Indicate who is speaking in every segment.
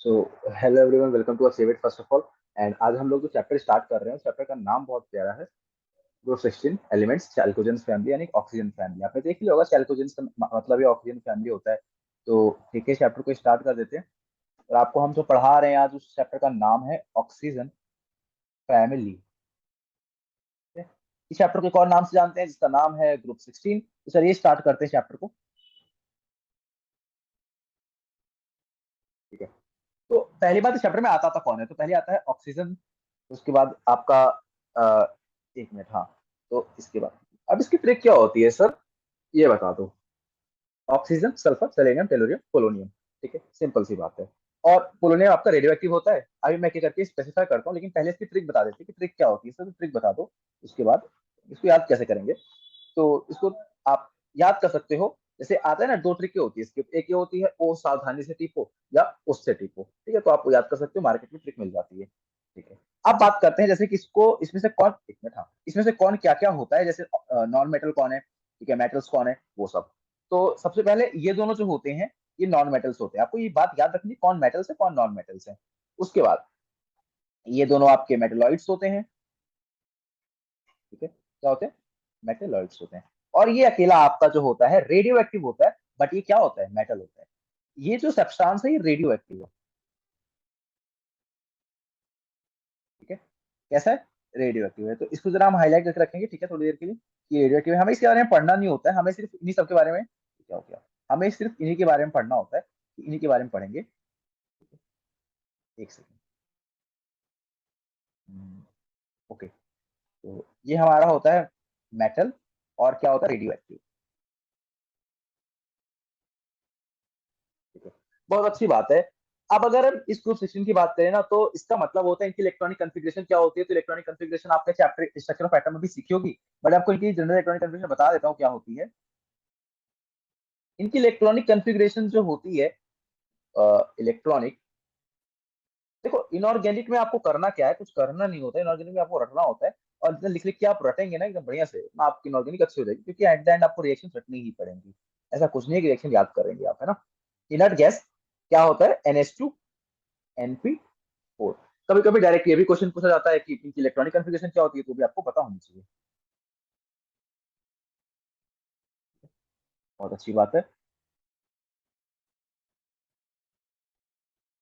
Speaker 1: So hello everyone, welcome to save it first of all. And आज हम लोग जो चैप्टर स्टार्ट कर रहे हैं, चैप्टर का नाम बहुत प्यारा है। ग्रुप 16 एलिमेंट्स चैल्कोजेंस फैमिली यानी ऑक्सीजन फैमिली। आपने देख लिया होगा चैल्कोजेंस का मतलब ये ऑक्सीजन फैमिली होता है। तो ठीक है, चैप्टर को स्टार्ट कर देते हैं। और आपको हम जो पढ़ा रहे हैं आज, उस चैप्टर का नाम है ऑक्सीजन फैमिली। इस चैप्टर को एक और नाम से जानते हैं जिसका नाम है ग्रुप 16। तो चलिए स्टार्ट करते हैं चैप्टर को। ठीक है, तो पहली बात, इस चैप्टर में आता कौन है? तो पहले आता है ऑक्सीजन। उसके बाद आपका एक मिनट, हाँ। तो इसके बाद अब इसकी ट्रिक क्या होती है सर, ये बता दो। Oxygen, sulphur, selenium, tellurium, polonium. ठीक है, सिंपल सी बात है। और पोलोनियम आपका रेडियो एक्टिव होता है। अभी मैं क्या करके स्पेसिफाई करता हूँ, लेकिन पहले इसकी ट्रिक बता देते हैं कि ट्रिक क्या होती है सर। ट्रिक बता दो, उसके बाद इसको याद कैसे करेंगे। तो इसको आप याद कर सकते हो। जैसे आता है ना, दो ट्रिक होती है इसकी। एक ये होती है ओ सावधानी से टीपो या उससे टीपो। ठीक है, तो आप याद कर सकते हो, मार्केट में ट्रिक मिल जाती है। ठीक है, अब बात करते हैं जैसे कि इसको, इसमें से कौन, एक मिनट, हाँ, इसमें से कौन क्या क्या होता है। जैसे नॉन मेटल कौन है, ठीक है, मेटल्स कौन है, वो सब। तो सबसे पहले ये दोनों जो होते हैं, ये नॉन मेटल्स होते हैं। आपको ये बात याद रखनी, कौन मेटल्स है कौन नॉन मेटल्स है। उसके बाद ये दोनों आपके मेटेलॉइड्स होते हैं। ठीक है, क्या होते हैं? मेटेलॉइड्स होते हैं। और ये अकेला आपका जो होता है रेडियो एक्टिव होता है, बट ये क्या होता है? मेटल होता है। ये जो सब्सटेंस है ये रेडियो एक्टिव है। ठीक है, कैसा है? रेडियो एक्टिव है। तो इसको जरा हम हाईलाइट करके रखेंगे, ठीक है, थोड़ी देर के लिए। ये रेडियो एक्टिव है, हमें इसके बारे में पढ़ना नहीं होता है, हमें सिर्फ इन्हीं सब के बारे में, क्या हो गया, हमें सिर्फ इन्हीं के बारे में पढ़ना होता है। इन्हीं के बारे में पढ़ेंगे। एक सेकंड। ओके, तो ये हमारा होता है मेटल। और क्या होता है? Radio active. ठीक है, बहुत अच्छी बात है। अब अगर हम इस ग्रुप सिस्टम की बात करें ना, तो इसका मतलब होता है इनकी इलेक्ट्रॉनिक कॉन्फ़िगरेशन क्या होती है। तो इलेक्ट्रॉनिक कॉन्फ़िगरेशन आपके चैप्टर स्ट्रक्चर ऑफ एटम में भी सीखी होगी। बट आपको इनकी जनरल इलेक्ट्रॉनिक कॉन्फ़िगरेशन बता देता हूँ क्या होती है। इनकी इलेक्ट्रॉनिक कॉन्फ़िगरेशन जो होती है, इलेक्ट्रॉनिक, देखो इनऑर्गेनिक में आपको करना क्या है, कुछ करना नहीं होता है। इनऑर्गेनिक में आपको रटना होता है। और जितना लिख लिख के आप रटेंगे ना एकदम बढ़िया से, ना आपकी इनऑर्गेनिक अच्छी हो जाएगी, क्योंकि एट द एंड आपको रिएक्शन रटनी ही पड़ेंगी। ऐसा कुछ नहीं है कि रिएक्शन याद करेंगे आप, है ना। इनर्ट गैस क्या होता है? NH2 NP4। कभी कभी डायरेक्ट ये भी क्वेश्चन पूछा जाता है कि इनकी इलेक्ट्रॉनिक कॉन्फ़िगरेशन क्या होती है, तो भी आपको पता होनी चाहिए। बहुत अच्छी बात है।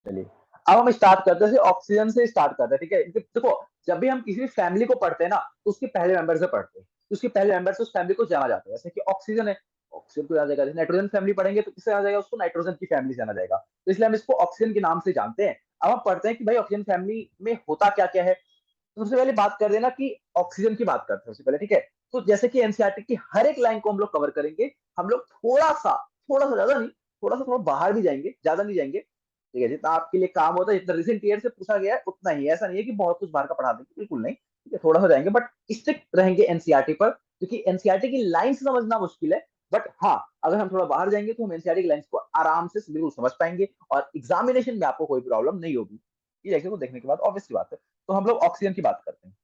Speaker 1: चलिए, अब हम स्टार्ट करते हैं, ऑक्सीजन से स्टार्ट करते हैं। ठीक है, देखो, जब भी हम किसी भी फैमिली को पढ़ते हैं ना, तो उसके पहले मेंबर से पढ़ते हैं। तो उसके पहले मेंबर से उस फैमिली को जाना जाता है। जैसे कि ऑक्सीजन है, ऑक्सीजन को जाना जाएगा। जैसे नाइट्रोजन फैमिली पढ़ेंगे तो किससे जाना जाएगा? उसको नाइट्रोजन की फैमिली से जाना जाएगा। तो इसलिए हम इसको ऑक्सीजन के नाम से जानते हैं। अब हम पढ़ते हैं कि भाई ऑक्सीजन फैमिली में होता क्या क्या है। तो सबसे पहले बात कर देना कि ऑक्सीजन की बात करते हैं सबसे पहले। ठीक है, तो जैसे कि एनसीईआरटी की हर एक लाइन को हम लोग कवर करेंगे। हम लोग थोड़ा सा ज्यादा नहीं, थोड़ा बाहर भी जाएंगे, ज्यादा नहीं जाएंगे। ठीक है, जितना आपके लिए काम होता है, जितना रिसेंट ईयर से पूछा गया है उतना ही। ऐसा नहीं है कि बहुत कुछ बाहर का पढ़ा देंगे, बिल्कुल नहीं। ठीक है, थोड़ा सा जाएंगे, बट स्ट्रिक्ट रहेंगे एनसीईआरटी पर, क्योंकि एनसीईआरटी की लाइन से समझना मुश्किल है। बट हाँ, अगर हम थोड़ा बाहर जाएंगे तो हम एनसीईआरटी की लाइंस को आराम से बिल्कुल समझ पाएंगे, और एग्जामिनेशन में आपको कोई प्रॉब्लम नहीं होगी। ये लेक्चर को देखने के बाद ऑब्वियस बात है। तो हम लोग ऑक्सीजन की बात करते हैं।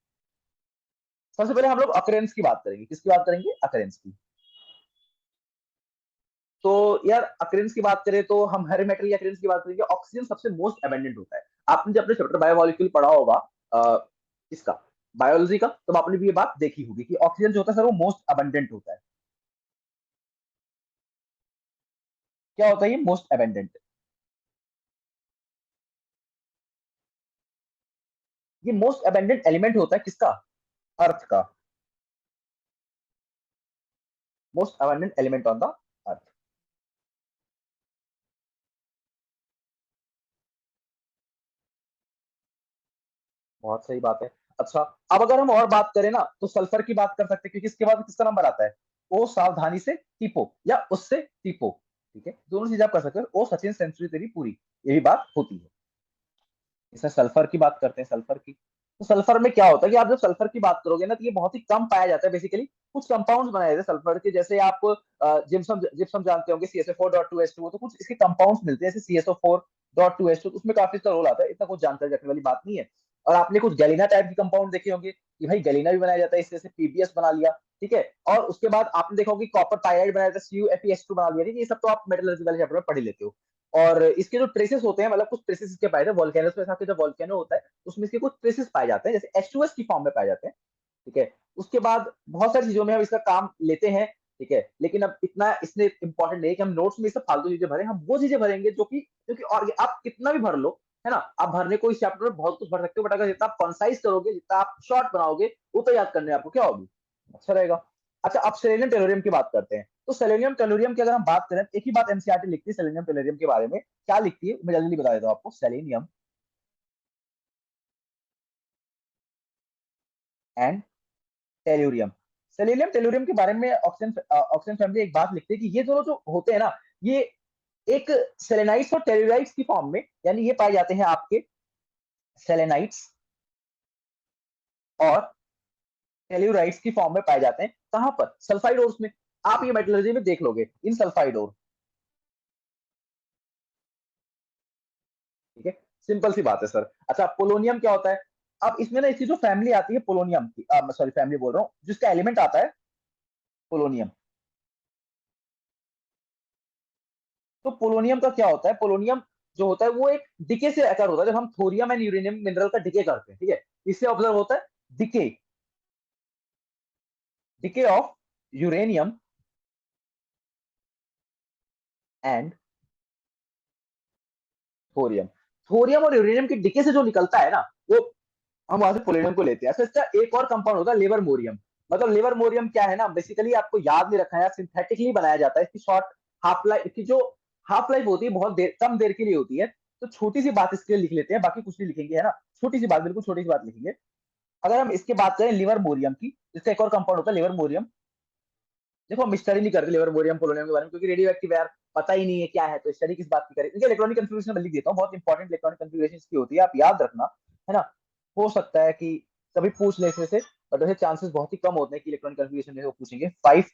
Speaker 1: सबसे पहले हम लोग अकरेंस की बात करेंगे। किसकी बात करेंगे? अकरेंस की। तो यार, अकरेंस की बात करें तो हम हर मेटल की अकरेंस की बात करेंगे। ऑक्सीजन सबसे मोस्ट अबेंडेंट होता है। आपने जब अपने चैप्टर बायोमोलिक्यूल पढ़ा होगा, इसका, बायोलॉजी का, तो आपने भी ये बात देखी होगी कि ऑक्सीजन जो होता है सर, वो मोस्ट अबेंडेंट होता है। क्या होता है ये मोस्ट अबेंडेंट? ये मोस्ट अबेंडेंट एलिमेंट होता है किसका? अर्थ का। Most abundant element on the earth. बहुत सही बात है। अच्छा, अब अगर हम और बात करें ना, तो सल्फर की बात कर सकते हैं, क्योंकि इसके बाद किसका नंबर आता है? ओ सावधानी से टीपो या उससे टीपो। ठीक है, दोनों चीज आप कर सकते हो। ओ सचिन सेंचुरी तेरी पूरी, ये भी बात होती है। इसमें सल्फर की बात करते हैं, सल्फर की। तो सल्फर में क्या होता है कि आप जब सल्फर की बात करोगे ना, तो ये बहुत ही कम पाया जाता है बेसिकली। कुछ कंपाउंड्स बनाए जाते हैं सल्फर के, जैसे आप जिप्सम जिप्सम जानते होंगे, CSO4.2H2। तो कुछ इसके कंपाउंड्स मिलते हैं, जैसे CSO4.2H2। उसमें काफी इसका रोल आता है, इतना कुछ जानकारी रखने वाली बात नहीं है। और आपने कुछ गैलिना टाइप के कंपाउंड देखे होंगे कि भाई गैलिना भी बनाया जाता है इससे, जैसे PBS बना लिया। ठीक है, और उसके बाद आपने देखा होगा कि कॉपर पायराइड बनाया जाता है, CuFeS2 बना लिया। ठीक है, ये सब तो आप मेटलर्जी वाले चैप्टर में पढ़ ही लेते हो। और इसके जो ट्रेसेस होते हैं, मतलब कुछ ट्रेसेस इसके पाए जाते हैं वोल्केनोस में, जब वोल्केनो होता है उसमें इसके कुछ ट्रेसेस पाए जाते हैं, जैसे H2S की फॉर्म में पाए जाते हैं। ठीक है, उसके बाद बहुत सारी चीजों में हम इसका काम लेते हैं। ठीक है, लेकिन अब इतना इसने इंपॉर्टेंट नहीं है कि हम नोट्स में सब फालतू चीजें भरें, हम वो चीजें भरेंगे जो कि और आप कितना भी भर लो, है ना, आप भरने को इस चैप्टर में बहुत कुछ भर सकते हो, बट अगर जितना आप कंसाइज करोगे, जितना आप शॉर्ट बनाओगे, उतना याद करने आपको क्या होगी, अच्छा रहेगा। अच्छा, अब सेलेनियम टेलोरियम की बात करते हैं। तो सेलेनियम टेलोरियम की अगर हम बात करें, एक ही बात एनसीईआरटी लिखती है सेलेनियम टेलोरियम के बारे में, क्या लिखती है मैं जल्दी बता देता हूँ आपको। Selenium and tellurium. Selenium tellurium के बारे में ऑक्सीजन ऑक्सीजन फैमिली एक बात लिखती है कि ये दोनों जो होते हैं ना, ये एक सेलेनाइट्स और टेलुराइट्स की फॉर्म में, यानी ये पाए जाते हैं आपके सेलेनाइट्स और टेलुराइट्स की फॉर्म में पाए जाते हैं। कहां पर? सल्फाइड ओर्स में। आप ये मेटलर्जी में देख लोगे, इन सल्फाइड ओर। ठीक है, सिंपल सी बात है सर। अच्छा, पोलोनियम क्या होता है? अब इसमें ना इसकी जो फैमिली आती है पोलोनियम की, सॉरी फैमिली बोल रहा हूँ, जिसका एलिमेंट आता है पोलोनियम। तो पोलोनियम का क्या होता है? पोलोनियम जो होता है वो एक डिके से अकर होता है। जब हम थोरियम एंड यूरेनियम मिनरल का डिके करते हैं, ठीक है, इससे ऑब्जर्व होता है decay, decay of uranium and thorium. Thorium और यूरेनियम की डिके से जो निकलता है ना, वो हम वहां से पोलोनियम को लेते हैं। अच्छा, इसका एक और कंपाउंड होता है लिवरमोरियम। मतलब लिवरमोरियम क्या है ना, बेसिकली आपको याद नहीं रखना है, सिंथेटिकली बनाया जाता है। इसकी शॉर्ट हाफ लाइफ, इसकी जो हाफ लाइफ होती है बहुत देर, कम देर के लिए होती है। तो छोटी सी बात इसके लिए लिख लेते हैं, बाकी कुछ नहीं लिखेंगे, है ना। छोटी सी बात, बिल्कुल छोटी सी बात लिखेंगे। अगर हम इसकी बात करें लिवरमोरियम की, इसका एक और कंपाउंड होता है लिवरमोरियम। देखो, हम स्टडी नहीं करते लिवरमोरियम पोलोनियम के बारे में, क्योंकि रेडियो एक्टिव यार पता ही नहीं है क्या है, तो स्टडी किस बात की करें। इनके इलेक्ट्रॉनिक कंफिग्रेशन मैं लिख देता हूँ, बहुत इंपॉर्टेंट इलेक्ट्रॉनिक कंफिग्रेशन की होती है, आप याद रखना, है ना। हो सकता है कि कभी पूछ ले इसमें से, बट वैसे चांसेस बहुत ही कम होते हैं कि इलेक्ट्रॉनिक कंफिग्रेशन में वो पूछेंगे। 5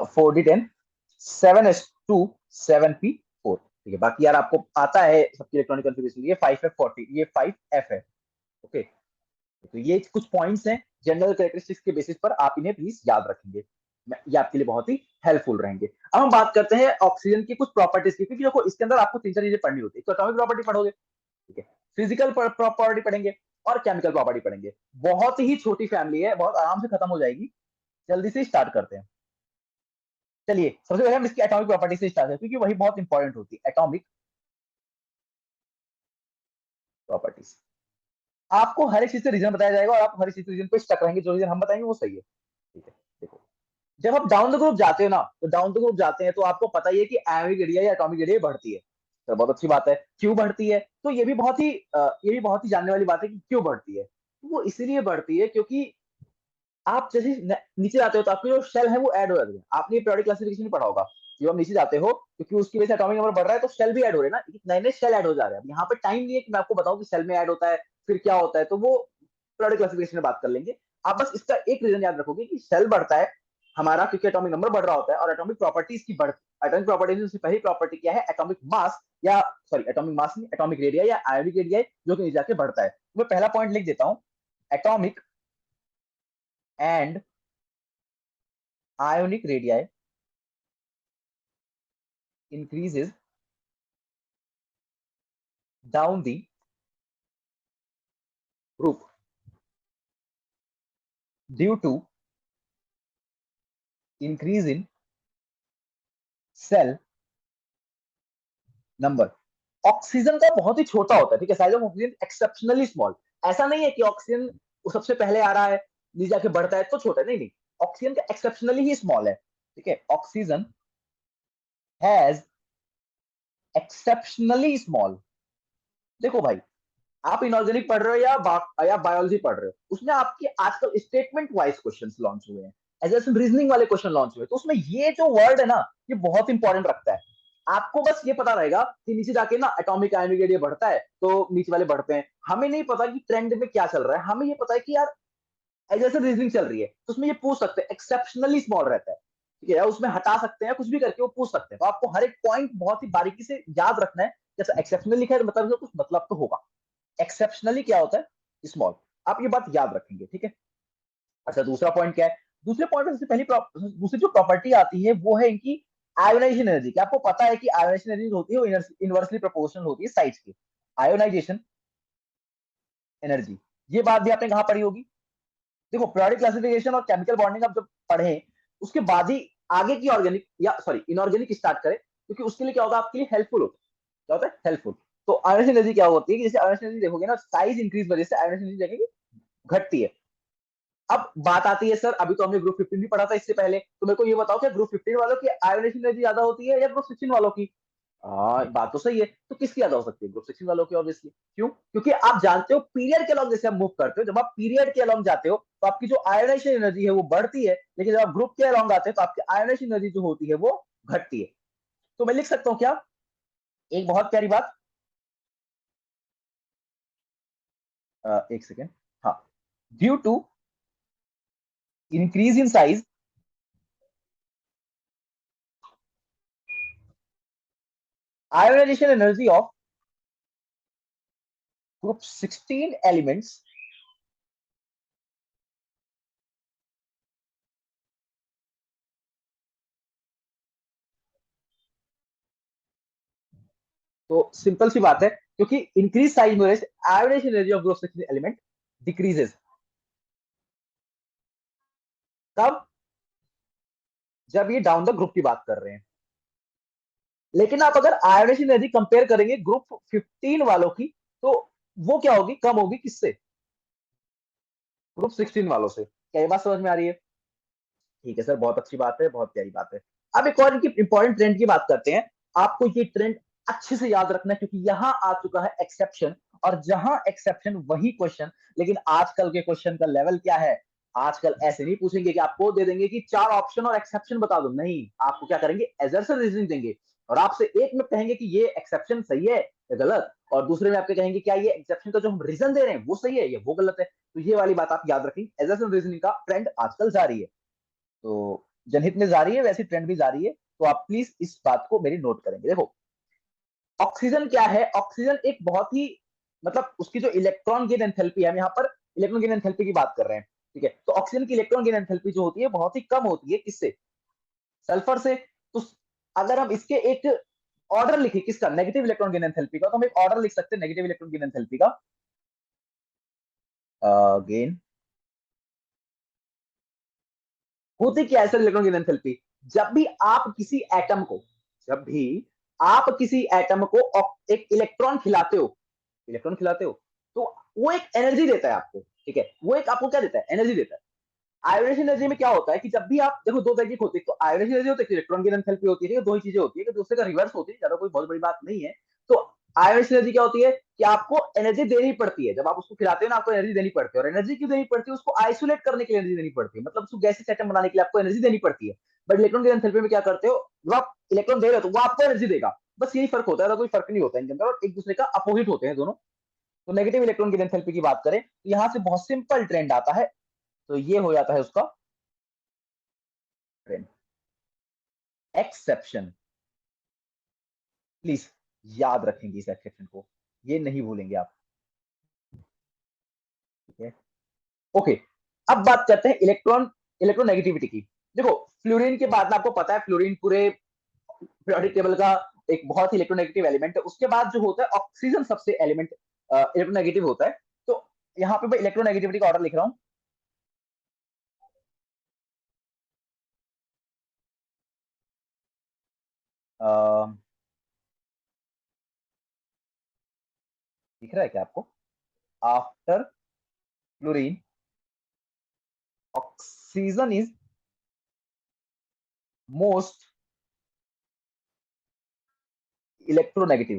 Speaker 1: 4d10 7s2 7p4। ठीक है, बाकी यार आपको आता है सबकी इलेक्ट्रॉनिक कंफिग्रेशन। ये 5f40, ये 5f है। ओके, तो ये कुछ पॉइंट्स हैं जनरल कैरेक्टरिस्टिक्स के बेसिस पर, आप इन्हें प्लीज याद रखेंगे, ये आपके लिए बहुत ही हेल्पफुल रहेंगे। अब हम बात करते हैं ऑक्सीजन की कुछ प्रॉपर्टीज की, क्योंकि देखो इसके अंदर आपको तीन चार चीजें पढ़नी होती है। तो एटॉमिक प्रॉपर्टी पढ़ोगे, ठीक है, फिजिकल प्रॉपर्टी पढ़ेंगे, और केमिकल प्रॉपर्टी पढ़ेंगे। बहुत ही छोटी फैमिली है, बहुत आराम से खत्म हो जाएगी। जल्दी से स्टार्ट करते हैं। चलिए, सबसे पहले हम इसकी एटॉमिक प्रॉपर्टी से स्टार्ट करते हैं, क्योंकि वही बहुत इंपॉर्टेंट होती है, एटॉमिक प्रॉपर्टीज। आपको हर एक चीज से रीजन बताया जाएगा, और आप हर एक चीज रीजन पे स्टक रहेंगे, जो रीजन हम बताएंगे वो सही है। ठीक है, देखो, जब आप डाउन द ग्रुप जाते हो ना, तो डाउन द ग्रुप जाते हैं तो आपको पता ही है कि एटॉमिक एरिया या एटॉमिक एरिया बढ़ती है। तो बहुत अच्छी बात है, क्यों बढ़ती है? तो ये भी बहुत ही जानने वाली बात है कि क्यों बढ़ती है। तो वो इसीलिए बढ़ती है क्योंकि आप जैसे नीचे जाते हो तो आपके जो शेल है वो ऐड हो जाते हैं। आपने पीरियोडिक क्लासिफिकेशन पढ़ा होगा, जब आप नीचे जाते हो क्योंकि उसकी वजह से एटॉमिक नंबर बढ़ रहा है, तो शेल भी ऐड हो रहे हैं ना, नए नए शेल ऐड हो जा रहे हैं। अब यहाँ पे टाइम नहीं है कि मैं आपको बताऊं कि सेल में ऐड होता है फिर क्या होता है, तो वो पीरियोडिक क्लासिफिकेशन में बात कर लेंगे। आप बस इसका एक रीजन याद रखोगे कि सेल बढ़ता है हमारा, क्योंकि एटॉमिक नंबर बढ़ रहा होता है, और एटॉमिक प्रॉपर्टीज की बढ़ एटॉमिक प्रॉपर्टीज की पहली प्रॉपर्टी क्या है? एटॉमिक मास, या सॉरी एटॉमिक मास नहीं, एटॉमिक रेडिया या आयोनिक रेडिया, जो कि नीचे जाके बढ़ता है। मैं पहला पॉइंट लिख देता हूं, atomic and ionic radii increases down the group due to increase in cell number. Oxygen का बहुत ही छोटा होता है, ठीक है, size of oxygen exceptionally small. ऐसा नहीं है कि ऑक्सीजन सबसे पहले आ रहा है, नीचे जाके बढ़ता है तो छोटा है, नहीं नहीं, ऑक्सीजन का एक्सेप्शनली ही स्मॉल है। ठीक है, ऑक्सीजन हैज एक्सेप्शनली स्मॉल। देखो भाई, आप इनऑर्गेनिक पढ़ रहे हो या बायोलॉजी पढ़ रहे हो, उसमें आपके आजकल स्टेटमेंट वाइज क्वेश्चंस लॉन्च हुए हैं, एज रीजनिंग वाले क्वेश्चन लॉन्च हुए, तो उसमें ये जो वर्ड है ना, ये बहुत इंपॉर्टेंट रखता है। आपको बस ये पता रहेगा कि नीचे जाके ना एटॉमिक आयनिक एरिया बढ़ता है तो नीचे वाले बढ़ते हैं। हमें नहीं पता कि ट्रेंड में क्या चल रहा है, हमें ये पता है कि यार जैसे रीजनिंग चल रही है, तो उसमें ये पूछ सकते हैं एक्सेप्शनली स्मॉल रहता है, ठीक है, या उसमें हटा सकते हैं, कुछ भी करके वो पूछ सकते हैं। तो आपको हर एक पॉइंट बहुत ही बारीकी से याद रखना है। जैसे एक्सेप्शनल लिखा है मतलब कुछ मतलब तो होगा। एक्सेप्शनली क्या होता है? स्मॉल। आप ये बात याद रखेंगे, ठीक है। अच्छा, दूसरा पॉइंट क्या है? दूसरे पॉइंट में सबसे पहली दूसरी जो प्रॉपर्टी आती है वो है इनकी आयोनाइजेशन एनर्जी, क्या आपको पता है कि आयोनाइजेशन एनर्जी होती है वो इनवर्सली प्रोपोर्शनल होती है साइज की। आयोनाइजेशन एनर्जी, ये बात भी आपने कहां पढ़ी होगी? देखो पीरियोडिक क्लासिफिकेशन और केमिकल बॉन्डिंग आप जब पढ़े उसके बाद ही आगे की ऑर्गेनिक या सॉरी इनऑर्गेनिक स्टार्ट करें, क्योंकि उसके लिए क्या होगा आपके लिए हेल्पफुल होता है। क्या होता है? हेल्पफुल। तो आयोनाइजेशन एनर्जी क्या होती है कि जैसे आयोनाइजेशन एनर्जी देखोगे ना, साइज इंक्रीज वजह से आयोनाइजेशन एनर्जी देखेंगे घटती है। अब बात आती है सर, अभी तो हमने ग्रुप 15 भी पढ़ा था इससे पहले, तो मेरे को ये बताओ क्या ग्रुप 15 वालों की आयोनाइजेशन एनर्जी ज्यादा होती है या ग्रुप 16 वालों की? हाँ बात तो सही है, तो किसकी ज्यादा हो सकती है? ग्रुप 16 वालों की ऑब्वियसली। क्यों? क्योंकि आप जानते हो पीरियड के अलॉन्ग जैसे आप मूव करते हो, जब आप पीरियड के अलॉन्ग जाते हो तो आपकी जो आयोनाइजेशन एनर्जी है वो बढ़ती है, लेकिन जब आप ग्रुप के अलॉन्ग आते हैं तो आपकी आयोनाइजेशन एनर्जी जो होती है वो घटती है। तो मैं लिख सकता हूं क्या एक बहुत प्यारी बात, एक सेकेंड, हाँ, due to increase in size, ionization energy of group 16 elements तो सिंपल सी बात है, क्योंकि इंक्रीज साइज में average energy of group element decreases. तब जब ये डाउन द ग्रुप की बात कर रहे हैं, लेकिन आप अगर आयोनाइजेशन एनर्जी कंपेयर करेंगे ग्रुप 15 वालों की, तो वो क्या होगी? कम होगी किससे? ग्रुप 16 वालों से। क्या ये बात समझ में आ रही है? ठीक है सर, बहुत अच्छी बात है, बहुत प्यारी बात है। अब एक और इनकी इंपॉर्टेंट ट्रेंड की बात करते हैं। आपको ये ट्रेंड अच्छे से याद रखना है, क्योंकि यहां आ चुका है एक्सेप्शन, और जहां एक्सेप्शन वही क्वेश्चन। लेकिन आजकल के क्वेश्चन का लेवल क्या है? आजकल ऐसे नहीं पूछेंगे कि आपको दे देंगे कि 4 ऑप्शन और एक्सेप्शन बता दो, नहीं, आपको क्या करेंगे? एजर्सन रीजनिंग देंगे, और आपसे एक में कहेंगे कि ये एक्सेप्शन सही है या गलत, और दूसरे में आपके कहेंगे क्या ये एक्सेप्शन का जो हम रीजन दे रहे हैं वो सही है या वो गलत है। तो ये वाली बात आप याद रखें, एजर्सन रीजनिंग का ट्रेंड आजकल जारी है। तो जनहित में जारी है, वैसी ट्रेंड भी जारी है, तो आप प्लीज इस बात को मेरी नोट करेंगे। देखो ऑक्सीजन क्या है? ऑक्सीजन एक बहुत ही मतलब उसकी जो इलेक्ट्रॉन गेन एंथैल्पी है, हम यहाँ पर इलेक्ट्रॉन गेन एंथैल्पी की बात कर रहे हैं, ठीक है? तो ऑक्सीजन की इलेक्ट्रॉन गेन एंथैल्पी जो होती है बहुत ही कम होती है, किससे? सल्फर से। तो अगर हम इसके एक ऑर्डर लिखे किसका, नेगेटिव इलेक्ट्रॉन गेन एंथैल्पी का, तो हम एक ऑर्डर लिख सकते हैं नेगेटिव इलेक्ट्रॉन गेन एंथैल्पी का। गेन होती क्या है सर इलेक्ट्रॉन गेन एंथैल्पी? जब भी आप किसी एटम को, जब भी आप किसी एटम को एक इलेक्ट्रॉन खिलाते हो, इलेक्ट्रॉन खिलाते हो, तो वो एक एनर्जी देता है आपको, ठीक है? वो एक आपको क्या देता है? एनर्जी देता है। आयोनाइजेशन एनर्जी में क्या होता है कि जब भी आप देखो दो तरीके होते हैं, तो आयोनाइजेशन एनर्जी होती है, इलेक्ट्रॉन की एंथैल्पी होती है, दो ही चीजें होती है, कि दूसरे का रिवर्स होती है, ज्यादा कोई बहुत बड़ी बात नहीं है। तो आयोनाइजेशन एनर्जी क्या होती है कि आपको एनर्जी देनी पड़ती है, जब आप उसको खिलाते हो ना आपको एनर्जी देनी पड़ती है, और एनर्जी क्यों देनी पड़ती है? उसको आइसोलेट करने के लिए एनर्जी देनी पड़ती है, मतलब उसको गैसेस एटम बनाने के लिए आपको एनर्जी देनी पड़ती है। बट इलेक्ट्रॉन की एंथैल्पी में क्या करते हो, जब आप इलेक्ट्रॉन दे रहे हो तो वो आपको एनर्जी देगा, बस यही फर्क होता है, कोई फर्क नहीं होता इनके अंदर, और एक दूसरे का अपोजिट होते हैं दोनों। तो नेगेटिव इलेक्ट्रॉन की एंथैल्पी की बात करें तो यहां से बहुत सिंपल ट्रेंड आता है, तो ये हो जाता है उसका ट्रेंड। एक्सेप्शन, प्लीज याद रखेंगे इस एक्सेप्शन को, ये नहीं भूलेंगे आप, ठीक है? ओके, अब बात करते हैं इलेक्ट्रोनेगेटिविटी की। देखो फ्लोरीन के बाद में आपको पता है फ्लोरीन पूरे पीरियोडिक टेबल का एक बहुत ही इलेक्ट्रोनेगेटिव एलिमेंट है। उसके बाद जो होता है ऑक्सीजन सबसे एलिमेंट इलेक्ट्रोनेगेटिव होता है। तो यहाँ पे मैं इलेक्ट्रोनेगेटिविटी का ऑर्डर लिख रहा हूँ। दिख रहा है क्या आपको? After fluorine oxygen is most electronegative,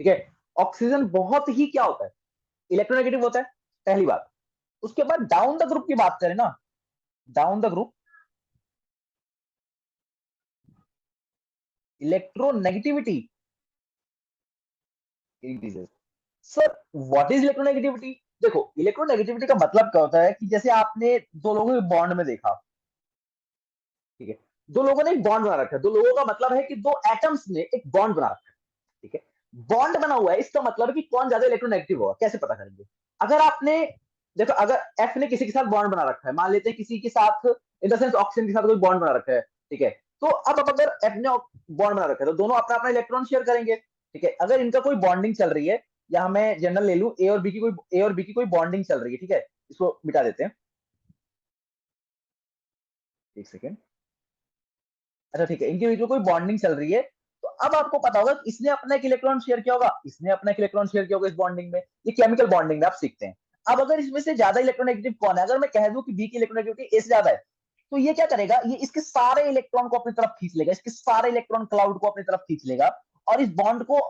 Speaker 1: ठीक है? ऑक्सीजन बहुत ही क्या होता है? इलेक्ट्रोनेगेटिव होता है, पहली बात। उसके बाद डाउन द ग्रुप की बात करें ना, down the group electronegativity increases. Sir what is electronegativity? देखो इलेक्ट्रोनेगेटिविटी का मतलब क्या होता है कि जैसे आपने दो लोगों के बॉन्ड में देखा, ठीक है? दो लोगों ने एक बॉन्ड बना रखा है, दो लोगों का मतलब है कि दो एटम्स ने एक बॉन्ड बना रखा है, ठीक है? बॉन्ड बना हुआ है, इसका मतलब है कि कौन ज्यादा इलेक्ट्रोनेगेटिव होगा, कैसे पता करेंगे? अगर आपने देखो अगर एफ ने किसी के साथ बॉन्ड बना रखा है, मान लेते हैं किसी के साथ इन द सेंस ऑक्सीजन के साथ कोई बॉन्ड बना रखा है, ठीक है? तो अब अगर अपने बॉन्ड बना रखे तो दोनों अपना अपना इलेक्ट्रॉन शेयर करेंगे, ठीक है। अगर इनका कोई बॉन्डिंग चल रही है, या मैं जनरल ले लूं ए और बी की कोई बॉन्डिंग चल रही है, ठीक है, इसको मिटा देते हैं, एक सेकेंड। अच्छा ठीक है, इनके बीच में कोई बॉन्डिंग चल रही है, तो अब आपको पता होगा कि इसने अपना एक इलेक्ट्रॉन शेयर किया होगा, इसने अपना एक इलेक्ट्रॉन शेयर किया होगा इस बॉन्डिंग में। ये केमिकल बॉन्डिंग में आप सीखते हैं। अब अगर इसमें से ज्यादा इलेक्ट्रोनेगेटिव कौन है, अगर मैं कह दूं कि बी की इलेक्ट्रोनेगेटिविटी ए से ज्यादा है, तो ये क्या करेगा, ये इसके सारे इलेक्ट्रॉन को अपनी तरफ खींच लेगा, इसके सारे इलेक्ट्रॉन क्लाउड को अपनी तरफ खींच लेगा, और इस बॉन्ड को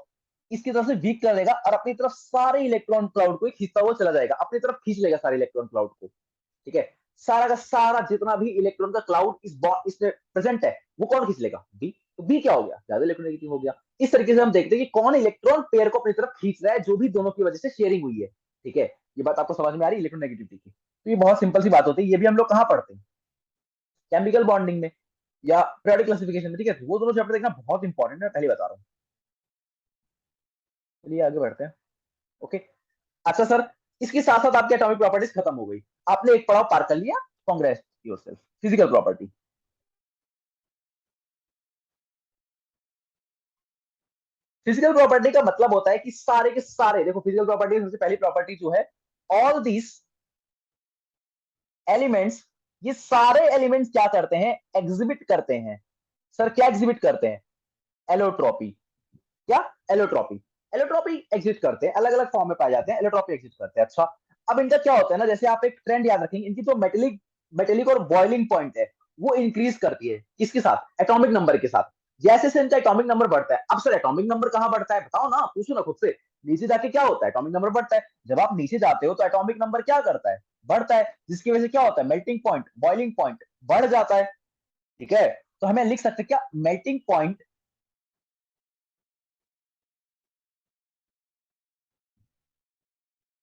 Speaker 1: इसकी तरफ से वीक कर देगा, और अपनी तरफ सारे इलेक्ट्रॉन क्लाउड को खींचता हुआ चला जाएगा, अपनी तरफ खींच लेगा सारे इलेक्ट्रॉन क्लाउड को, ठीक है। सारा का सारा जितना भी इलेक्ट्रॉन का क्लाउड इसमें प्रेजेंट है, वो कौन खींच लेगा, बी। तो बी क्या हो गया, ज्यादा इलेक्ट्रोनेगेटिव हो गया। इस तरीके से हम देखते हैं कि कौन इलेक्ट्रॉन पेयर को अपनी तरफ खींच रहा है, जो भी दोनों की वजह से शेयरिंग हुई है, ठीक है। ये बात आपको समझ में आ रही है इलेक्ट्रोनेगेटिविटी की। तो ये बहुत सिंपल सी बात होती है, ये भी हम लोग कहां पढ़ते हैं, केमिकल बॉन्डिंग में या पीरियोडिक क्लासिफिकेशन में, ठीक है। तो वो दोनों चैप्टर देखना बहुत इंपॉर्टेंट है, पहले बता रहा हूँ। चलिए आगे बढ़ते हैं। ओके। अच्छा सर, इसके साथ साथ आपकी एटॉमिक प्रॉपर्टीज खत्म हो गई, आपने एक पड़ाव पार कर लिया, Congress yourself. Physical property, physical property का मतलब होता है कि सारे के सारे, देखो फिजिकल प्रॉपर्टी की सबसे पहली प्रॉपर्टी जो है, ऑल दीज एलिमेंट्स, ये सारे एलिमेंट्स क्या करते हैं, एग्जिबिट करते हैं। सर क्या एग्जिबिट करते हैं, एलोट्रॉपी। क्या, एलोट्रॉपी। एलोट्रॉपी एग्जिट करते हैं, अलग अलग फॉर्म में पाए जाते हैं, एलोट्रॉपी एग्जिट करते हैं। अच्छा, अब इनका क्या होता है ना, जैसे आप एक ट्रेंड याद रखेंगे, इनकी जो मेटेलिक मेटेलिक और बॉइलिंग पॉइंट है, वो इंक्रीज करती है किसके साथ, एटॉमिक नंबर के साथ। जैसे से इनका एटॉमिक नंबर बढ़ता है, अब सर एटॉमिक नंबर कहां बढ़ता है, बताओ ना, पूछो ना खुद से। नीचे जाके क्या होता है, एटॉमिक नंबर बढ़ता है। जब आप नीचे जाते हो तो एटॉमिक नंबर क्या करता है, बढ़ता है, जिसकी वजह से क्या होता है, मेल्टिंग पॉइंट, बॉइलिंग पॉइंट बढ़ जाता है, ठीक है। तो हमें लिख सकते हैं क्या, melting point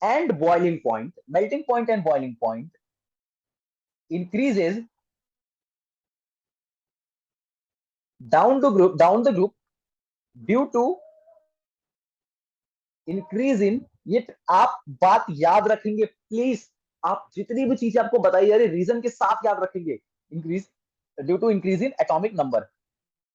Speaker 1: and boiling point, melting point and boiling point increases down the group due to increase in, ये आप बात याद रखेंगे प्लीज, आप जितनी भी चीजें आपको बताई जा रही रीजन के साथ याद रखेंगे। Increase, due to increase in atomic number.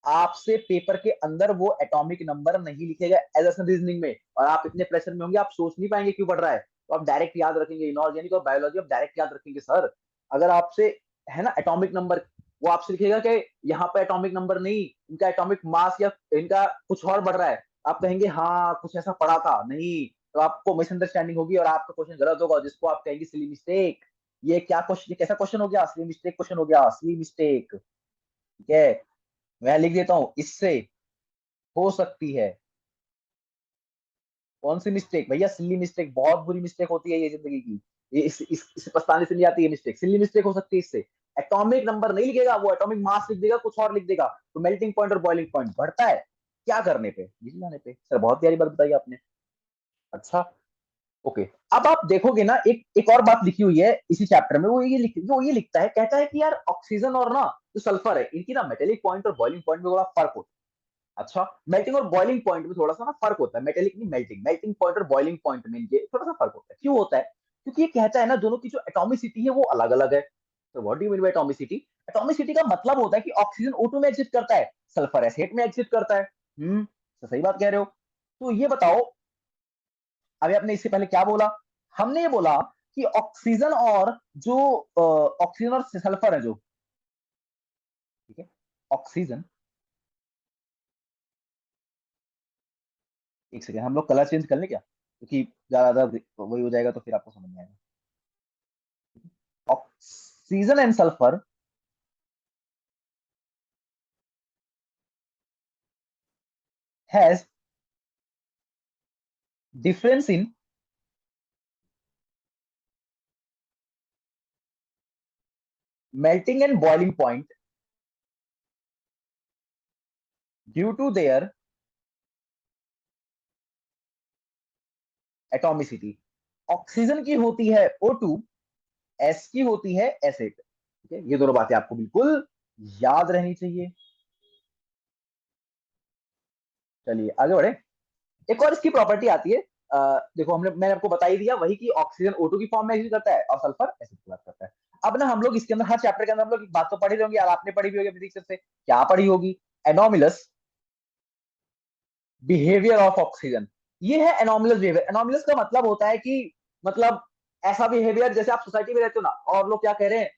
Speaker 1: आपसे पेपर के अंदर वो एटॉमिक नंबर नहीं लिखेगा एजर्सन रीजनिंग में, और आप इतने प्रेशर में होंगे, आप सोच नहीं पाएंगे क्यों पढ़ रहा है, तो आप डायरेक्ट याद रखेंगे, इनऑर्गेनिक और बायोलॉजी आप डायरेक्ट याद रखेंगे सर। अगर आपसे है ना एटॉमिक नंबर, वो आपसे लिखेगा कि यहाँ पे एटॉमिक नंबर नहीं, इनका एटॉमिक मास या इनका कुछ और बढ़ रहा है, आप कहेंगे हाँ कुछ ऐसा पढ़ा था, नहीं, तो आपको मिसअंडरस्टैंडिंग होगी और आपका क्वेश्चन गलत होगा, जिसको आप कहेंगे सिली मिस्टेक। ये क्या क्वेश्चन, कैसा क्वेश्चन हो गया, सिली मिस्टेक क्वेश्चन हो गया, सिली मिस्टेक, ठीक है। मैं लिख देता हूं, इससे हो सकती है, कौन सी मिस्टेक भैया, सिल्ली मिस्टेक, बहुत बुरी मिस्टेक होती है ये जिंदगी की, ये इस पछताने से नहीं आती है मिस्टेक, सिल्ली मिस्टेक हो सकती है इससे। एटॉमिक नंबर नहीं लिखेगा वो, एटॉमिक मास लिख देगा, कुछ और लिख देगा, तो मेल्टिंग पॉइंट और बॉइलिंग पॉइंट बढ़ता है, क्या करने पे, बिजली लाने पे। सर बहुत प्यारी बात बताई आपने। अच्छा, ओके। अब आप देखोगे ना, एक एक और बात लिखी हुई है इसी चैप्टर में, वो ये लिखता है, कहता है कि यार ऑक्सीजन और ना जो सल्फर है, इनकी ना मेटेलिक पॉइंट और बॉइलिंग पॉइंट में बड़ा फर्क होता है। अच्छा, मेल्टिंग और बॉइलिंग पॉइंट में थोड़ा सा ना फर्क होता है, मेटेलिक नहीं, मेल्टिंग मेल्टिंग पॉइंट और बॉइलिंग पॉइंट में इनके थोड़ा सा फर्क होता है। क्यों होता है, क्योंकि ये कहता है ना दोनों की जो एटॉमिसिटी है वो अलग अलग है। तो what do you mean by atomicity, atomicity का मतलब होता है कि ऑक्सीजन O2 में एग्जिट करता है, सल्फर एसिड में एग्जिट करता है। तो सही बात कह रहे हो। तो ये बताओ, अभी आपने इससे पहले क्या बोला, हमने ये बोला कि ऑक्सीजन और जो ऑक्सीजन और सल्फर है जो, ठीक है, ऑक्सीजन, एक सेकेंड हम लोग कलर चेंज कर लें क्या, क्योंकि ज्यादा वही हो जाएगा तो फिर आपको समझ में आएगा। Oxygen and sulphur has difference in melting and boiling point due to their atomicity. Oxygen की होती है O2, एस की होती है एसिड, ठीक है। ये दोनों बातें आपको बिल्कुल याद रहनी चाहिए। चलिए आगे बढ़े। एक और इसकी प्रॉपर्टी आती है, देखो मैंने आपको बता ही दिया वही कि ऑक्सीजन O2 की फॉर्म में एग्जिस्ट करता है और सल्फर एसिड की बात करता है। अब ना हम लोग इसके अंदर हर चैप्टर के अंदर हम लोग एक बात तो पढ़ी होंगी, यार आपने पढ़ी भी होगी अपने टीचर से, क्या पढ़ी होगी? Anomalous behaviour of oxygen. ये है एनोमिलस बिहेवियर। एनोमिलस का मतलब होता है कि मतलब ऐसा बिहेवियर जैसे आप सोसाइटी में रहते हो ना, और लोग क्या कह रहे हैं,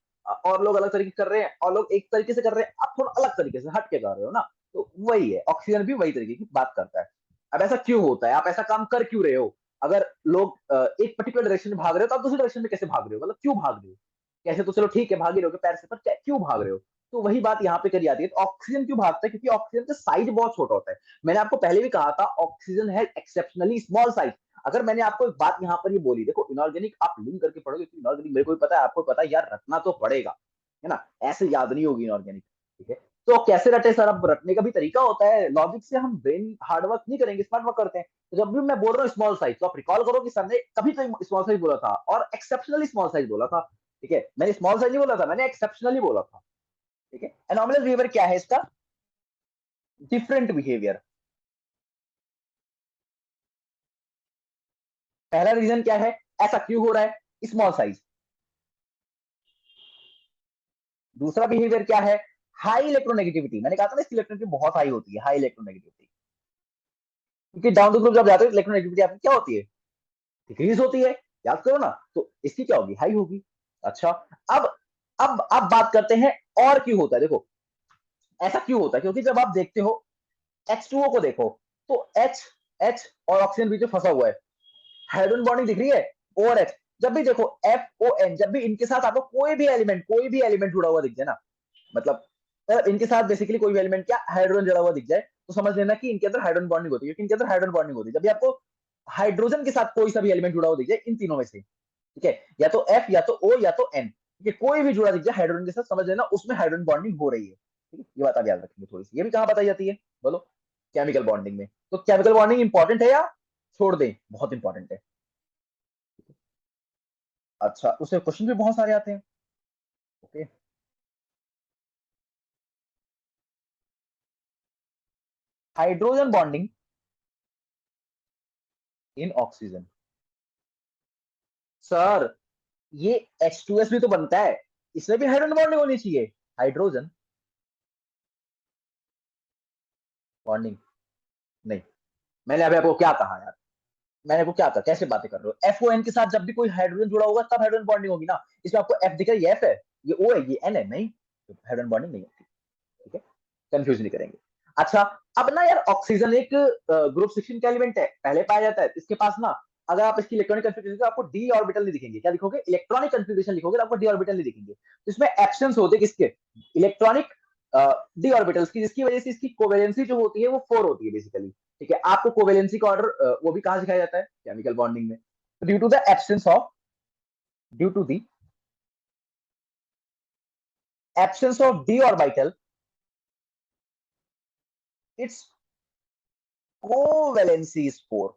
Speaker 1: और लोग अलग तरीके से कर रहे हैं, और लोग एक तरीके से कर रहे हैं, आप थोड़ा अलग तरीके से हट के कर रहे हो ना, तो वही है ऑक्सीजन भी वही तरीके की बात करता है। अब ऐसा क्यों होता है, आप ऐसा काम कर क्यों रहे हो? अगर लोग एक पर्टिकुलर डायरेक्शन में भाग रहे हो तो आप दूसरी डायरेक्शन में कैसे भाग रहे हो, मतलब क्यों भाग रहे हो? कैसे तो चलो ठीक है भाग ही रहे हो पैर से, पर क्यों भाग रहे हो? तो वही बात यहाँ पे करी जाती है। तो ऑक्सीजन क्यों भागता है? क्योंकि ऑक्सीजन का साइज बहुत छोटा होता है। मैंने आपको पहले भी कहा था ऑक्सीजन है एक्सेप्शनली स्मॉल साइज। अगर मैंने आपको एक बात यहाँ पर ये बोली, देखो इनऑर्गेनिक आप लिंक करके पढ़ोगे, इनऑर्गेनिक मेरे को भी पता है, आपको पता है, यार रटना तो पड़ेगा, है ना, ऐसे याद नहीं होगी इनऑर्गेनिक, ठीक है? तो कैसे रटे सर? अब रटने का भी तरीका होता है, लॉजिक से हम ब्रेन हार्डवर्क नहीं करेंगे, स्मार्ट वर्क करते हैं। तो जब भी मैं बोल रहा हूँ स्मॉल साइज, तो आप रिकॉल करो कि सर ने कभी तो स्मॉल साइज बोला था और एक्सेप्शनली स्मॉल साइज बोला था, ठीक है? मैंने स्मॉल साइज नहीं बोला था, मैंने एक्सेप्शनली बोला था, ठीक है? एनॉमलस बिहेवियर क्या है इसका? Different behaviour. पहला रीजन क्या है, ऐसा क्यों हो रहा है? Small size. दूसरा बिहेवियर क्या है? High electronegativity. मैंने कहा था ना इसकी इलेक्ट्रोनेगेटिविटी बहुत हाई होती है, हाई इलेक्ट्रोनेगेटिविटी। क्योंकि डाउन द ग्रुप जब जाते हो इलेक्ट्रोनेगेटिविटी आपकी क्या होती है? डिक्रीज होती है। याद करो ना, तो इसकी क्या होगी? हाई होगी। अच्छा, अब अब बात करते हैं और क्यों होता है। देखो ऐसा क्यों होता है, क्योंकि जब आप देखते हो H2O को देखो, तो H और ऑक्सीजन बीच में फंसा हुआ है, हाइड्रोजन बॉन्डिंग दिख रही है, O और H। जब भी देखो FON, जब भी इनके साथ आपको कोई भी एलिमेंट जुड़ा हुआ दिख जाए ना, मतलब इनके साथ बेसिकली कोई भी एलिमेंट क्या हाइड्रोजन जुड़ा हुआ दिख जाए, तो समझ लेना कि इनके अंदर हाइड्रोजन बॉन्डिंग होती है, क्योंकि इनके अंदर हाइड्रोजन बॉन्डिंग होती है। जब भी आपको हाइड्रोजन के साथ कोई सा भी एलिमेंट जुड़ा हुआ दिख जाए इन तीनों में से, ठीक है, या तो F या तो O या तो N, ठीक है, कोई भी जुड़ा दिख जाए हाइड्रोजन के साथ, समझ लेना उसमें हाइड्रोजन बॉन्डिंग हो रही है, ठीक है? ये बात आप याद रखेंगे थोड़ी सी। ये भी कहाँ बताई जाती है बोलो? केमिकल बॉन्डिंग में। तो केमिकल बॉन्डिंग इंपॉर्टेंट है या छोड़ दें? बहुत इंपॉर्टेंट है। अच्छा, उससे क्वेश्चन भी बहुत सारे आते हैं। Okay, hydrogen bonding in oxygen. Sir ये H2S भी तो बनता है, इसमें भी हाइड्रोजन बॉन्डिंग होनी चाहिए। हाइड्रोजन बॉन्डिंग नहीं। मैंने अभी आपको क्या कहा यार? मैंने आपको क्या कहा? कैसे बातें कर रहे हो? FON के साथ जब भी कोई हाइड्रोजन जुड़ा होगा तब हाइड्रोजन बॉन्डिंग होगी ना। इसमें आपको F दिख रहा है, ये F है, ये O है, ये N है, नहीं, तो हाइड्रोजन बॉन्डिंग नहीं होती, ठीक है? कंफ्यूज नहीं करेंगे। अच्छा, अब ना यार ऑक्सीजन एक ग्रुप 16 का एलिमेंट है, पहले पाया जाता है इसके पास ना। अगर आप इसकी इलेक्ट्रॉनिक कंफिग्रेशन तो आपको डी ऑर्बिटल नहीं दिखेंगे। क्या लिखोगे? इलेक्ट्रॉनिक कंफिग्रेशन लिखोगे तो आपको डी ऑर्बिटल नहीं दिखेंगे। तो इसमें एब्सेंस होते किसके? इलेक्ट्रॉनिक डी ऑर्बिटल्स की, जिसकी वजह से इसकी कोवेलेंसी जो होती है वो 4 होती है बेसिकली, ठीक है? आपको कोवेलेंसी का ऑर्डर वो भी कहां सिखाया जाता है? केमिकल बॉन्डिंग में। Due to the absence of due to the absence of D orbital, it's covalency is 4।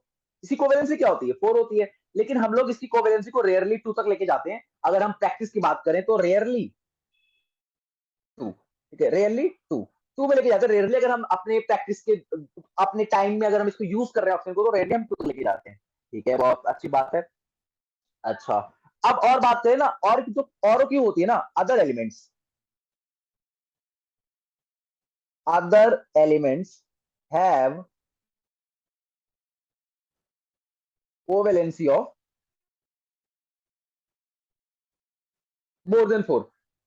Speaker 1: इसकी कोवेलेंसी क्या होती है? 4 होती है। लेकिन हम लोग इसकी कोवेलेंसी को रेयरली 2 तक लेके जाते हैं। अगर हम प्रैक्टिस की बात करें तो रेयरली 2, ठीक है, रेयरली 2 में लेके जाते हैं। रेयरली अगर हम अपने प्रैक्टिस के अपने टाइम में अगर हम इसको यूज कर रहे हैं ऑप्शन को, तो रेयरली हम 2 तक लेके जाते हैं, ठीक है? बहुत अच्छी बात है। अच्छा, अब और बात करें ना, और जो और की होती है ना, other elements, other elements have covalency of more than 4।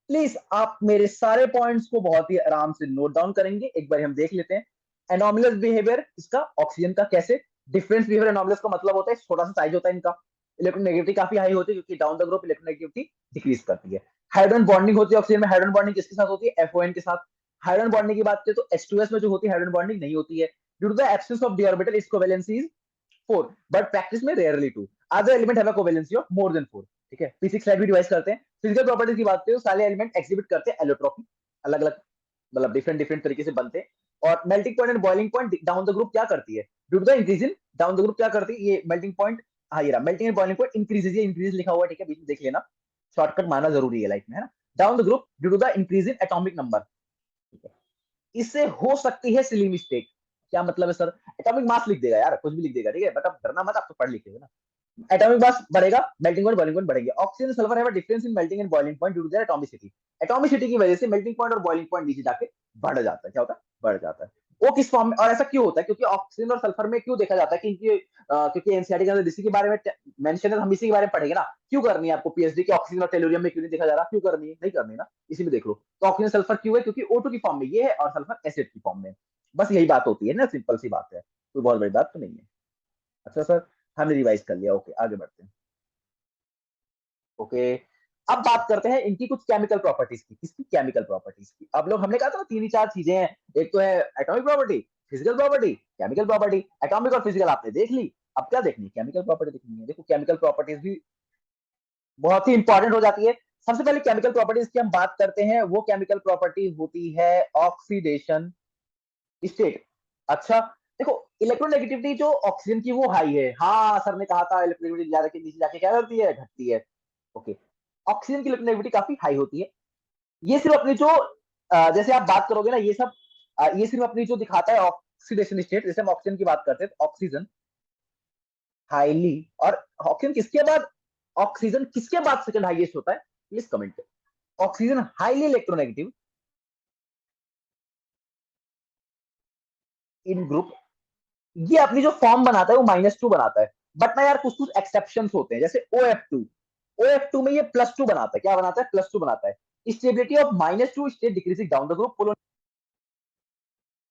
Speaker 1: Please आप मेरे सारे पॉइंट्स को बहुत ही आराम से नोट डाउन करेंगे, एक बार हम देख लेते हैं। एनोमलस बिहेवियर इसका ऑक्सीजन का कैसे? डिफरेंस बिहेवियर एनोमलस का मतलब होता है छोटा सा साइज होता है इनका, इलेक्ट्रोनेगेटिविटी काफी हाई होती है, क्योंकि down the group electronegativity decrease करती है। हाइड्रोजन बॉन्डिंग होती है ऑक्सीजन में, हाइड्रोजन बॉन्डिंग किसके साथ होती है? FON के साथ। हाइड्रोजन बॉन्डिंग की बात करें तो H2S में जो होती है हाइड्रोजन बॉन्डिंग नहीं होती है। Due to the absence of D orbital it's covalency is 4, but practice में rarely 2। Other element have a covalency of more than 4, ठीक है? फिजिक्स स्लाइड भी डिवाइस करते हैं। फिजिकल प्रॉपर्टीज की बात करें तो सारे एलिमेंट एग्जिबिट करते हैं एलोट्रॉपी, अलग अलग, मतलब डिफरेंट डिफरेंट तरीके से बनते हैं। और melting point and boiling point down the group क्या करती है? Due to the increase in down the group क्या करती है? ये मेल्टिंग पॉइंट, हाँ ये रहा, melting and boiling point increases, ये इंक्रीज लिखा हुआ है, ठीक है? बीच में देख लेना, शॉर्टकट माना जरूरी है लाइफ में, है ना? Down the group due to the increase in atomic number, ठीक है? इससे हो सकती है स्लिम स्टेट। क्या मतलब है सर? एटॉमिक मास लिख देगा यार, कुछ भी लिख देगा, ठीक है, बट अब डरना मत, आप तो पढ़ लिखे हो ना। एटॉमिक मास बढ़ेगा, मेल्टिंग पॉइंट बॉइलिंग पॉइंट बढ़ेंगे। Oxygen sulphur have a difference in melting and boiling point due to their atomicity. Atomicity की वजह से मेल्टिंग पॉइंट और बॉइलिंग पॉइंट नीचे जाके बढ़ जाता है। क्या होता है? बढ़ जाता है। वो किस फॉर्म में, और ऐसा क्यों होता है? क्योंकि ऑक्सीजन और सल्फर में क्यों देखा जाता है कि इनकी क्योंकि एनसीईआरटी के अंदर इसी के बारे में मेंशन है, हम इसी के बारे में पढ़ेंगे ना। क्यों करनी है आपको पीएचडी की ऑक्सीजन और टेलुरियम में क्यों नहीं देखा जा रहा? क्यों करनी है? नहीं करनी ना, इसी में देख लो। तो ऑक्सीजन सल्फर क्यों है? क्योंकि O2 की फॉर्म में ये है और सल्फर एसिड की फॉर्म में। बस यही बात होती है ना, सिंपल सी बात है, कोई बहुत बड़ी बात तो नहीं है। अच्छा सर, हमने रिवाइज कर लिया, ओके आगे बढ़ते हैं। ओके, अब बात करते हैं इनकी कुछ केमिकल प्रॉपर्टीज की। किसकी? केमिकल प्रॉपर्टीज की। अब लोग, हमने कहा था ना तीन ही चार चीजें हैं, एक तो है atomic property, physical property, chemical property. Atomic और फिजिकल आपने देख ली, अब क्या देखनी है? केमिकल प्रॉपर्टी देखनी है। देखो केमिकल प्रॉपर्टीज भी बहुत ही इंपॉर्टेंट हो जाती है। सबसे पहले केमिकल प्रॉपर्टीज की हम बात करते हैं, वो केमिकल प्रॉपर्टी होती है ऑक्सीडेशन स्टेट। अच्छा, देखो इलेक्ट्रोनेगेटिविटी जो ऑक्सीजन की वो हाई है। हाँ सर ने कहा था इलेक्ट्रोनेगेटिविटी ज्यादा के नीचे जाके क्या करती है? घटती है। ओके, ऑक्सीजन की इलेक्ट्रोनेगेटिविटी काफी हाई होती है। ये सिर्फ अपनी जो जैसे आप बात करोगे ना, ये सब ये सिर्फ अपनी जो दिखाता है ऑक्सीडेशन स्टेट। जैसे हम ऑक्सीजन की बात करते हैं तो ऑक्सीजन हाईली, और ऑक्सीजन किसके बाद, ऑक्सीजन किसके बाद सेकंड हाईएस्ट होता है? Please comment. Oxygen highly electronegative in group, ये अपनी जो फॉर्म बनाता है वो -2 बनाता है। बट ना यार, कुछ कुछ एक्सेप्शन होते हैं, जैसे OF2। OF2 में ये +2 बनाता है। क्या बनाता है? +2 बनाता है। Stability of -2 state decreasing down the group.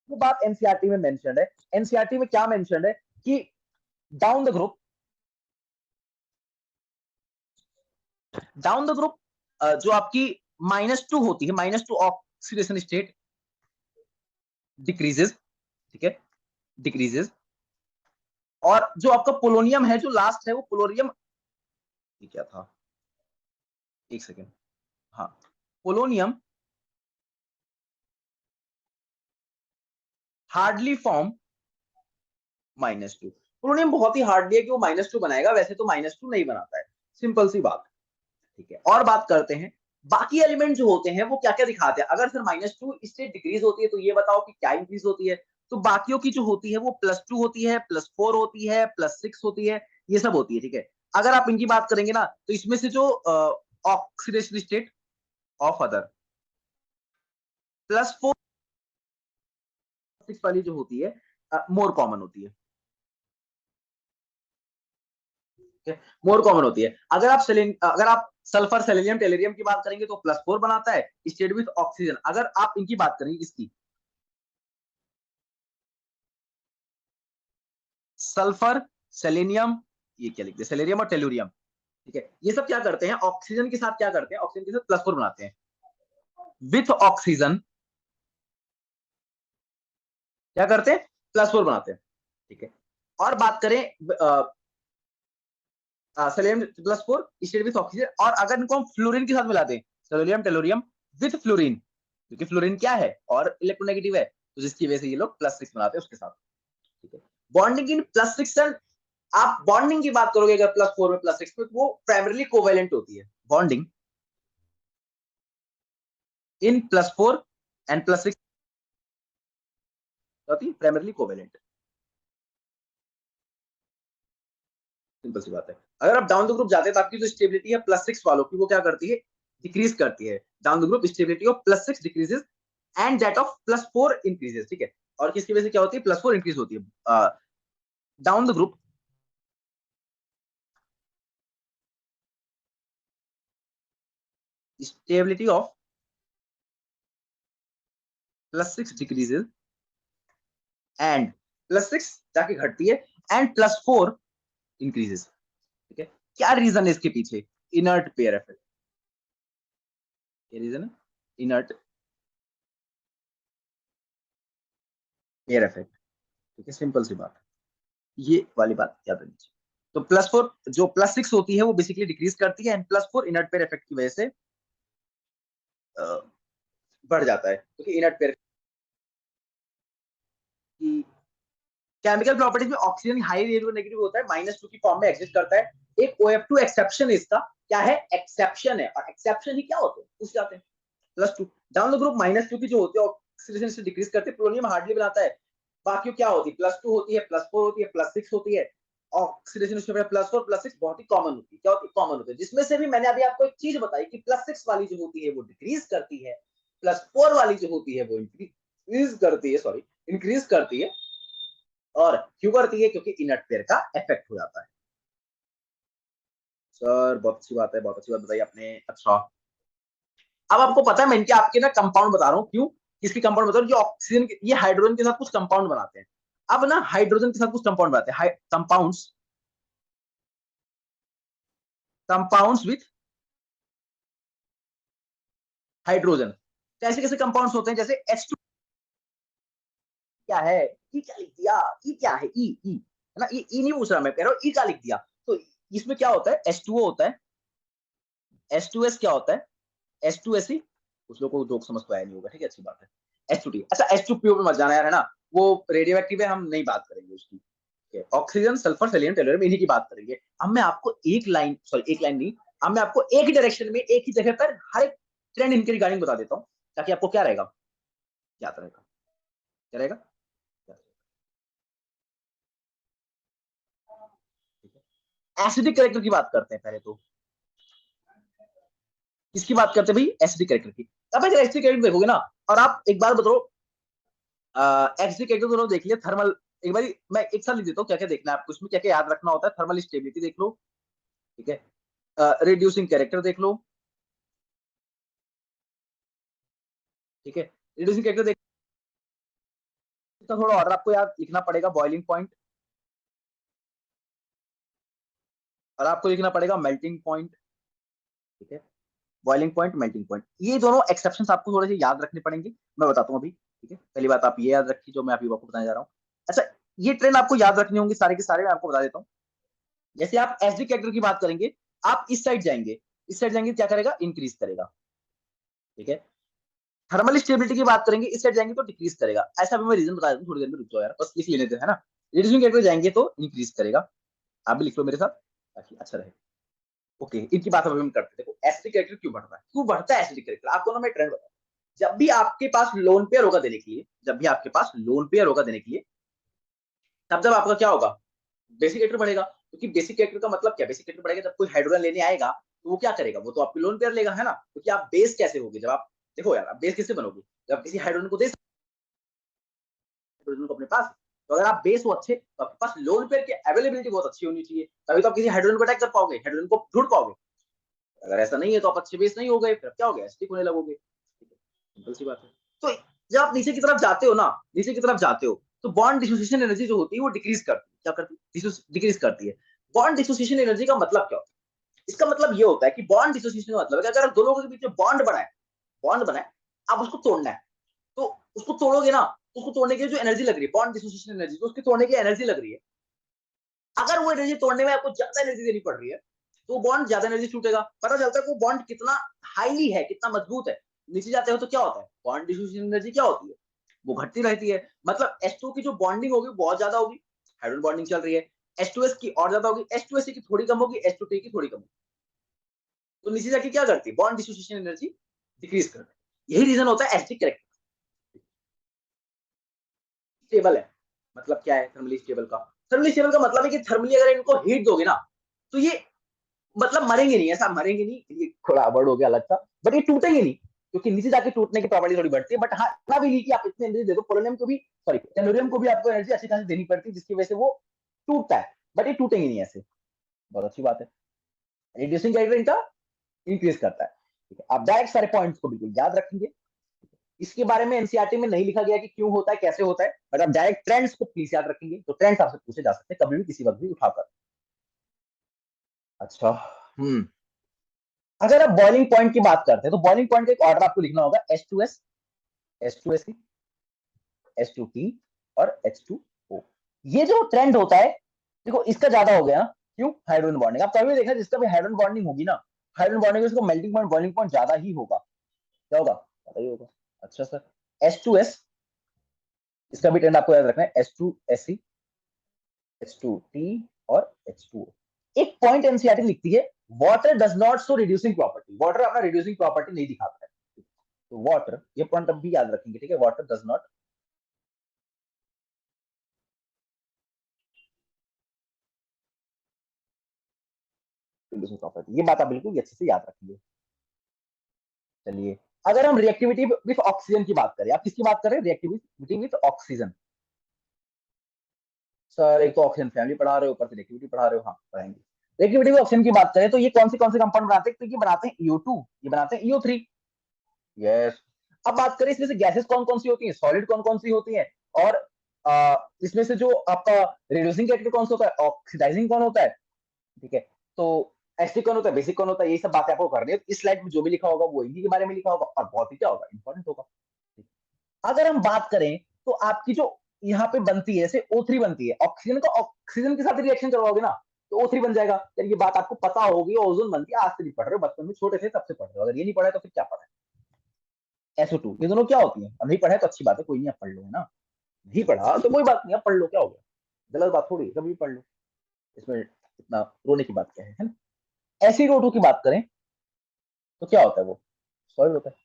Speaker 1: वो बात एनसीईआरटी में मेंशन्ड है। एनसीईआरटी में क्या मेंशन्ड है कि down the group, down the group जो आपकी -2 होती है, -2 ऑक्सीडेशन स्टेट डिक्रीजेस, ठीक है, डिक्रीजेस। और जो आपका पोलोनियम है जो लास्ट है, वो पोलोनियम, ये क्या था, एक सेकेंड, हाँ, पोलोनियम हार्डली फॉर्म -2। पोलोनियम बहुत ही हार्डली है कि वो -2 बनाएगा, वैसे तो -2 नहीं बनाता है, सिंपल सी बात। ठीक है, और बात करते हैं बाकी एलिमेंट जो होते हैं वो क्या क्या दिखाते हैं। अगर सर -2 स्टेट डिक्रीज होती है तो ये बताओ कि क्या इंक्रीज होती है? तो बाकियों की जो होती है वो +2 होती है, +4 होती है, +6 होती है, ये सब होती है। ठीक है, अगर आप इनकी बात करेंगे ना, तो इसमें से जो ऑक्सीडेशन स्टेट ऑफ अदर +4 6 वाली जो होती है मोर कॉमन होती है। मोर कॉमन होती है। अगर आप सल्फर सेलेनियम टेलेरियम की बात करेंगे तो +4 बनाता है स्टेट विथ ऑक्सीजन। अगर आप इनकी बात करेंगे, इसकी सल्फर, सेलेनियम, ये क्या लिखते हैं, सेलेनियम और टेलुरियम, ठीक है, ये सब क्या करते हैं? ऑक्सीजन के साथ क्या करते हैं? ऑक्सीजन के साथ +4 बनाते हैं। विथ ऑक्सीजन क्या करते हैं? +4 बनाते हैं। ठीक है, और बात करें सेलेनियम +4 स्टेट विथ ऑक्सीजन, और अगर इनको हम फ्लोरीन के साथ मिलाते हैं, सेलेनियम टेलुरियम विथ फ्लोरीन, क्योंकि फ्लोरीन क्या है और इलेक्ट्रोनेगेटिव है, तो जिसकी वजह से ये लोग +6 बनाते हैं उसके साथ। ठीक है, बॉन्डिंग इन +6 एंड, आप बॉन्डिंग की बात करोगे अगर +4 में +6 में, वो प्राइमरली कोवेलेंट होती है। बॉन्डिंग इन +4 एंड +6 होती है प्राइमरली कोवेलेंट। सिंपल सी बात है। अगर आप डाउन द ग्रुप जाते हैं तो आपकी जो स्टेबिलिटी है +6 वालों की, वो क्या करती है? डिक्रीज करती है। Down the group stability of +6 decreases and that of +4 increases. ठीक है, और किसकी वजह से क्या होती है? +4 इंक्रीज होती है। Down the group stability of +6 decreases and +6 जाके घटती है एंड +4 इंक्रीजेस। ठीक है, क्या रीजन है इसके पीछे? Inert pair effect. क्या रीजन है? Inert pair effect. ठीक है, सिंपल सी बात, ये वाली बात याद रखनी चाहिए। तो +4 जो +6 होती है वो बेसिकली डिक्रीज करती है, एंड +4 इनर्ट पेयर इफेक्ट की वजह से बढ़ जाता है, क्योंकि इनर्ट पेयर की केमिकल प्रॉपर्टीज में ऑक्सीजन हाई रेडियोनेगेटिव होता है, -2 की फॉर्म में एग्जिस्ट करता है। एक OF2 एक्सेप्शन है इसका। क्या है? एक्सेप्शन है, और एक्सेप्शन ही क्या होते हैं पूछ जाते हैं। +2 डाउन द ग्रुप -2 की जो होती है ऑक्सीडेशन से डिक्रीज करते हैं, पोलोनियम हार्डली बनाता है, बाकी क्या होती है, +2 होती है, +4 होती है, +6 होती है। ऑक्सीडेशन उसमें +4 +6 बहुत ही कॉमन होती है। क्या होती है? कॉमन होती है, जिसमें से भी मैंने अभी आपको एक चीज बताई कि +6 वाली जो होती है वो डिक्रीज करती है, +4 वाली जो होती है वो इंक्रीज करती है, सॉरी इंक्रीज करती है। और क्यों करती है? क्योंकि इनर्ट पेयर का इफेक्ट हो जाता है। सर बहुत अच्छी बात है, बहुत अच्छी बात बताई आपने। अच्छा, अब आपको पता है मैं इनके आपके ना कंपाउंड बता रहा हूँ, क्यों किसकी कंपाउंड बता रहा हूँ, जो ऑक्सीजन ये हाइड्रोजन के साथ कुछ कंपाउंड बनाते हैं। अब ना हाइड्रोजन के साथ कुछ कंपाउंड बनाते हैं, कंपाउंड्स, कंपाउंड्स विथ हाइड्रोजन। कैसे कैसे कंपाउंड्स होते हैं? जैसे H2 क्या है, ई क्या लिख दिया, ई क्या है, ई है ना, ई नहीं पूछ रहा मैं, कह रहा हूँ ई क्या लिख दिया। तो इसमें क्या होता है, H2O होता है, H2S क्या होता है, H2S ही, कुछ लोगों को जोक समझ तो आया नहीं होगा, ठीक है अच्छी बात है। H2T, अच्छा H2PO पे मत जाना यार, है ना, वो रेडियो एक्टिव है, हम नहीं बात करेंगे उसकी। ऑक्सीजन, सल्फर, सेलियम, टेलोरियम, इन्हीं की बात करेंगे। अब मैं आपको एक लाइन, सॉरी एक लाइन नहीं, अब मैं आपको एक ही डायरेक्शन में एक ही जगह पर हर एक ट्रेंड इनके रिगार्डिंग बता देता हूँ, ताकि आपको क्या रहेगा, याद रहेगा, क्या रहेगा। एसिडिक कैरेक्टर की बात करते हैं पहले तो। किसकी बात करते हैं भाई? एसिडिक कैरेक्टर की। अब अगर एसिडिक कैरेक्टर देखोगे ना, और आप एक बार बताओ, एसिडिक कैरेक्टर दोनों देख लिया, थर्मल, एक बार मैं एक साथ लिख देता हूँ क्या क्या देखना है आपको, इसमें क्या क्या याद रखना होता है। थर्मल स्टेबिलिटी देख लो, ठीक है, रिड्यूसिंग कैरेक्टर देख लो, ठीक है, रिड्यूसिंग कैरेक्टर देख, तो थोड़ा और आपको याद लिखना पड़ेगा बॉइलिंग पॉइंट, और आपको लिखना पड़ेगा मेल्टिंग पॉइंट, ठीक है, बॉइलिंग पॉइंट, मेल्टिंग पॉइंट, ये दोनों एक्सेप्शन आपको थोड़े से याद रखने पड़ेंगे, मैं बताता हूँ अभी, ठीक है। पहली बात आप ये याद रखिए जो मैं अभी आपको बताने जा रहा हूँ। अच्छा, ये ट्रेंड आपको याद रखने होंगे सारे के सारे, मैं आपको बता देता हूँ। जैसे आप एसडी कैरेक्टर की बात करेंगे, आप इस साइड जाएंगे, इस साइड जाएंगे क्या करेगा, इंक्रीज करेगा, ठीक है। थर्मल स्टेबिलिटी की बात करेंगे, इस साइड जाएंगे तो डिक्रीज करेगा। ऐसा भी मैं रीजन बता देता हूँ, थोड़ी देर में रुक जाओ यार, बस लिख लेने दो, है ना। रिड्यूसिंग कैरेक्टर जाएंगे तो इंक्रीज करेगा, आप भी लिख लो मेरे साथ ताकि अच्छा रहे। ओके, इनकी बात अभी हम करते हैं। देखो एसिडिक कैरेक्टर क्यों बढ़ता है, क्यों बढ़ता है एसिडिक कैरेक्टर, आपको ना मैं ट्रेंड बताऊं। जब भी आपके पास लोन पेयर होगा देने के लिए, जब भी आपके पास लोन पेयर होगा देने के लिए, तब जब आपका क्या होगा, बेसिक कैरेक्टर बढ़ेगा। क्योंकि बेसिक कैरेक्टर का मतलब क्या, बेसिक कैरेक्टर बढ़ेगा जब कोई हाइड्रोजन लेने आएगा तो वो क्या करेगा, वो तो आपकी लोन पेयर लेगा, है ना। क्योंकि आप बेस कैसे होगे, जब आप देखो यार, आप बेस किससे बनोगे, जब किसी हाइड्रोजन को दे, हाइड्रोजन को अपने पास, तो अगर आप बेस हो अच्छे, तो आपके पास लोन पेयर की अवेलेबिलिटी बहुत अच्छी होनी चाहिए, तभी तो आप किसी हाइड्रोजन को अटैक कर पाओगे, हाइड्रोजन को ढूंढ पाओगे। अगर ऐसा नहीं है तो आप अच्छे बेस नहीं हो गए, फिर क्या हो गया, एसिडिक होने लगोगे, सिंपल सी बात है। तो जब आप नीचे की तरफ जाते हो ना, नीचे की तरफ जाते हो, तो बॉन्ड डिसोसिएशन एनर्जी जो होती है वो डिक्रीज करती है, क्या करती है, डिक्रीज करती है। बॉन्ड डिसोसिएशन एनर्जी का मतलब क्या होता है? इसका मतलब ये होता है कि बॉन्ड डिसोसिएशन का मतलब है कि अगर दो लोगों के बीच में बॉन्ड बना है, बॉन्ड बना है, अब उसको तोड़ना है, तो उसको तोड़ोगे ना, उसको तोड़ने की जो एनर्जी लग रही है, बॉन्ड डिसोसिएशन एनर्जी, तो उसके तोड़ने की एनर्जी लग रही है, अगर वो एनर्जी तोड़ने में आपको ज्यादा एनर्जी देनी पड़ रही है, तो बॉन्ड ज्यादा एनर्जी छूटेगा। पता चलता है कि वो बॉन्ड कितना हाईली है, कितना मजबूत है। नीचे जाते हो तो क्या होता है, बॉन्ड डिसोसिएशन एनर्जी क्या होती है, वो घटती रहती है। मतलब H2 की जो बॉन्डिंग होगी बहुत ज्यादा होगी, हाइड्रोजन बॉन्डिंग चल रही है, H2S की और ज्यादा होगी, H2S की थोड़ी कम होगी, H2T की थोड़ी कम होगी, तो नीचे जाके क्या करती है, बॉन्ड डिसोसिएशन एनर्जी डिक्रीज करती है। यही रीजन होता है एसिडिक कैरेक्टर स्टेबल है। मतलब क्या है थर्मली स्टेबल का, थर्मली स्टेबल का मतलब है कि थर्मली अगर इनको हीट दोगे ना, तो ये मतलब मरेंगे नहीं, ऐसा मरेंगे नहीं, ये थोड़ा वर्ड हो गया अलग सा, बट ये टूटेंगे नहीं, क्योंकि नीचे जाके टूटने की प्रॉपर्टी थोड़ी बढ़ती है। बट हाँ, इतना भी नहीं कि आप इतनी एनर्जी दे दो, पोलोनियम को भी, सॉरी टेलोरियम को भी आपको एनर्जी अच्छी खासी देनी पड़ती है, जिसकी वजह से वो टूटता है, बट ये टूटेंगे नहीं ऐसे। बहुत अच्छी बात है। रिड्यूसिंग कैरेक्टर इनका इंक्रीज करता है, ठीक है। आप डायरेक्ट सारे पॉइंट्स को बिल्कुल याद रखेंगे। इसके बारे में एनसीईआरटी में नहीं लिखा गया कि क्यों होता है, कैसे होता है, बट आप डायरेक्ट ट्रेंड्स को प्लीज याद रखेंगे, तो ट्रेंड्स आपसे पूछे जा सकते हैं कभी भी, किसी वक्त भी उठाकर। अच्छा, हम्म, अगर आप बॉइलिंग पॉइंट की बात करते हैं, तो बॉइलिंग पॉइंट का एक ऑर्डर आपको लिखना होगा, H2S, H2S, H2T और H2O। ये जो ट्रेंड होता है, देखो इसका ज्यादा हो गया, क्यों, हाइड्रोजन बॉन्डिंग। आप कभी देखा जिसका भी हाइड्रोजन बॉन्डिंग होगी ना, हाइड्रोजन बॉन्डिंग उसको मेल्टिंग पॉइंट, बॉइलिंग पॉइंट ज्यादा ही होगा, क्या होगा, ज्यादा ही होगा। अच्छा सर, H2S, इसका भी ट्रेंड आपको याद रखना है, H2SE, H2T और H2O। एक पॉइंट एनसीईआरटी लिखती है, water does not show reducing property, water अपना रिड्यूसिंग प्रॉपर्टी नहीं दिखाता है, तो वाटर, ये पॉइंट अब भी याद रखेंगे, ठीक है, water does not reducing property, ये बात आप बिल्कुल अच्छे से याद रखिए। चलिए, अगर हम रिएक्टिविटी विथ ऑक्सीजन की बात करें, आप किसकी बात कर रहे हैं? Reactivity with oxygen. सर एक तो ऑक्सीजन फैमिली पढ़ा रहे हो, ऊपर से रिएक्टिविटी पढ़ा रहे हो। हाँ पढ़ाएंगे। रिएक्टिविटी विथ ऑक्सीजन की बात करें तो ये कौन से कंपाउंड बनाते हैं? तो ये बनाते हैं EO2, ये बनाते हैं EO3। यस। अब बात करें इसमें से गैसेस कौन कौन सी होती हैं, सॉलिड कौन कौन सी होती हैं, और इसमें से जो आपका रिड्यूसिंग कैरेक्टर कौन सा होता है, ऑक्सीडाइजिंग कौन होता है, ठीक है, तो एसिडिक कौन होता है, बेसिक कौन होता है, ये सब बातें आपको करनी है। इस स्लाइड में जो भी लिखा होगा वो इन्हीं के बारे में लिखा होगा, और बहुत ही क्या होगा, इंपॉर्टेंट होगा। अगर हम बात करें तो आपकी जो यहाँ पे बनती है, जैसे O3 बनती है, ऑक्सीजन का ऑक्सीजन के साथ रिएक्शन करवाओगे ना तो O3 बन जाएगा। यार ये बात आपको पता होगी, ओजोन बनती है, आज से नहीं पढ़ रहे हो, बचपन में छोटे थे तब से पढ़ रहे हो, अगर ये नहीं पढ़ा तो फिर क्या पढ़ा है। SO2, ये दोनों क्या होती है, अब नहीं पढ़ा तो अच्छी बात है, कोई नहीं, आप पढ़ लो, है ना। नहीं पढ़ा तो कोई बात नहीं, आप पढ़ लो, क्या हो गया, गलत बात थोड़ी है, कभी भी पढ़ लो, इसमें इतना रोने की बात क्या है ना। SiO2 की बात करें तो क्या होता है, वो सॉलिड होता है।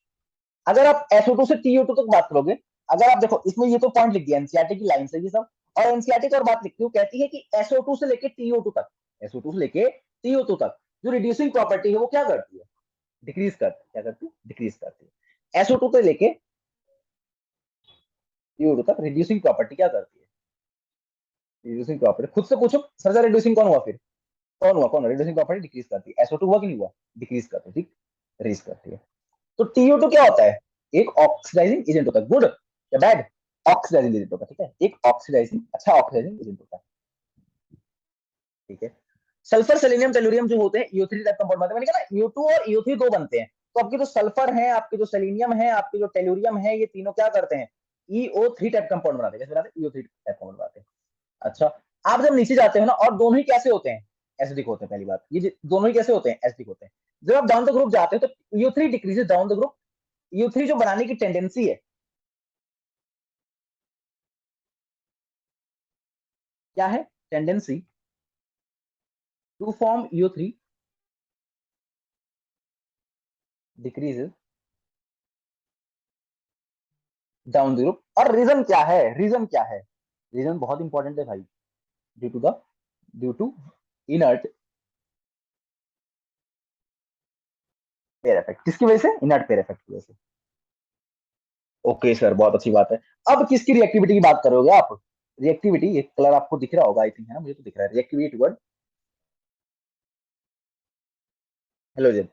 Speaker 1: अगर आप SO2 से TO2 तक बात करोगे, अगर आप देखो इसमें ये तो पॉइंट लिख दिया एनसीईआरटी की लाइन से ये सब, और एनसीईआरटी की और बात लिखती हूँ, कहती है कि SO2 से लेके TO2 तक, SO2 से लेके TO2 तक जो रिड्यूसिंग प्रॉपर्टी है वो क्या करती है, डिक्रीज करती है। क्या करती है? डिक्रीज करती है। SO2 से लेके TO2 तक रिड्यूसिंग प्रॉपर्टी क्या करती है, रिड्यूसिंग प्रॉपर्टी खुद से पूछो, सर सर रिड्यूसिंग कौन हुआ, फिर कौन हुआ, कौन रिड्यूसिंग प्रॉपर्टी डिक्रीज करती है, SO2 हुआ कि नहीं हुआ, डिक्रीज करती है, ठीक, डिक्रीज करती है। तो TO2 क्या होता है, एक ऑक्सीडाइजिंग एजेंट होता है, गुड या बैड, ऑक्सीडाइजिंग एजेंट होता है, ठीक है, एक ऑक्सीडाइजिंग, अच्छा ऑक्सीडाइजिंग एजेंट होता है, ठीक है। सल्फर सेलेनियम टेलुरियम जो होते हैं EO3 टाइप कंपाउंड बनते हैं, मैंने कहा ना EO2 और EO3 दो बनते हैं, तो आपके जो सल्फर है, आपके जो सेलेनियम है, आपके जो टेलुरियम है, ये तीनों क्या करते हैं, EO3 टाइप कंपाउंड बनाते हैं, कैसे बनाते हैं, EO3 टाइप कंपाउंड बनाते हैं। अच्छा, आप जब नीचे जाते हो ना, और दोनों ही कैसे होते हैं, एसिडिक होते हैं, पहली बात ये दोनों ही कैसे होते हैं, एसिडिक होते हैं। जब आप डाउन द ग्रुप जाते हो तो EO3 decreases down the group, EO3 जो बनाने की टेंडेंसी है, क्या है, tendency to form EO3 decreases down the group. और रीजन क्या है, रीजन क्या है, रीजन बहुत इंपॉर्टेंट है भाई, due to the, due to inert pair effect, किसकी वजह से, इनर्ट पेयर इफेक्ट की वजह से। ओके सर, बहुत अच्छी बात है। अब किसकी रिएक्टिविटी की बात करोगे आप, रिएक्टिविटी, ये कलर आपको दिख रहा होगा आई थिंक, है ना, मुझे तो दिख रहा है, रिएक्टिविटी टुवर्ड हेलोजन।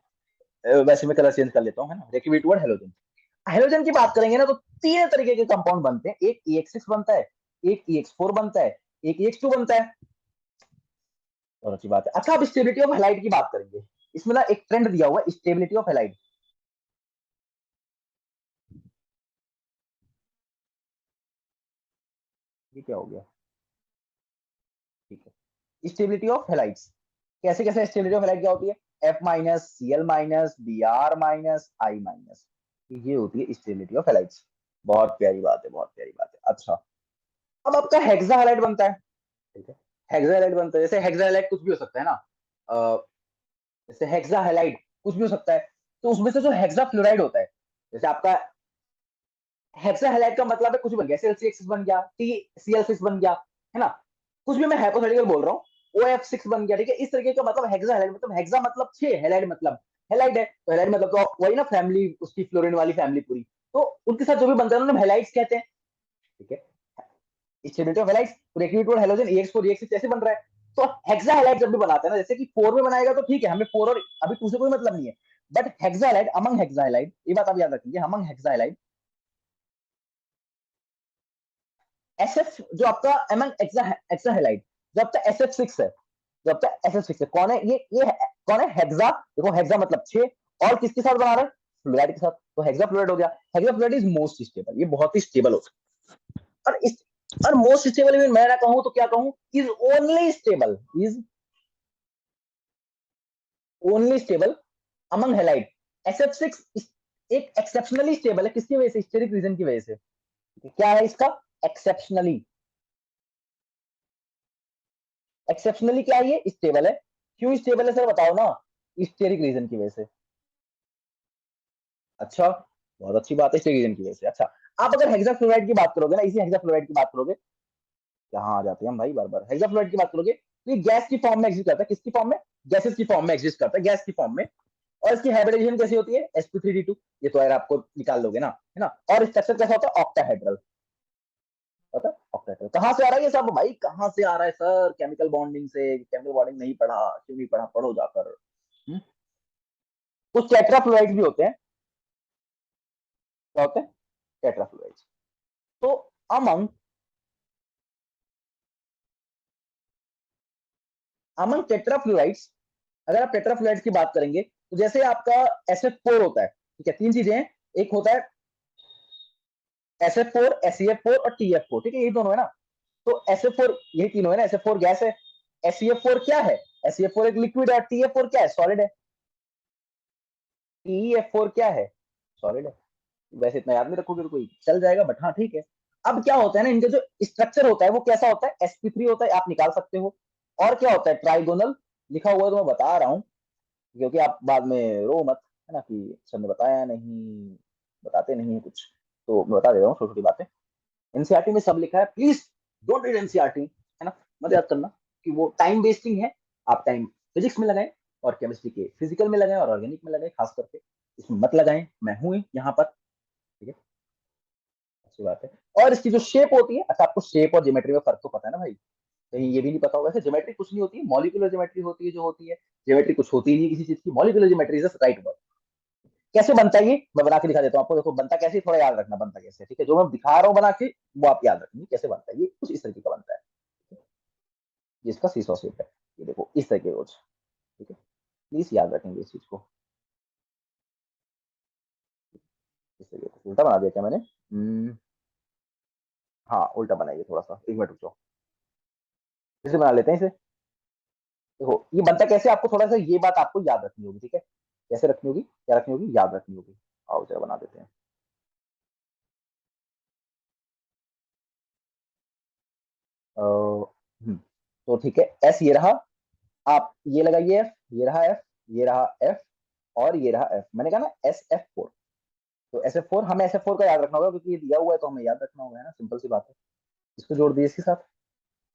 Speaker 1: वैसे मैं कलर चेंज कर लेता हूँ, है ना, रिएक्टिविटी टुवर्ड हेलोजन। हेलोजन की बात करेंगे ना तो तीन तरीके के कंपाउंड बनते हैं, एक EX6 बनता है, एक EX4 बनता है, एक EX2 बनता है। बहुत अच्छी बात है। अच्छा, अब स्टेबिलिटी ऑफ हैलाइड की बात करेंगे, इसमें ना एक ट्रेंड दिया हुआ है, स्टेबिलिटी ऑफ हैलाइड, ये क्या हो गया, ठीक है, स्टेबिलिटी ऑफ हैलाइड्स, कैसे कैसे स्टेबिलिटी ऑफ हैलाइड क्या होती है, F-, Cl-, Br-, I-, ये होती है स्टेबिलिटी ऑफ हैलाइड्स। बहुत प्यारी बात है, बहुत प्यारी बात है। अच्छा, अब आपका हेक्सा हैलाइड बनता है, ठीक है, हेक्सा हैलाइड बनता है, जैसे हेक्सा हैलाइड कुछ भी हो सकता है ना, जैसे हेक्सा हैलाइड कुछ भी हो सकता है, तो उसमें से जो हेक्सा फ्लोराइड होता है, जैसे आपका हेक्सा हैलाइड का मतलब है कुछ बन गया, CL6 बन गया, TCl6 बन गया, है ना, कुछ भी मैं हाइपोथेटिकल बोल रहा हूँ, OF6 बन गया, ठीक है, इस तरीके का मतलब हेक्सा हैलाइड, मतलब हेक्सा मतलब 6, हैलाइड मतलब हैलाइड है, तो हैलाइड मतलब तो वही ना, फैमिली उसकी फ्लोरीन वाली फैमिली पूरी, तो उनके साथ जो भी बनता है उन्हें हैलाइड्स कहते हैं, ठीक है। Stability of halides, reactivity of halogen EX4 EX6 ऐसे बन रहा है। तो हेक्सा हैलाइड जब भी बनाते हैं ना, जैसे कि 4 में बनाएगा तो ठीक है, हमें 4 और अभी 2 से कोई मतलब नहीं है, but hexa halide among hexa halide, ये बात आप याद रखेंगे, अमंग हेक्सा हैलाइड, SF जो आपका अमंग हेक्सा हैलाइड, जो आपका SF6 है, जो आपका SF6 है, कौन है ये कौन है, हेक्सा, देखो हेक्सा मतलब 6, और किसके साथ बना रहा है, फ्लोराइड के साथ, तो हेक्सा फ्लोराइड हो गया। Hexa fluoride is most stable, ये बहुत ही स्टेबल होता है, और मोस्ट स्टेबल में मैं ना कहूं तो क्या कहूं, is only stable, is only stable among halide. SF6 एक एक्सेप्शनली स्टेबल है, किसकी वजह से, स्टेरिक रीजन की वजह से, क्या है इसका, एक्सेप्शनली, एक्सेप्शनली क्या है, ये स्टेबल है, क्यों स्टेबल है सर बताओ ना, स्टेरिक रीजन की वजह से। अच्छा, बहुत अच्छी बात है, स्टेरिक रीजन की वजह से। अच्छा, आप अगर हेक्साफ्लोराइड की बात करोगे ना, इसी हेक्साफ्लोराइड की बात करोगे, कहाँ आ जाते हैं हम भाई बार बार, हेक्साफ्लोराइड की बात करोगे तो ये गैस की फॉर्म में एग्जिस्ट करता है, किसकी फॉर्म में, गैसेस की फॉर्म में एग्जिस्ट करता है, गैस की फॉर्म में। और इसकी हाइब्रिडाइजेशन कैसी होती है, sp3d2, ये तो यार आपको निकाल लोगे ना, है ना। और स्ट्रक्चर कैसा होता है, ऑक्टाहेड्रल, पता है ऑक्टाहेड्रल। कहां से आ रहा है ये सब भाई, कहां से आ रहा है सर, केमिकल बॉन्डिंग से। केमिकल बॉन्डिंग नहीं पढ़ा, क्यों नहीं पढ़ा, पढ़ो जाकर। कुछ टेट्राफ्लोराइड्स भी होते हैं, क्या होते हैं, टेट्राफ्लोराइड्स। तो अमंग अमंग टेट्राफ्लोराइड्स, अगर आप टेट्राफ्लोराइड्स की बात करेंगे तो जैसे आपका SF4 होता है, ठीक है, तीन चीजें हैं, एक होता है SF4, SeF4 और TF4, ठीक है, यही दोनों है ना। तो SF4, यही तीनों है ना, SF4 गैस है, SeF4 क्या है, SeF4 एक लिक्विड है, TF4 क्या है, सॉलिड है, TeF4 क्या है, सॉलिड है। वैसे इतना याद नहीं रखोगे तो कोई चल जाएगा, बट हाँ ठीक है। अब क्या होता है ना, इनका जो स्ट्रक्चर होता है वो कैसा होता है, sp3 होता है, आप निकाल सकते हो। और क्या होता है, ट्राइगोनल, लिखा हुआ है तो मैं बता रहा हूँ, क्योंकि आप बाद में रो मत, है ना, कि सर ने बताया नहीं, बताते नहीं है कुछ। तो मैं बता दे रहा हूँ छोटी छोटी बातें। एनसीईआरटी में सब लिखा है, प्लीज डोंट रीड एनसीईआरटी, है ना, मत याद करना, कि वो टाइम वेस्टिंग है। आप टाइम फिजिक्स में लगाएं, और केमिस्ट्री के फिजिकल में लगाएं, और ऑर्गेनिक में लगाएं, खास करके इसमें मत लगाएं, मैं हूं यहाँ पर, ठीक है, अच्छी बात है। और इसकी जो शेप होती है, अच्छा आपको शेप और ज्योमेट्री में फर्क तो पता है ना भाई, कहीं ये भी नहीं पता होगा। वैसे ज्योमेट्री कुछ नहीं होती है, मॉलिक्यूलर ज्योमेट्री होती है जो होती है, ज्योमेट्री कुछ होती ही नहीं किसी चीज की, molecular geometry is right word. कैसे बनता है ये, मैं बना के दिखा देता हूँ आपको, देखो बनता कैसे, थोड़ा याद रखना बनता कैसे, ठीक है, जो मैं दिखा रहा हूँ बना के, वो आप याद रखेंगे कैसे बनता है, ये कुछ इस तरीके का बनता है, जिसका सीसॉ शेप है, ये देखो इस तरीके का, ठीक है, प्लीज याद रखेंगे इस चीज को। इस तरीके से उल्टा बना दिया क्या मैंने, हाँ उल्टा बनाइए, थोड़ा सा एक मिनट रुक जाओ, फिर से बना लेते हैं इसे। देखो ये बनता कैसे, आपको थोड़ा सा ये बात आपको याद रखनी होगी, ठीक है, कैसे रखनी होगी, क्या रखनी होगी, याद रखनी होगी। आओ जरा बना देते हैं। तो ठीक है, एस ये रहा, आप ये लगाइए एफ, ये रहा एफ, ये रहा एफ, और ये रहा एफ, मैंने कहा ना SF4। तो SF4 हमें SF4 का याद रखना होगा, क्योंकि ये दिया हुआ है तो हमें याद रखना होगा, है ना, सिंपल सी बात है। इसको जोड़ दीजिए इसके साथ,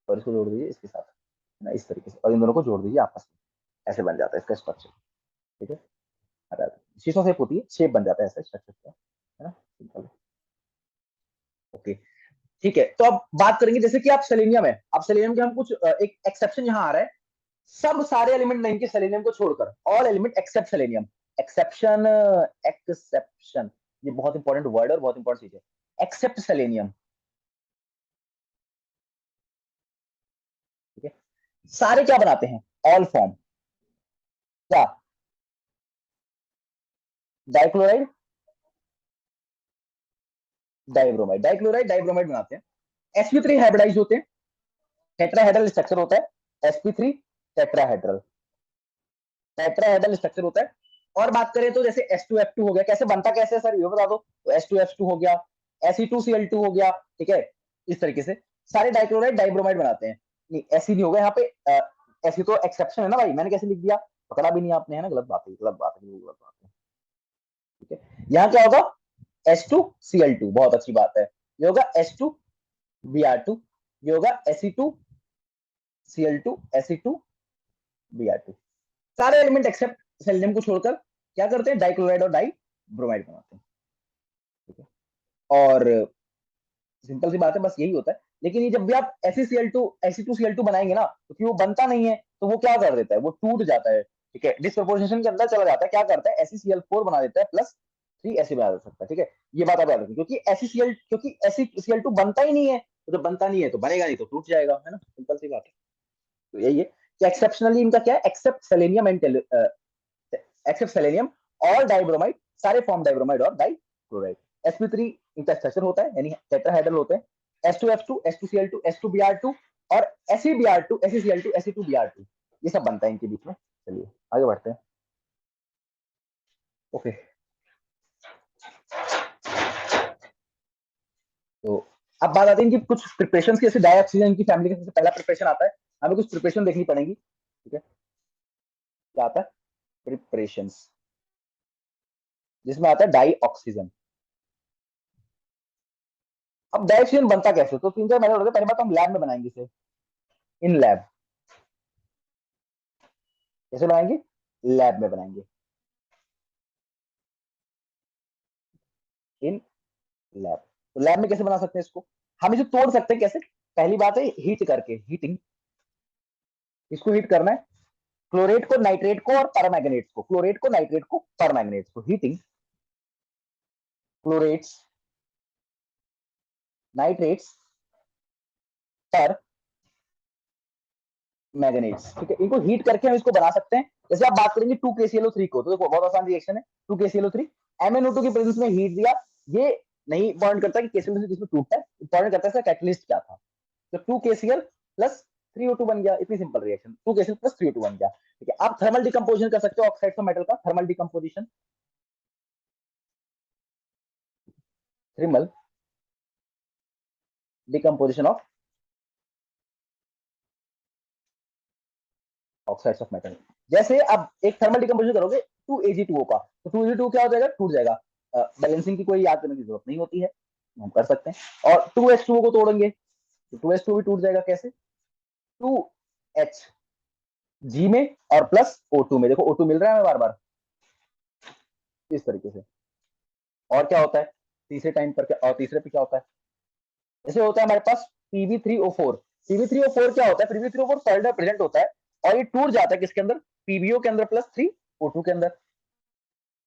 Speaker 1: और इसको जोड़ दीजिए इसके साथ, है ना, इस तरीके से, और इन दोनों को जोड़ दीजिए आपस में, ऐसे बन जाता है इसका स्ट्रक्चर, ठीक है। शीशो शेप होती है, शेप बन जाता है ऐसा स्ट्रक्चर का, है ना, सिंपल। ओके, ठीक है, तो अब बात करेंगे जैसे कि आप सेलेनियम है, आप सेलेनियम के हम कुछ एक एक्सेप्शन यहाँ आ रहा है, सब सारे एलिमेंट लेंगे सेलेनियम को छोड़कर, all element except selenium. Exception, exception, ये बहुत इंपॉर्टेंट वर्ड और बहुत इंपॉर्टेंट चीज है, एक्सेप्ट सेलेनियम, ठीक है। सारे क्या बनाते हैं, ऑल फॉर्म, क्या, डाइक्लोराइड, डाइब्रोमाइड, डाइक्लोराइड डाइब्रोमाइड बनाते हैं। sp3 हाइब्रिडाइज होते हैं, टेट्राहेड्रल स्ट्रक्चर होता है, sp3 टेट्राहेड्रल, टेट्राहेड्रल स्ट्रक्चर होता है। और बात करें तो जैसे S2F2 हो गया, कैसे बनता कैसे है सर, ये बता दो, तो S2F2 हो गया, Se2Cl2 हो गया, ठीक है, इस तरीके से सारे डाइक्लोराइड डाइब्रोमाइड बनाते हैं। नहीं ऐसी नहीं होगा यहाँ पे, ऐसी तो एक्सेप्शन है ना भाई, मैंने कैसे लिख दिया, पकड़ा भी नहीं आपने, है ना, गलत बात है, गलत बात है, गलत बात है, ठीक है। यहाँ क्या होगा, H2Cl2, बहुत अच्छी बात है, ये होगा H2Br2, ये होगा Se2Cl2, Se2Br2। सारे एलिमेंट एक्सेप्ट सेलेनियम को छोड़कर क्या करते हैं, डाइक्लोराइड और डाई ब्रोमाइड बनाते हैं, ठीक है। और सिंपल सी बात है, बस यही होता है। लेकिन ये जब भी आप Fe2Cl2 बनाएंगे ना, तो फिर वो बनता नहीं है, तो वो क्या कर देता है, वो टूट जाता है, ठीक है, डिस्प्रोपोर्शनेशन के अंदर चला जाता है, क्या करता है, SeCl4 बना देता है, प्लस 3 ऐसे बना सकता है, ठीक है। ये बात आप याद रखें, क्योंकि SeCl2 बनता ही नहीं है, तो जब बनता नहीं है तो बनेगा नहीं, तो टूट जाएगा, है ना, सिंपल सी बात है। तो यही है कि एक्सेप्शनली इनका क्या है, except selenium and except selenium, all dibromide, सारे फॉर्म डाइब्रोमाइड और डाइक्लोराइड। sp3 इनका स्ट्रक्चर होता है, यानी टेट्राहेड्रल होते हैं, S2F2, S2Cl2, S2Br2, और SeBr2, SeCl2, Se2Br2, ये सब बनता है इनके बीच में। चलिए आगे बढ़ते हैं। ओके, तो अब बात आती है कि कुछ प्रिपरेशन की, जैसे डाइऑक्सीजन की फैमिली का सबसे पहला प्रिपरेशन आता है, हमें कुछ प्रिपरेशन देखनी पड़ेगी, ठीक है, क्या आता है, प्रिपरेशन, जिसमें आता है डाई ऑक्सीजन। अब डाइऑक्सीजन बनता कैसे, तो तीन चार मेथड होते हैं, पहली बात हम लैब में बनाएंगे इसे, इन लैब, कैसे बनाएंगे? लैब में बनाएंगे, इन लैब। तो लैब में कैसे बना सकते हैं इसको? हम इसे तोड़ सकते हैं कैसे? पहली बात है हीट करके, हीटिंग। इसको हीट करना है, क्लोरेट को नाइट्रेट को और परमैंगनेट को, क्लोरेट को नाइट्रेट को परमैंगनेट को, हीटिंग क्लोरेट्स नाइट्रेट्स पर मैंगनीज, ठीक है। इनको हीट करके हम इसको बना सकते हैं। जैसे आप बात करेंगे 2KClO3 को, तो देखो बहुत आसान रिएक्शन है। 2KClO3 MnO2 की प्रेजेंस में हीट दिया। ये नहीं पॉइंट करता कि KClO3 किसमें टूटता है, पॉइंट करता है इसका कैटलिस्ट क्या था। तो 2KCl प्लस 3O2 बन गया। इतनी simple reaction, 2KCl plus 3O2 बन गया, ठीक है। आप थर्मल डिकम्पोजिशन कर सकते हो ऑक्साइड्स ऑफ मेटल का, thermal decomposition, thermal decomposition of oxides of metal. जैसे अब एक थर्मल डिकम्पोजिशन करोगे 2Ag2O का, तो 2Ag2O क्या हो जाएगा? टूट जाएगा। बैलेंसिंग की कोई याद करने की जरूरत नहीं होती है, हम कर सकते हैं। और 2H2O को तोड़ेंगे तो 2H2O भी टूट जाएगा। कैसे? 2H जी में और प्लस O2 में, देखो O2 मिल रहा है हमें बार बार, इस तरीके से। और क्या होता है तीसरे टाइम पर, क्या और तीसरे पे क्या होता है? जैसे होता है हमारे पास Pb3O4। Pb3O4 क्या होता है? Pb3O4 सॉलिड में प्रेजेंट होता है और ये टूट जाता है किसके अंदर? PbO के अंदर प्लस 3O2 के अंदर।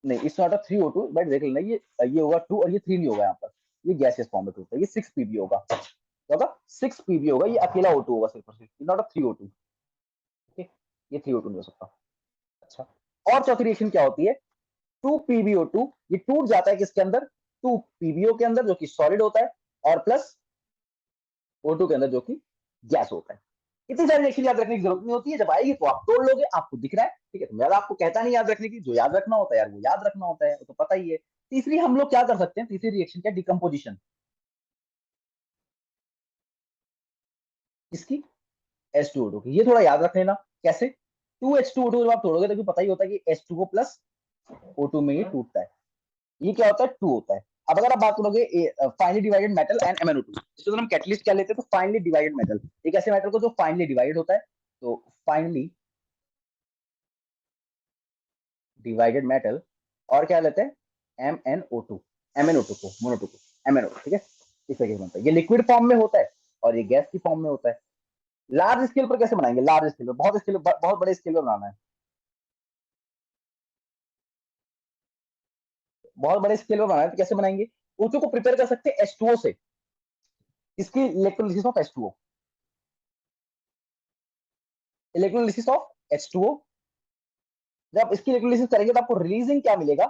Speaker 1: नहीं, it's not a 3O2, but देख लेना, ये होगा 2 और ये 3 नहीं होगा यहाँ पर, ये गैसियस फॉर्म में टूटता है। ये 6 Pb होगा, क्या होगा? 6 Pb होगा, ये अकेला O2 होगा सिर्फ और सिर्फ, नॉट अ 3O2, ठीक, ये 3O2 नहीं हो सकता। अच्छा, और चौथी रिएक्शन क्या होती है? 2PbO2, ये टूट जाता है किसके अंदर? 2PbO के अंदर जो कि सॉलिड होता है, और प्लस O2 के अंदर जो कि गैस होता है। इतनी सारी रिएक्शन याद रखने की जरूरत नहीं होती है, जब आएगी तो आप तोड़ लोगे, आपको दिख रहा है, ठीक है। तो मैं आपको कहता नहीं याद रखने की, जो याद रखना होता है यार वो याद रखना होता है, वो तो पता ही है। तीसरी हम लोग क्या कर सकते हैं? तीसरी रिएक्शन क्या? डिकम्पोजिशन। इसकी H2O2 की, ये थोड़ा याद रख लेना। कैसे? 2H2O2 जब आप तोड़ोगे तो पता ही होता है कि H2O प्लस O2 में ये टूटता है। ये क्या होता है? 2 होता है। अब अगर आप बात करोगे finally divided metal and MnO2, इसको हम कैटलिस्ट क्या लेते हैं? तो फाइनली डिवाइडेड मेटल, एक ऐसे मेटल को जो फाइनली डिवाइड होता है, तो फाइनली डिवाइडेड मेटल। और क्या लेते हैं? MnO2, MnO2 को, मोनो2 को, MnO2, ठीक है। इस तरीके से बनता है। ये लिक्विड फॉर्म में होता है और ये गैस की फॉर्म में होता है। लार्ज स्केल पर कैसे बनाएंगे? लार्ज स्केल पर, बहुत बड़े स्केल पर बनाना है, बहुत बड़े स्केल पर बनाना है, तो कैसे बनाएंगे? O2 को प्रिपेयर कर सकते हैं H2O से, इसकी electrolysis of H2O, electrolysis of H2O। जब इसकी इलेक्ट्रोलिसिस करेंगे तो आपको रिलीजिंग क्या मिलेगा?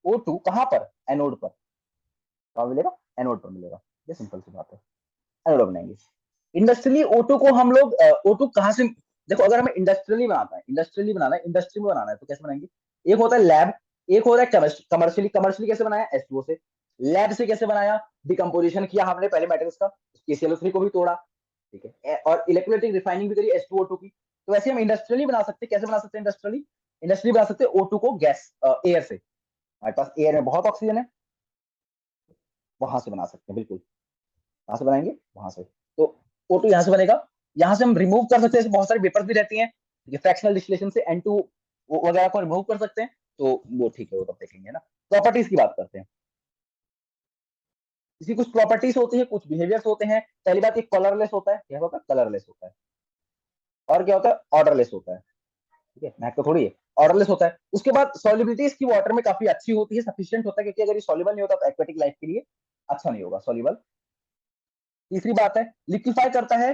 Speaker 1: O2 कहां पर? एनोड पर। कहां मिलेगा? एनोड पर मिलेगा। ये सिंपल सी बात है, एनोड बनाएंगे। इंडस्ट्रियली O2 को हम लोग O2 कहां से, देखो अगर हमें इंडस्ट्रियली बनाना है, इंडस्ट्रियली बनाना है, इंडस्ट्री में बनाना है, तो कैसे बनाएंगे? एक होता है लैब, एक होता है कमर्शियली। कमर्शियली कैसे बनाया? H2O से। लैब से कैसे बनाया? डिकम्पोजिशन किया हमने पहले मेटल्स का, KClO3 को भी तोड़ा, ठीक है, और इलेक्ट्रोलाइटिक रिफाइनिंग भी करी H2O2 की। तो वैसे हम इंडस्ट्रियली बना सकते हैं। कैसे बना सकते हैं इंडस्ट्रियली? इंडस्ट्रियली बना सकते हैं O2 को गैस, एयर से। हमारे पास एयर में बहुत ऑक्सीजन है, वहां से बना सकते हैं, बिल्कुल। कहां से बनाएंगे? वहां से। तो O2 यहां से बनेगा। यहां से हम रिमूव कर सकते हैं, बहुत सारी वेपर्स भी रहती हैं, फ्रैक्शनल डिस्टिलेशन से N2 वगैरह को रिमूव कर सकते हैं। तो वो ठीक है, वो तब देखेंगे ना। प्रॉपर्टीज की बात करते हैं। इसकी कुछ प्रॉपर्टीज होती है, कुछ बिहेवियर्स होते हैं। पहली बात, एक कलरलेस होता है। क्या होता है? कलरलेस होता है। और क्या होता है? ऑर्डरलेस होता है, ठीक है। महत्व थोड़ी है, ऑर्डरलेस होता है। उसके बाद सॉल्युबिलिटी इसकी वाटर में काफी अच्छी होती है, सफिशिएंट होता है, क्योंकि अगर ये सॉल्युबल नहीं होता तो एक्वेटिक लाइफ के लिए अच्छा नहीं होगा, सॉल्युबल। तीसरी बात है, लिक्विफाई करता है,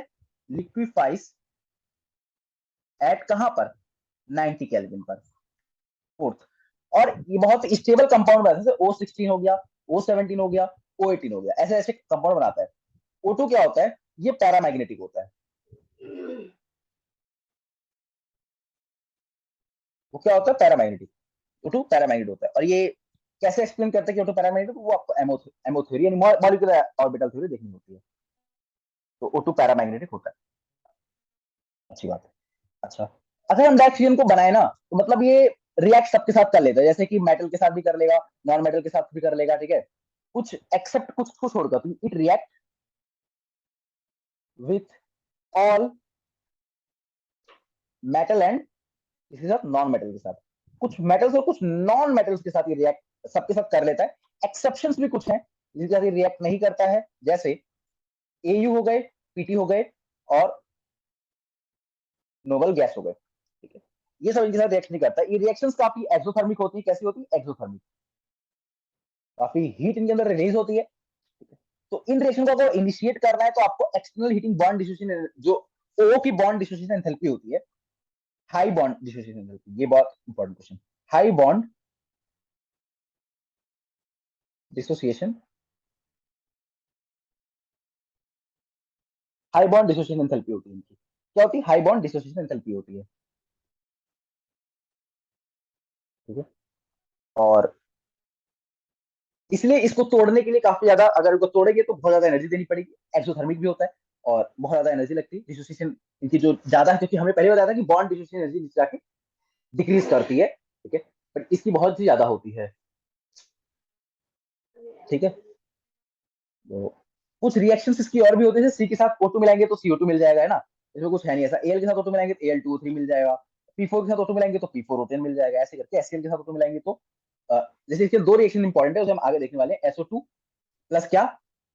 Speaker 1: लिक्विफाइज एट कहां पर? 90 केल्विन पर। फोर्थ, और ये बहुत स्टेबल कंपाउंड बनाता है, जैसे O16 हो गया, O17 हो गया, O18 हो गया, ऐसे ऐसे कंपाउंड बनाता है। O2 क्या होता है? ये पैरामैग्नेटिक होता है। वो क्या होता है? पैरामैग्नेटिक। O2 पैरामैग्नेट होता है। और ये कैसे एक्सप्लेन करते हैं कि O2 पैरामैग्नेटिक? वो आपको एमओ थ्योरी यानी मॉलिक्यूलर ऑर्बिटल थ्योरी देखनी होती है। तो O2 पैरामैग्नेटिक होता है, अच्छी बात है। अच्छा, अगर हम डाइऑक्सीजन को बनाए ना, तो मतलब ये रिएक्ट सबके साथ कर लेता है, जैसे कि मेटल के साथ भी कर लेगा, नॉन मेटल के साथ भी कर लेगा, ठीक है। कुछ एक्सेप्ट, कुछ को छोड़कर, तो it react with all metal and इसके साथ नॉन मेटल के साथ, कुछ मेटल्स और कुछ नॉन मेटल्स के साथ ये रिएक्ट सबके साथ कर लेता है। एक्सेप्शंस भी कुछ हैं जिनके साथ ये रिएक्ट नहीं करता है, जैसे एयू हो गए, पीटी हो गए और नोबल गैस हो गए, ठीक है। ये सब इनके साथ रिएक्ट नहीं करता। ये रिएक्शंस काफी एक्सोथर्मिक होती है। कैसी होती है? एक्सोथर्मिक, काफी हीट इनके अंदर रिलीज होती है, ठीक है। तो इन रिएक्शन को अगर इनिशिएट करना है तो आपको एक्सटर्नल हीटिंग बॉन्ड डिसोसिएशन, जो ओ की बॉन्ड डिसोसिएशन एंथैल्पी होती है, हाई बॉन्ड डिसोसिएशन एंथैल्पी, ये बहुत important question. High bond dissociation, high bond dissociation enthalpy होती है इनकी। क्या होती है? हाई बॉन्ड डिसोसिएशन एंथैल्पी होती है, ठीक है। और इसलिए इसको तोड़ने के लिए काफी ज्यादा, अगर इसको तोड़ेंगे तो बहुत ज्यादा एनर्जी देनी पड़ेगी। एक्सोथर्मिक भी होता है और बहुत ज्यादा एनर्जी लगती है। डिसोसिएशन इनकी जो ज्यादा है, क्योंकि हमें पहले बताया था कि बॉन्ड डिसोसिएशन एनर्जी नीचे जाके डिक्रीज करती है, ठीक है, बट इसकी बहुत ही ज्यादा होती है, ठीक है। तो कुछ रिएक्शंस इसकी और भी होते हैं, सी के साथ O2 मिलाएंगे तो CO2 मिल जाएगा, है ना। इसमें कुछ है नहीं ऐसा। Al के साथ O2 मिलाएंगे तो Al2O3 मिल जाएगा, P4 के साथ O2 मिलाएंगे तो P4O10 मिल जाएगा, ऐसे करके HCl के साथ O2 मिलाएंगे तो जैसे इसके दो रिएक्शन इंपॉर्टेंट है, उसे हम आगे देखने वाले हैं। SO2 प्लस क्या?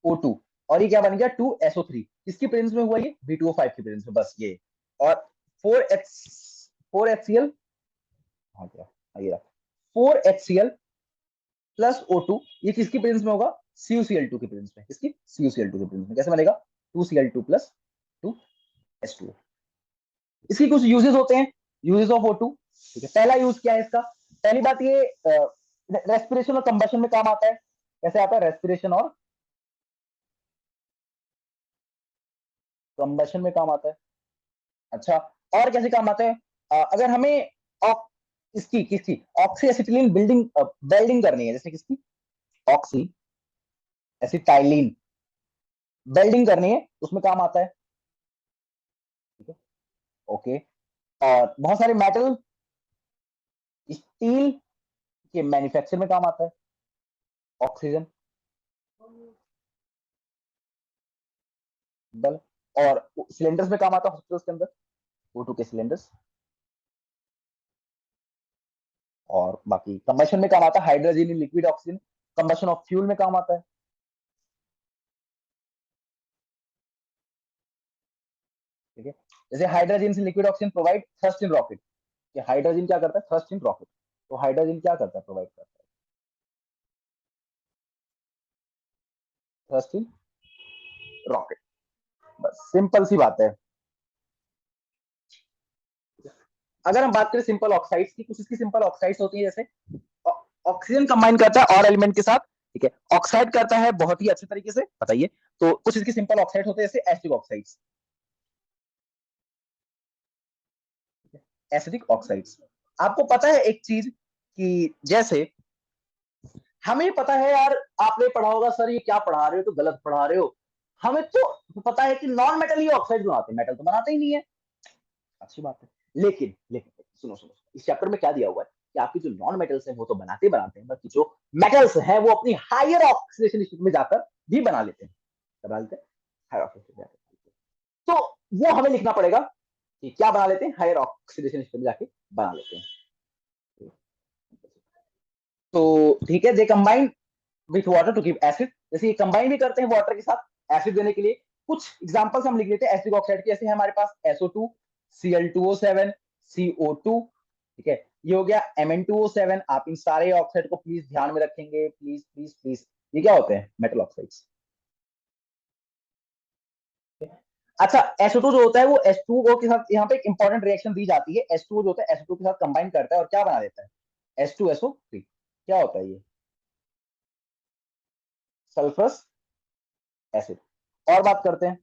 Speaker 1: O2, और ये क्या बन गया? 2SO3। किसकी प्रेजेंस में हुआ? ये B2O5 की प्रेजेंस में, बस ये। और 4HCl, हाँ क्या, ये रहा 4HCl प्लस O2, ये किसकी प्रेजेंस में होगा? CuCl2 की प्रेजेंस में। किसकी? CuCl2 की प्रेजेंस में। कैसे बनेगा? 2Cl2 plus 2S2। इसकी कुछ यूजेस होते हैं, यूजेस ऑफ O2, ठीक है। पहला यूज क्या है इसका? पहली बात, ये रेस्पिरेशन और कंबशन में काम आता है। कैसे आता है? रेस्पिरेशन और कंबशन में काम आता है। अच्छा, और कैसे काम आता है? अगर हमें इसकी किसकी ऑक्सी एसिटिलीन बिल्डिंग वेल्डिंग करनी है, जैसे किसकी? ऑक्सी एसिटाइलिन वेल्डिंग करनी है, उसमें काम आता है, ठीक है। ओके। और बहुत सारे मेटल, स्टील के मैन्युफैक्चर में काम आता है ऑक्सीजन, बल। और सिलेंडर्स में काम आता है हॉस्पिटल्स के अंदर, O2 के सिलेंडर्स। और बाकी कंबशन में काम आता है hydrogen in liquid oxygen, combustion of fuel में काम आता है, ठीक है। जैसे hydrogen in liquid oxygen provide thrust in rocket, कि हाइड्रोजन क्या करता है? थ्रस्ट इन रॉकेट। तो हाइड्रोजन क्या करता है? प्रोवाइड करता है थ्रस्ट इन रॉकेट। बस सिंपल सी बात है। अगर हम बात करें सिंपल ऑक्साइड्स की, कुछ इसकी सिंपल ऑक्साइड्स होती है, जैसे ऑक्सीजन कंबाइन करता है और एलिमेंट के साथ, ठीक है, ऑक्साइड करता है बहुत ही अच्छे तरीके से, बताइए। तो कुछ इसकी सिंपल ऑक्साइड होते हैं, जैसे एसिडिक ऑक्साइड्स, एसिडिक ऑक्साइड्स। आपको पता है एक चीज कि जैसे हमें पता है यार, आपने पढ़ा होगा सर ये क्या पढ़ा रहे हो, तो गलत पढ़ा रहे हो। हमें तो पता है कि नॉन मेटल ही ऑक्साइड बनाते हैं, मेटल तो बनाते ही नहीं है। अच्छी बात है, लेकिन लेकिन सुनो सुनो, इस चैप्टर में क्या दिया हुआ है कि आपकी जो नॉन मेटल्स हैं वो तो बनाते बनाते हैं, बाकी जो मेटल्स हैं वो अपनी हायर ऑक्सीडेशन स्टेट में जाकर भी बना लेते हैं। बना लेते हैं हायर ऑक्सीडेशन। तो वो हमें लिखना पड़ेगा कि क्या बना लेते हैं, हायर ऑक्सीडेशन स्टेट में जाके बना लेते हैं। तो ठीक है, they combine with water to give acid. जैसे ये कंबाइन भी करते हैं वाटर के साथ एसिड देने के लिए। कुछ एग्जांपल्स हम लिख लेते हैं एसिडिक ऑक्साइड के। जैसे हमारे पास SO2, Cl2O7, CO2, ठीक है। ये हो गया Mn2O7। आप इन सारे ऑक्साइड को प्लीज ध्यान में रखेंगे, प्लीज प्लीज प्लीज। ये क्या होते हैं? Metal oxides. अच्छा, SO2 जो होता है वो H2O के साथ, यहाँ पे एक इंपॉर्टेंट रिएक्शन दी जाती है। H2O जो होता है SO2 के साथ कंबाइन करता है और क्या बना देता है? H2SO3। क्या होता है ये? Sulphurous acid. और बात करते हैं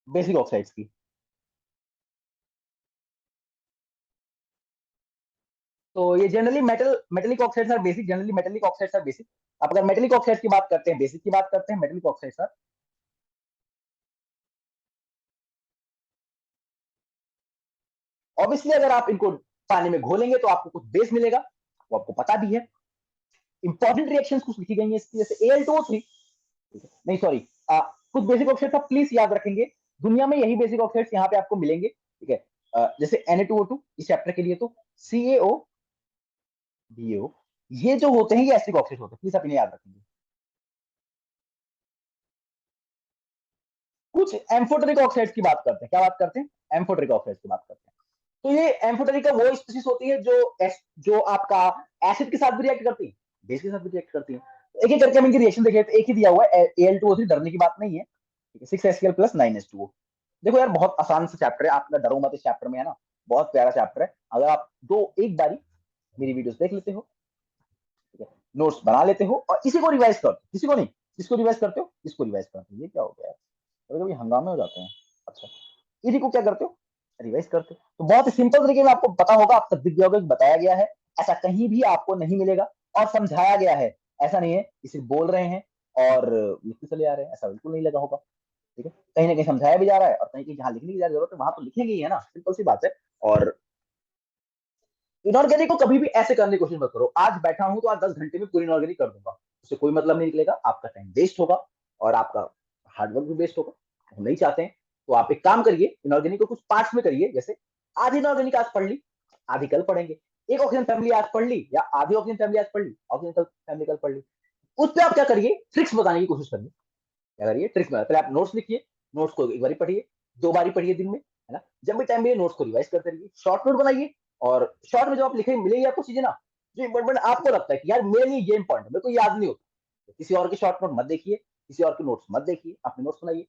Speaker 1: बेसिक ऑक्साइड्स की। तो ये generally metallic oxides are basic, generally metallic oxides are basic. आप अगर मेटेलिक ऑक्साइड्स की बात करते हैं, बेसिक की बात करते हैं, मेटेलिक ऑक्साइड्स आर, ऑब्वियसली अगर आप इनको पानी में घोलेंगे तो आपको कुछ बेस मिलेगा, वो आपको पता भी है। इंपॉर्टेंट रिएक्शंस कुछ लिखी गई हैं इसकी, जैसे Al2O3, नहीं सॉरी, कुछ बेसिक ऑक्साइड्स आप प्लीज याद रखेंगे। दुनिया में यही बेसिक ऑक्साइड्स यहाँ पे आपको मिलेंगे, ठीक है। जैसे Na2O2 इस चैप्टर के लिए तो CaO BaO ये जो होते हैं ये एसिडिक ऑक्साइड होते हैं, प्लीज आप इन्हें याद रखेंगे। कुछ एम्फोटेरिक ऑक्साइड्स की बात करते हैं, क्या बात करते हैं, एम्फोटेरिक ऑक्साइड्स की बात करते हैं। तो ये एम्फोटेरिक का वो स्पीशीज होती है जो आपका एसिड के साथ भी रिएक्ट करती है, बेस के साथ भी रिएक्ट करती है। एक एक करके हम इनकी रिएक्शन देखें तो एक ही दिया हुआ है Al2O3, डरने की बात नहीं है, ठीक है, 6HCl प्लस 9H2O। देखो यार बहुत आसान सा चैप्टर है, आप ना डरो मत इस चैप्टर में, है ना, बहुत प्यारा चैप्टर है। अगर आप एक बारी मेरी वीडियोस देख लेते हो, ठीक है, नोट्स बना लेते हो और इसी को रिवाइज करते हो, किसी को नहीं, किसको रिवाइज करते हो, इसको रिवाइज करते हो, ये क्या हो गया, कभी कभी हंगामे हो जाते हैं। अच्छा, इसी को क्या करते हो, रिवाइज करते हो। तो बहुत ही सिंपल तरीके में आपको पता होगा, आप तक दिख गया होगा, बताया गया है, ऐसा कहीं भी आपको नहीं मिलेगा, और समझाया गया है, ऐसा नहीं है कि सिर्फ बोल रहे हैं और लिखते चले आ रहे हैं, ऐसा बिल्कुल नहीं लगा होगा, ठीक है, कहीं ना कहीं समझाया भी जा रहा है, और कहीं कहीं जहाँ लिखने की जरूरत है वहां तो लिखेंगे ही, है ना, सिंपल सी बात है। और इनऑर्गेनिक को कभी भी ऐसे करने की कोशिश मत करो, आज बैठा हूं तो आज 10 घंटे में पूरी इनऑर्गेनिक कर दूंगा, उससे कोई मतलब नहीं निकलेगा, आपका टाइम वेस्ट होगा और आपका हार्डवर्क भी वेस्ट होगा, हम नहीं चाहते हैं। तो आप एक काम करिए, इनऑर्गेनिक को कुछ पार्ट्स में करिए, जैसे आधी इनऑर्गेनिक आज पढ़ ली, आधी कल पढ़ेंगे, एक ऑक्सीजन फैमिली आज पढ़ ली, या आधी ऑक्सीजन फैमिली आज पढ़ ली, ऑक्सीजन फैमिली कल पढ़ ली। उस पर आप क्या करिए, ट्रिक्स बताने की कोशिश करिए, क्या करिए, ट्रिक्स बना, पहले आप नोट्स लिखिए, नोट्स को एक बार पढ़िए, 2 बार पढ़िए दिन में, है ना, जब भी टाइम मिले नोट्स को रिवाइज करते रहिए, शॉर्ट नोट बनाइए, और शॉर्ट में जो आप लिखे मिलेगी आपको चीजें ना, जो इंपॉर्टेंट आपको लगता है कि यार मेरे लिए ये इंपॉर्टेंट है, मेरे को याद नहीं होता, तो किसी और के शॉर्ट नोट मत देखिए, किसी और के नोट्स मत देखिए, अपने नोट्स बनाइए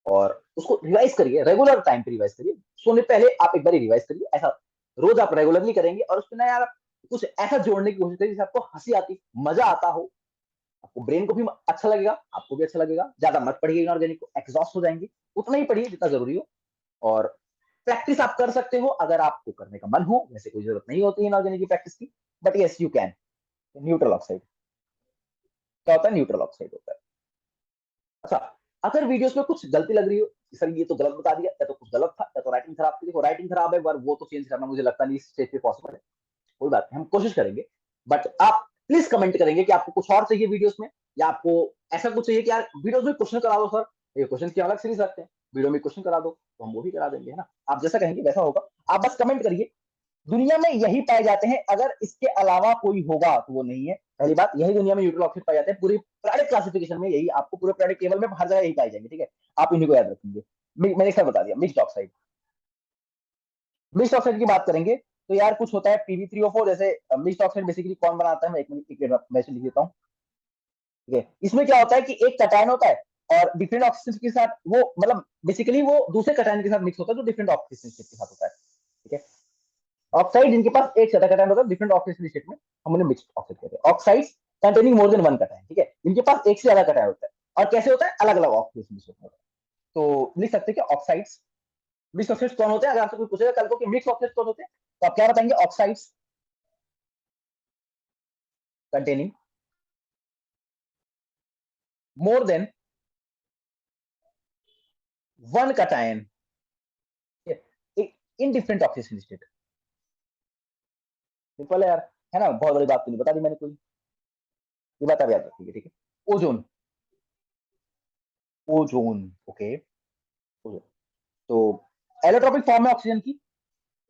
Speaker 1: और उसको रिवाइज करिए, रेगुलर टाइम पे रिवाइज करिए, सोने पहले आप एक बार रिवाइज करिए, ऐसा रोज आप रेगुलरली करेंगे, और उसमें ना यार आप कुछ ऐसा जोड़ने की कोशिश करिए जिससे आपको हंसी आती, मजा आता हो, आपको ब्रेन को भी अच्छा लगेगा, आपको भी अच्छा लगेगा। ज्यादा मत पढ़िए इनऑर्गेनिक को, एग्जॉस्ट हो जाएंगे, उतना ही पढ़िए जितना जरूरी हो। और प्रैक्टिस आप कर सकते हो अगर आपको करने का मन हो, वैसे कोई जरूरत नहीं होती है इनऑर्गेनिक की प्रैक्टिस की, but yes you can. Neutral oxide क्या होता है, न्यूट्रल ऑक्साइड होता है। अच्छा, अगर वीडियोस में कुछ गलती लग रही हो, सर ये तो गलत बता दिया, या तो कुछ गलत था, या तो राइटिंग खराब थी, देखो राइटिंग खराब है वो तो चेंज करना मुझे लगता नहीं इस स्टेज पे पॉसिबल है, कोई बात नहीं, हम कोशिश करेंगे, बट आप प्लीज कमेंट करेंगे कि आपको कुछ और चाहिए वीडियोस में, या आपको ऐसा कुछ चाहिए कि यार वीडियोस में क्वेश्चन करा दो सर, ये क्वेश्चन की अलग सीरीज रखते हैं, वीडियो में क्वेश्चन करा दो, तो हम वो भी करा देंगे, है ना, आप जैसा कहेंगे वैसा होगा, आप बस कमेंट करिए। दुनिया में यही पाए जाते हैं, अगर इसके अलावा कोई होगा तो वो नहीं है, पहली बात, यही दुनिया में न्यूट्रल ऑक्साइड पाए जाते हैं, पूरी प्रोडक्ट क्लासिफिकेशन में यही आपको, पूरे प्रोडक्ट टेबल में हर जगह यही पाए जाएंगे, ठीक है, आप इन्हीं को याद रखेंगे। मैंने एक साथ बता दिया, मिक्स्ड ऑक्साइड, मिक्स्ड ऑक्साइड की बात करेंगे तो यार कुछ होता है Pb3O4, जैसे मिक्स्ड ऑक्साइड बेसिकली कौन बनाता है, मैं एक मिनट मैं लिख देता हूँ, ठीक है, इसमें क्या होता है कि एक कटायन होता है और डिफरेंट ऑक्सीजन के साथ वो, मतलब बेसिकली वो दूसरे कटायन के साथ मिक्स होता है जो डिफरेंट ऑक्सीजन के साथ होता है, ठीक है, ऑक्साइड जिनके पास एक ज्यादा कटायन होता है डिफरेंट ऑक्सीजन स्टेट में, हम उन्हें मिक्स्ड ऑक्साइड कहते हैं। Oxides containing more than one cation, ठीक है, इनके पास एक से ज्यादा कटायन होता है, और कैसे होता है, अलग अलग ऑक्सीजन स्टेट में होता है। तो लिख सकते हैं कि ऑक्साइड्स, मिक्स ऑक्साइड्स कौन होते हैं, अगर आपसे कोई पूछेगा कल को कि मिक्स ऑक्साइड्स कौन होते हैं, तो आप क्या बताएंगे, oxides containing more than one cation in different oxygen state. Simple है यार, है ना, बहुत बड़ी बात तो नहीं बता दी मैंने कोई, ये बात आप याद रखिए, ठीक है। ओजोन, ओजोन, ओके, ओजोन, तो एलोट्रोपिक फॉर्म है ऑक्सीजन की,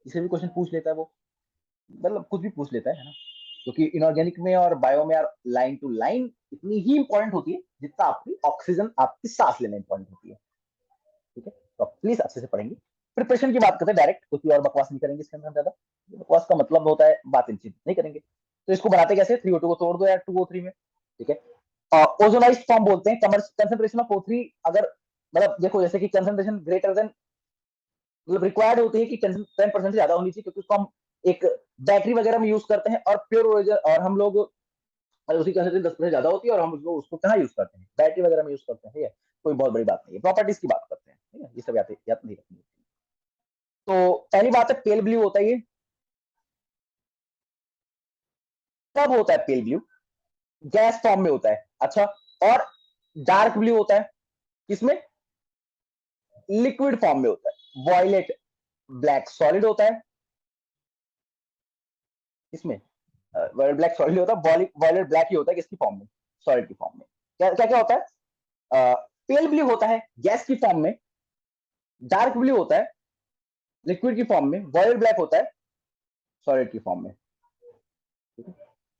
Speaker 1: इसे भी क्वेश्चन पूछ लेता है वो, मतलब कुछ भी पूछ लेता है ना, क्योंकि तो इनऑर्गेनिक में और बायो में यार लाइन टू लाइन इतनी ही इंपॉर्टेंट होती है जितना आपकी ऑक्सीजन, आपकी सांस लेना इंपॉर्टेंट होती है, ठीक है, तो प्लीज अच्छे से पढ़ेंगे। प्रिपरेशन की बात करते हैं डायरेक्ट, कुछ और बकवास नहीं करेंगे इसके अंदर ज्यादा, बकवास का मतलब होता है बात इन चीज नहीं करेंगे। तो इसको बनाते कैसे, 3O2 को तोड़ दो यार 2O3 में, ठीक है, ओजोनाइज्ड फॉर्म बोलते हैं, कंसंट्रेशन ऑफ O3 अगर, मतलब देखो जैसे कि कंसंट्रेशन ग्रेटर देन, मतलब रिक्वायर्ड होती है कि 10% से ज्यादा होनी चाहिए, क्योंकि उसको हम एक बैटरी वगैरह में यूज करते हैं, और प्योर और हम लोग, मतलब उसकी कंसंट्रेशन 10% ज्यादा होती है, और हम उसको कहाँ यूज करते हैं, बैटरी वगैरह में यूज करते हैं, ठीक है, कोई बहुत बड़ी बात नहीं है, प्रॉपर्टीज की बात करते हैं, ठीक है, ये सब याद नहीं रखनी। तो पहली बात है पेल ब्लू होता है ये, कब होता है पेल ब्लू, गैस फॉर्म में होता है, अच्छा, और डार्क ब्लू होता है किसमें, लिक्विड फॉर्म में होता है, वॉयलेट ब्लैक सॉलिड होता है इसमें, वॉयलेट ब्लैक सॉलिड होता है, वॉयलेट ब्लैक ही होता है किसकी फॉर्म में, सॉलिड की फॉर्म में। क्या क्या क्या होता है, पेल ब्लू होता है गैस की फॉर्म में, डार्क ब्लू होता है लिक्विड की फॉर्म में, वॉयलेट ब्लैक होता है सॉलिड की फॉर्म में।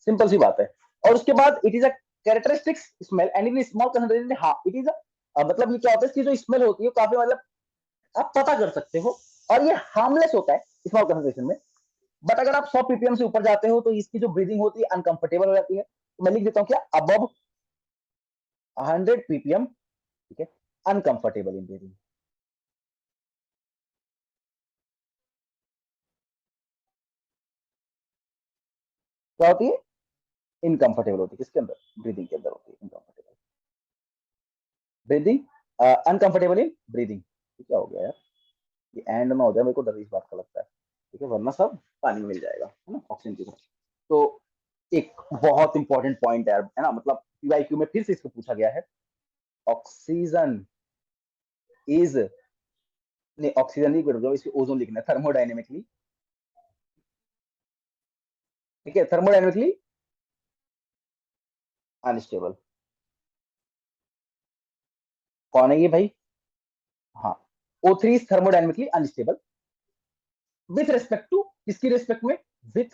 Speaker 1: सिंपल सी बात है। और उसके बाद it is a characteristic smell and in small concentration, हाँ इट इज मतलब ये क्या होता है, इसकी जो स्मेल होती है काफी मतलब आप पता कर सकते हो, और ये हार्मलेस होता है स्मॉल कंसंट्रेशन में। बट अगर आप 100 ppm से ऊपर जाते हो तो इसकी जो ब्रीदिंग होती है अनकंफर्टेबल हो जाती है। तो मैं लिख देता हूँ क्या, अबव 100 ppm, ठीक है, अनकंफर्टेबल इन ब्रीदिंग। क्या होती है, इनकंफर्टेबल होती है, किसके अंदर, ब्रीदिंग के अंदर होती है uncomfortable breathing, uncomfortable in breathing. क्या हो गया यार, ये एंड में हो जाए, मेरे को डर इस बात का लगता है, ठीक है, वरना सब पानी में मिल जाएगा, है ना, ऑक्सीजन की तरह। तो एक बहुत इंपॉर्टेंट पॉइंट है ना, मतलब पीवाईक्यू में फिर से इसको पूछा गया है, ऑक्सीजन इज, नहीं ऑक्सीजन नहीं कर दो, इसकी ओजोन लिखना है, थर्मोडाइनेमिकली, ठीक है, थर्मोडाइनेमिकली अनस्टेबल। कौन है ये भाई, हाँ, O3 is thermodynamically unstable with respect to, किसकी रिस्पेक्ट में, विथ,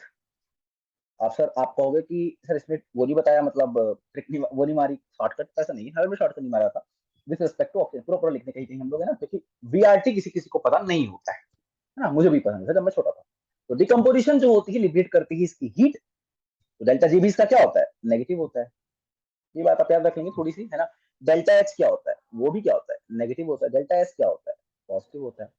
Speaker 1: आप सर आप कहोगे कि सर इसमें वो नहीं बताया, मतलब ट्रिक नहीं, वो नहीं मारी शॉर्टकट, ऐसा नहीं है, हर में शॉर्टकट नहीं मारा था। विथ रिस्पेक्ट टू ऑक्सीजन पूरा पूरा लिखने कहीं कहीं हम लोग है ना, क्योंकि वीआरटी किसी किसी को पता नहीं होता है ना, मुझे भी पसंद है जब मैं छोटा था। तो डिकम्पोजिशन जो होती है लिबरेट करती है इसकी हीट, तो डेल्टा जी भी इसका क्या होता है, नेगेटिव होता है। ये बात आप याद रखेंगे थोड़ी सी, है ना। डेल्टा एच क्या होता है, वो भी क्या होता है, नेगेटिव होता है। डेल्टा एस क्या होता है, पॉजिटिव होता है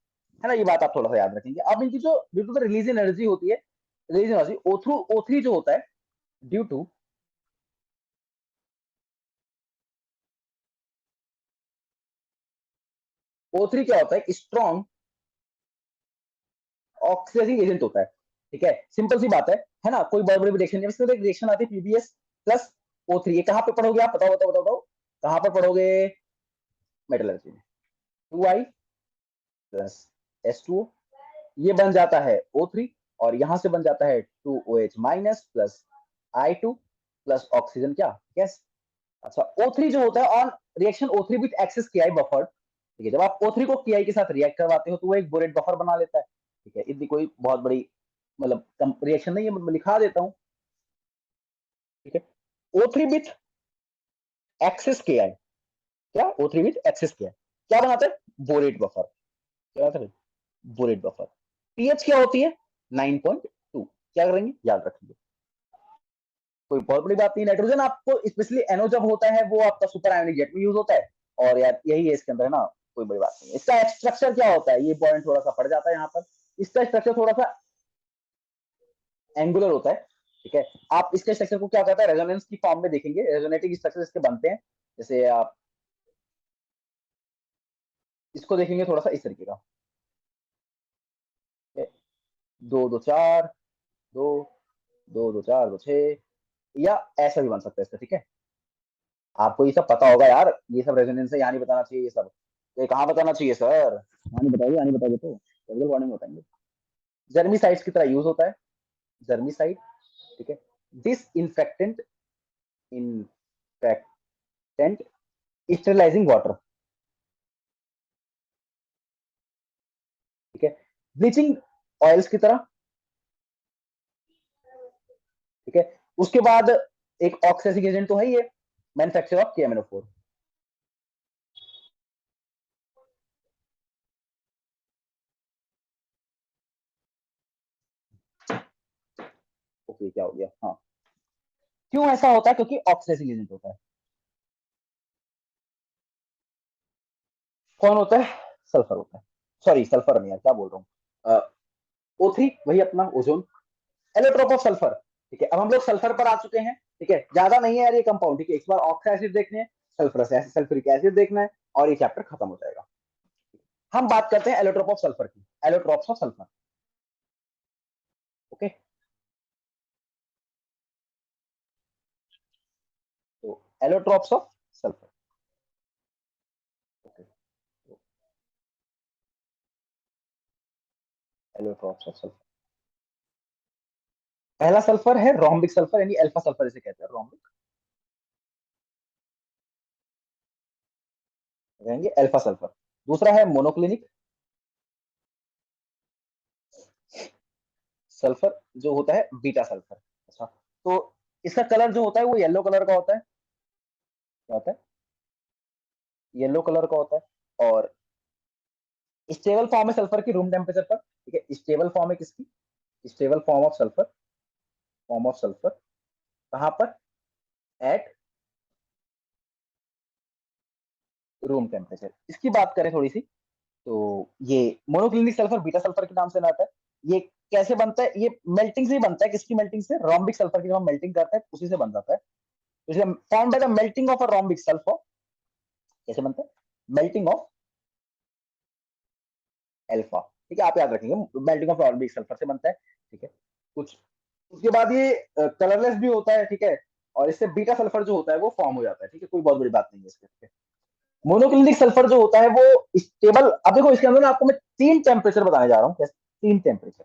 Speaker 1: ना। ये बात आप थोड़ा सा याद रखेंगे। अब इनकी जो due to the release energy होती है, रिलीज एनर्जी ओ थ्रू O3 जो होता है, ड्यू टू O3 क्या होता है, स्ट्रॉन्ग ऑक्सीडाइजिंग एजेंट होता है, ठीक है, सिंपल सी बात है ना। कोई बड़ी बड़ी रिएक्शन, जब एक रिएक्शन आती है पीबीएस प्लस O3, ये कहां पे पढ़ोगे आप, बताओ बताओ बताओ बताओ, कहां पर पढ़ोगे, मेटलर्जी में। 2I प्लस S2O, ये बन जाता है O3, और यहां से बन जाता है 2OH minus plus I2 plus oxygen क्या, गैस। अच्छा, O3 जो होता है on reaction O3 with access KI buffer, ठीक है, जब आप O3 को KI के साथ रिएक्ट करवाते हो तो वो एक बोरेट बफर बना लेता है, ठीक है, इतनी कोई बहुत बड़ी मतलब रिएक्शन नहीं है, मैं लिखा देता हूँ, ठीक है। O3 विथ एक्सेस KI, क्या O3 विथ एक्सेस KI क्या बनाता है, बोरेट बफर, क्या बनाता है, बोरेट बफर। पीएच क्या होती है, 9.2, क्या करेंगे, याद रखेंगे, कोई बहुत बड़ी बात नहीं। नाइट्रोजन आपको स्पेशली एनओ जब होता है वो आपका सुपर आयोनिक जेट में यूज होता है, और यार यही है इसके अंदर, है ना, कोई बड़ी बात नहीं है। इसका स्ट्रक्चर क्या होता है, ये पॉइंट थोड़ा सा पड़ जाता है यहाँ पर। इसका स्ट्रक्चर थोड़ा सा एंगुलर होता है, ठीक है। आप इसके स्ट्रक्चर को क्या कहता है, रेजोनेंस की फॉर्म में देखेंगे, रेजोनेटिंग स्ट्रक्चर इसके बनते हैं। जैसे आप इसको देखेंगे थोड़ा सा इस तरीके का, 2 2 4, 2 2 2 4 2 6, या ऐसा भी बन सकता है इसका, ठीक है। आपको ये सब पता होगा यार, ये सब रेजोनेंस है, यहाँ नहीं बताना चाहिए ये सब, ये कहाँ बताना चाहिए सर, यहाँ नहीं बताइए, यहाँ नहीं बताइए तो कैपिटल वार्निंग बताएंगे। जर्मिसाइड्स की तरह यूज होता है, जर्मिसाइड, ठीक है, दिस इन्फेक्टेंट, इन्फेक्टेंट स्टेरिलाइजिंग वाटर, ठीक है, ब्लीचिंग ऑयल्स की तरह, ठीक है। उसके बाद एक ऑक्सीडाइजिंग एजेंट तो है ही है, मैन्युफैक्चर ऑफ KMnO4, ओके, क्या हो गया, हाँ, क्यों ऐसा होता है, क्योंकि ऑक्सीडाइजिंग एजेंट होता है। कौन होता है, सल्फर होता है, सॉरी सल्फर नहीं यार, क्या बोल रहा हूँ, O3 वही अपना ओजोन, एलोट्रोप ऑफ सल्फर, ठीक है। अब हम लोग सल्फर पर आ चुके हैं, ठीक है, ज्यादा नहीं है यार ये कंपाउंड, ठीक है, इस बार ऑक्सा एसिड देखने हैं, सल्फ्यूरिक एसिड देखना है, और ये चैप्टर खत्म हो जाएगा। हम बात करते हैं एलोट्रोप ऑफ सल्फर की, एलोट्रोप्स ऑफ सल्फर, ओके। तो एलोट्रोप्स ऑफ सल्फर, ओके, तो एलोट्रोप्स ऑफ सल्फर, पहला सल्फर है रोम्बिक सल्फर, यानी अल्फा सल्फर इसे कहते हैं, रोम्बिक रहेंगे अल्फा सल्फर। दूसरा है मोनोक्लिनिक, सल्फर जो होता है बीटा सल्फर। अच्छा, तो इसका कलर जो होता है वो येलो कलर का होता है। क्या होता है? येलो कलर का होता है। और स्टेबल फॉर्म है सल्फर की रूम टेम्परेचर पर, ठीक है। स्टेबल फॉर्म है किसकी? स्टेबल फॉर्म ऑफ सल्फर कहां पर? At room temperature. इसकी बात करें थोड़ी सी, तो ये मोनोक्लिनिक सल्फर बीटा सल्फर के नाम से ना आता है। ये कैसे बनता है? ये मेल्टिंग से ही बनता है। किसकी मेल्टिंग से? रोम्बिक सल्फर की। जब हम मेल्टिंग करते हैं उसी से बन जाता है। तो इसलिए form by the melting of a rhombic sulphur. कैसे बनता है? मेल्टिंग ऑफ एल्फा, ठीक है। आप याद रखेंगे, मेल्टिंग ऑफ रोम्बिक सल्फर से बनता है, ठीक है। कुछ उसके बाद ये कलरलेस भी होता है, ठीक है। और इससे बीटा सल्फर जो होता है वो फॉर्म हो जाता है, ठीक है। कोई बहुत बड़ी बात नहीं है इसके। मोनोक्लिनिक सल्फर जो होता है वो स्टेबल। अब देखो इसके अंदर ना आपको मैं तीन टेम्परेचर बताने जा रहा हूँ। तीन टेम्परेचर।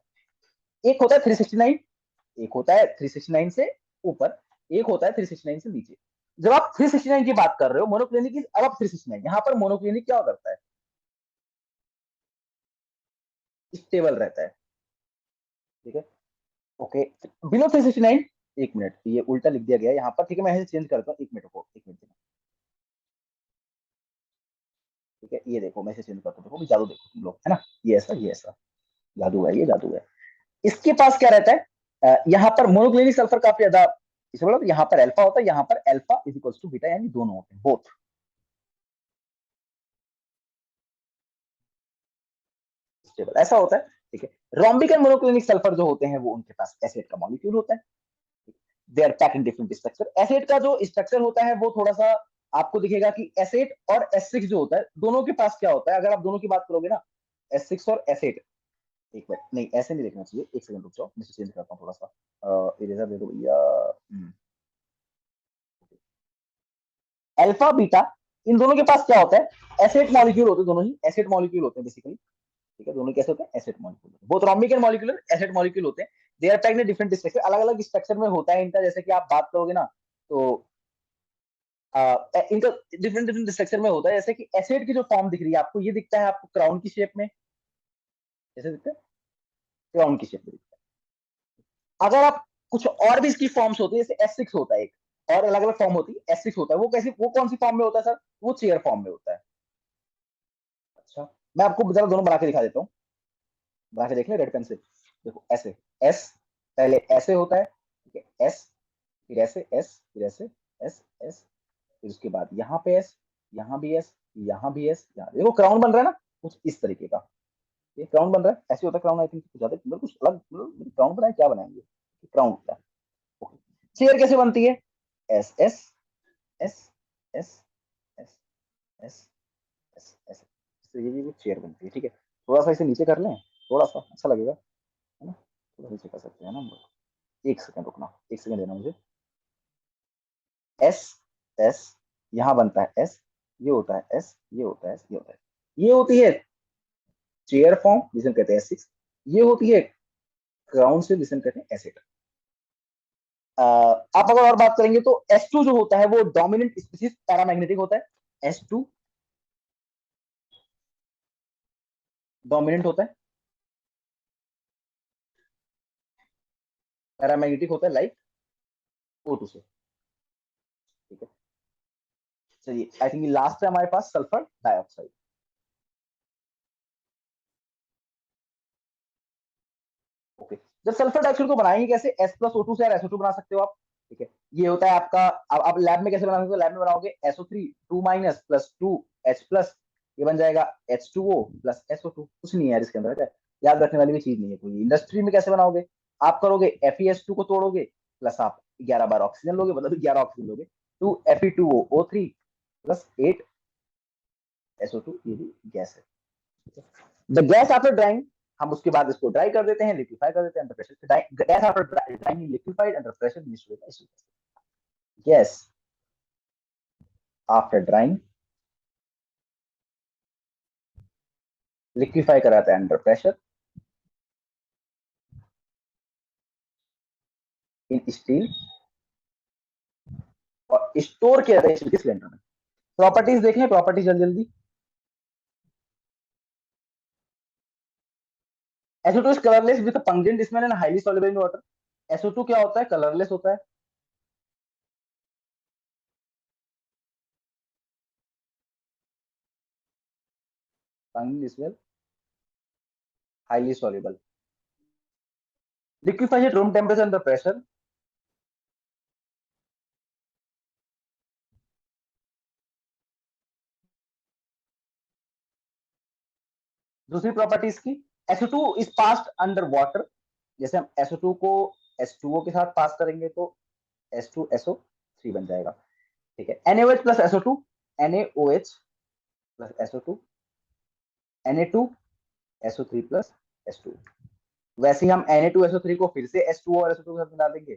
Speaker 1: एक होता है 369, एक होता है 369 से ऊपर, एक होता है 369 से नीचे। जब आप 369 की बात कर रहे हो मोनोक्लिनिक की, अब आप 369 यहाँ पर मोनोक्लिनिक क्या करता है? स्टेबल रहता है, ठीक है। Okay, below 369। एक मिनट, ये उल्टा लिख दिया गया यहाँ पर, ठीक है। मैं ऐसे चेंज करता हूँ, एक मिनट को, एक मिनट, ठीक है। ये देखो मैं इसे चेंज करता हूँ, देखो जादू देखो तुम लोग, है ना। ये ऐसा, ये ऐसा जादू है, ये जादू है। इसके पास क्या रहता है? यहाँ पर मोनोक्लिनिक सल्फर काफी ज्यादा, इसे बोला, यहाँ पर अल्फा होता है, यहाँ पर alpha is equals to beta, यानी दोनों होते हैं, बोथ स्टेबल, ऐसा होता है, ठीक है। रोम्बिक एंड मोनोक्लिनिक सल्फर जो होते हैं वो उनके पास एसिड का मॉलिक्यूल होता है। They are packed in different structure. Acid का जो स्ट्रक्चर होता है वो थोड़ा सा आपको दिखेगा कि एसिड और एस जो होता है दोनों के पास क्या होता है। अगर आप दोनों की बात करोगे ना, एस और एसिड, एक मिनट, नहीं ऐसे नहीं देखना चाहिए, एक सेकंड रुक जाओ, मैं चेंज करता हूँ थोड़ा सा, इरेजर दे दो भैया। अल्फा बीटा, इन दोनों के पास क्या होता है? एसिड मॉलिक्यूल होते हैं, दोनों ही एसिड मॉलिक्यूल होते हैं बेसिकली, ठीक है। दोनों कैसे होते हैं? Acid molecule, both rhombic and molecular acid molecule होते हैं। They are packed in different structure, अलग अलग स्ट्रक्चर में होता है इनका। जैसे कि आप बात करोगे ना, तो इनका डिफरेंट डिफरेंट स्ट्रक्चर में होता है। जैसे कि एसिड की जो फॉर्म दिख रही है आपको, ये दिखता है आपको क्राउन की शेप में, जैसे दिखता है क्राउन की शेप में दिखता है। अगर आप कुछ और भी इसकी फॉर्म्स होती है, जैसे S6 होता है एक, और अलग अलग फॉर्म होती है। S6 होता है वो कैसी, वो कौन सी फॉर्म में होता है सर? वो चेयर फॉर्म में होता है। अच्छा, मैं आपको जरा दोनों बना के दिखा देता हूँ। बना के देख ले रेड पेन से, देखो ऐसे। एस, पहले ऐसे होता है, ठीक है। एस, फिर ऐसे एस, फिर ऐसे एस एस, फिर उसके बाद यहाँ पे एस, यहाँ भी एस, यहाँ भी एस, यहाँ देखो क्राउन बन रहा है ना, कुछ इस तरीके का। ये क्राउन बन रहा है, ऐसे होता है क्राउन। आई थिंक ज्यादा मतलब कुछ अलग, मतलब क्राउन बनाए, क्या बनाएंगे? क्राउन होता है। चेयर कैसे बनती है? S S S S S S S S, तो ये भी चेयर बनती है, ठीक है। थोड़ा सा इसे नीचे कर लें, थोड़ा सा अच्छा लगेगा, है ना। थोड़ा नीचे कर सकते हैं ना हम लोग। एक सेकंड रुकना, एक सेकंड देना मुझे। एस एस, यहाँ बनता है एस, ये होता है एस, ये होता है एस, ये होता है, ये होती है चेयर फॉर्म जिसे हम कहते हैं S6। ये होती है क्राउन से जिसे हम कहते हैं एसिड। आप अगर और बात करेंगे तो S2 जो होता है वो डोमिनेंट स्पीशीज पैरामैग्नेटिक होता है। S2 डोमिनेंट होता है, पैरामैग्नेटिक होता है, लाइक O2 से, ठीक है। चलिए, आई थिंक लास्ट है हमारे पास सल्फर डाइऑक्साइड। ओके, जब सल्फर डाइऑक्साइड को बनाएंगे कैसे? S+O2 से, यार SO2 बना सकते हो आप, ठीक है। ये होता है आपका, अब आप लैब में कैसे बना सकते हो? लैब में बनाओगे SO3 2 minus plus 2 H plus, ये बन जाएगा H2O प्लस SO2। कुछ नहीं है यार इसके अंदर, क्या याद रखने वाली भी चीज नहीं है कोई। इंडस्ट्री में कैसे बनाओगे? आप करोगे FeS2 को तोड़ोगे, प्लस आप 11 बार ऑक्सीजन लोगे, मतलब 11 ऑक्सीजन लोगे, 2 Fe2O3 प्लस 8 SO2, ये भी गैस है। द गैस आफ्टर ड्राइंग, हम उसके बाद इसको ड्राई कर देते हैं, लिक्विफाई कर देते हैं under pressure. Gas after drawing liquefied under pressure, gas after drawing liquefy कराता है अंडर प्रेशर इन स्टील, और स्टोर किया जाता है स्टील के सिलेंडर में। प्रॉपर्टीज देख लें, प्रॉपर्टीज जल्दी जल्दी। SO2 is colorless with a pungent smell and highly soluble in water. SO2 क्या होता है? कलरलेस होता है. Pungent smell, highly soluble. Liquefies at room temperature under pressure. दूसरी प्रॉपर्टी इसकी, SO2 is passed under water. जैसे हम SO2 को H2O के साथ पास करेंगे तो H2SO3 बन जाएगा. ठीक है. NaOH plus SO2, NaOH plus SO2, Na2SO3 plus H2. वैसे ही हम Na2SO3 को फिर से H2O और SO2 के साथ मिला देंगे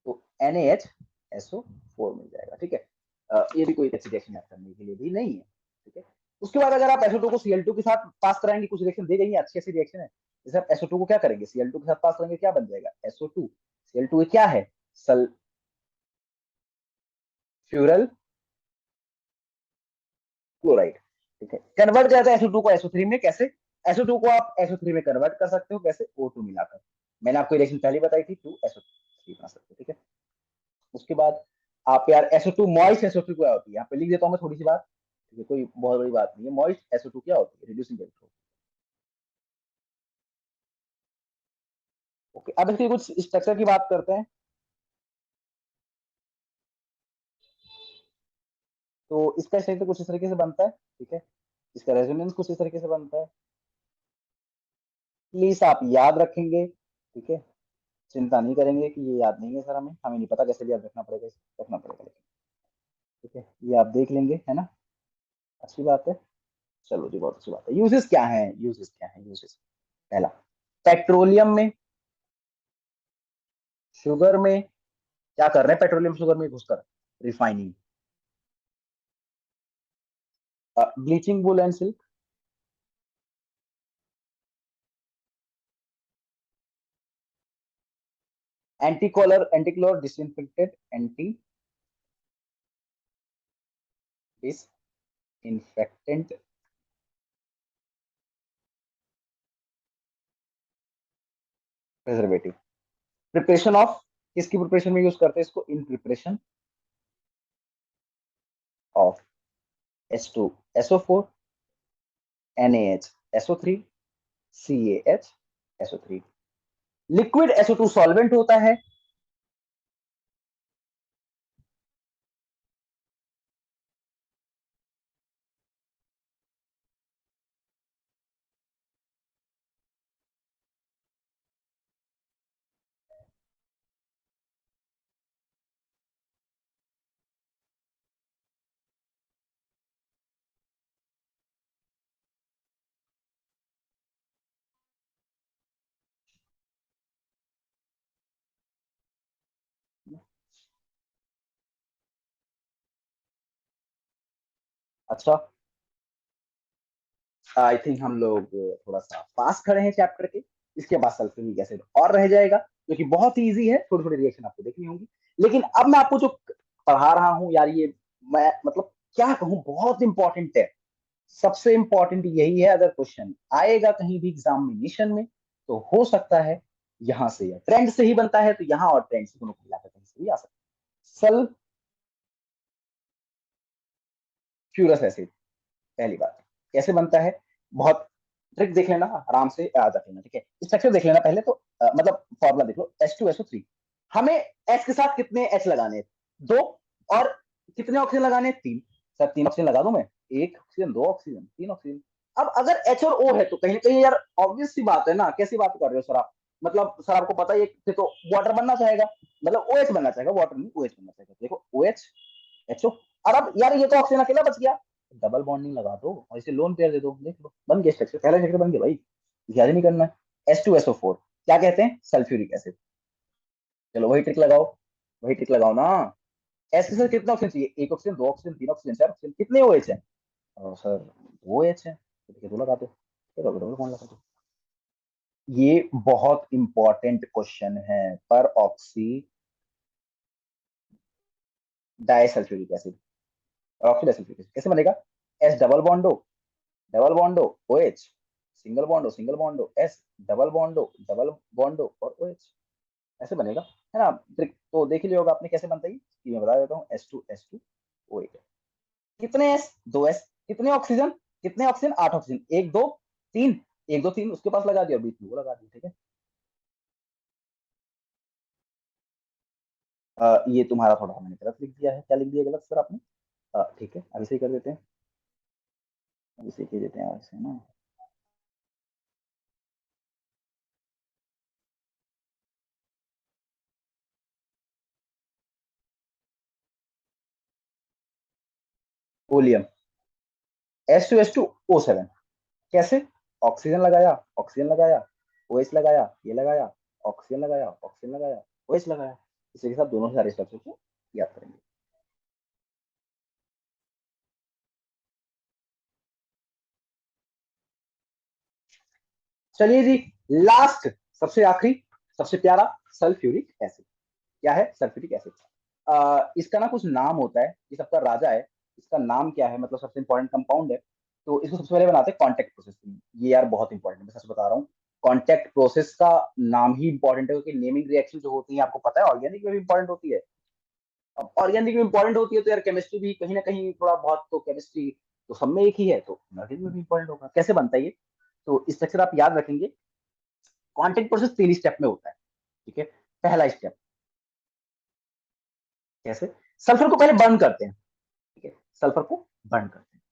Speaker 1: तो NaHSO4 मिल जाएगा. ठीक है. ये भी कोई अच्छी रिएक्शन याद करने के लिए भी नहीं है. ठीक है. उसके बाद अगर आप SO2 को Cl2 के साथ पास कराएंगे, कुछ रिएक्शन दे गई है, अच्छी अच्छी रिएक्शन है. जैसे आप SO2 को क्या करेंगे, Cl2 के साथ पास करेंगे, क्या बन जाएगा? SO2. Cl2 क्या है? सल्फ्यूरल क्लोराइड. ठीक है. कन्वर्ट जाता है SO2 को SO3 में. कैसे? SO2 को आप SO3 में कन्वर्ट कर सकते हो. कैसे? O2 मिलाकर. मैंने आपको रिएक्शन पहले बताई थी, 2SO3 बना सकते हो. ठीक है. उसके बाद आप यार SO2 मॉइस्ट SO2 क्या होती है? यहाँ पे लिख देता हूँ मैं थोड़ी सी बात. ठीक है. कोई बहुत बड़ी बात नहीं है. मॉइस्ट SO2 क्या होती है? Reducing electrode. ओके. अब इसकी कुछ स्ट्रक्चर की बात करते हैं. तो इसका स्ट्रक्चर कुछ इस तरीके से बनता है. ठीक है. इसका रेजोनेंस कुछ इस तरीके से बनता है. प्लीज आप याद रखेंगे. ठीक है. चिंता नहीं करेंगे कि ये याद नहीं है सर, हमें नहीं पता कैसे भी याद रखना पड़ेगा, रखना पड़ेगा लेकिन. ठीक है. ये आप देख लेंगे, है ना. अच्छी बात है. चलो जी, बहुत अच्छी बात है. यूजेस क्या है? यूजेस क्या है? यूजेस. पहला, पेट्रोलियम में, शुगर में. क्या कर रहे हैं पेट्रोलियम शुगर में घुसकर? Refining. Bleaching wool and silk. Anti colour disinfected, anti disinfectant. Preservative. Preparation of, किसकी प्रिपरेशन में यूज करते हैं इसको? In preparation of H2SO4, NaHSO3, CaHSO3. Liquid SO2 solvent होता है. अच्छा, आई थिंक हम लोग थोड़ा सा पास खड़े हैं चैप्टर के. इसके बाद सल्फ्यूरिक एसिड और रह जाएगा, जो कि बहुत ही इजी है. थोड़ी थोड़ी रिएक्शन आपको देखनी होगी. लेकिन अब मैं आपको जो पढ़ा रहा हूँ यार, ये मैं मतलब क्या कहूँ, बहुत इंपॉर्टेंट है. सबसे इंपॉर्टेंट यही है. अगर क्वेश्चन आएगा कहीं भी एग्जामिनेशन में, तो हो सकता है यहां से, या ट्रेंड से ही बनता है तो यहाँ, और ट्रेंड से दोनों को मिलाकर कहीं से भी आ सकता है. Sulphurous acid. पहली बात, कैसे बनता है? बहुत ट्रिक देख लेना, आराम से याद रख लेना. ठीक है. स्ट्रक्चर देख लेना पहले तो. मतलब फॉर्मूला देख लो. H2SO3. हमें H के साथ कितने H लगाने हैं? दो. और कितने ऑक्सीजन लगाने हैं? तीन. सर तीन ऑक्सीजन लगा दूं मैं? एक ऑक्सीजन, दो ऑक्सीजन, तीन ऑक्सीजन. अब अगर H और O है तो कहीं ना कहीं यार ऑब्वियस सी बात है ना. कैसी बात कर रहे हो सर आप? मतलब सर आपको पता ही है, तो वाटर बनना चाहेगा, मतलब OH बनना चाहेगा, वाटर नहीं OH बनना चाहेगा. देखो OH, HO. और अब यार ये तो ऑक्सीजन अकेला बच गया. डबल बॉन्डिंग लगा दो और इसे लोन पेयर दे दो. देख लो, बन गया स्ट्रक्चर. पहला स्ट्रक्चर बन गया भाई. याद नहीं करना है. H2SO4 क्या कहते हैं? Sulphuric acid. चलो वही ट्रिक लगाओ, वही ट्रिक लगाओ ना. एस के साथ कितना ऑक्सीजन चाहिए? एक ऑक्सीजन, दो ऑक्सीजन, तीन ऑक्सीजन, चार ऑक्सीजन. कितने OH है? सर वो OH है. तो दो लगा दो. चलो डबल बॉन्ड लगा दो. ये बहुत इंपॉर्टेंट क्वेश्चन है. पर oxy disulphuric acid. Oxy disulphuric acid कैसे बनेगा? S double bond, double bond OH, single bond हो, सिंगल बॉन्ड हो, S डबल बॉन्ड हो, डबल बॉन्ड हो और OH, ऐसे बनेगा, है ना। ट्रिक तो देख ही लिया होगा आपने कैसे बनता है ये, मैं बता देता हूँ। S2 कितने S, 2S, कितने ऑक्सीजन, कितने ऑक्सीजन, 8 ऑक्सीजन, 1 2 3, 1 2 3 उसके पास लगा दिया, बीच में वो लगा दिया, ठीक है। ये तुम्हारा थोड़ा मैंने गलत लिख दिया है, क्या लिख दिया गलत सर आपने? ठीक है, अभी सही कर देते हैं, अभी सही कर देते हैं ऐसे ना। ओलियम, S2S2O7, कैसे? ऑक्सीजन लगाया, ऑक्सीजन लगाया, OH लगाया, ये लगाया, ऑक्सीजन लगाया, ऑक्सीजन लगाया, OH लगाया, इसी के साथ दोनों सारे स्ट्रक्चर को याद करेंगे। चलिए जी, लास्ट, सबसे आखिरी, सबसे प्यारा, सल्फ्यूरिक एसिड। क्या है सल्फ्यूरिक एसिड? इसका ना कुछ नाम होता है, ये सबका राजा है, इसका नाम क्या है, मतलब सबसे इंपॉर्टेंट कंपाउंड है। तो इसको सबसे पहले बनाते हैं कॉन्टेक्ट प्रोसेस। ये यार बहुत इंपॉर्टेंट है, मैं सच बता रहा हूँ। कॉन्टेक्ट प्रोसेस का नाम ही इंपॉर्टेंट है, क्योंकि नेमिंग रिएक्शन जो होती है आपको पता है ऑर्गेनिक में भी इंपॉर्टेंट होती है। अब ऑर्गेनिक में इंपॉर्टेंट होती है तो यार केमिस्ट्री भी कहीं ना कहीं थोड़ा बहुत, तो केमिस्ट्री तो सब में एक ही है, तो ऑर्गेनिक में भी इंपॉर्टेंट होगा। कैसे बनता है ये? तो स्ट्रक्चर आप याद रखेंगे। कॉन्टेक्ट प्रोसेस 3 स्टेप में होता है, ठीक है। पहला स्टेप, कैसे? सल्फर को पहले बर्न करते हैं, ठीक है, सल्फर को बर्न करते हैं,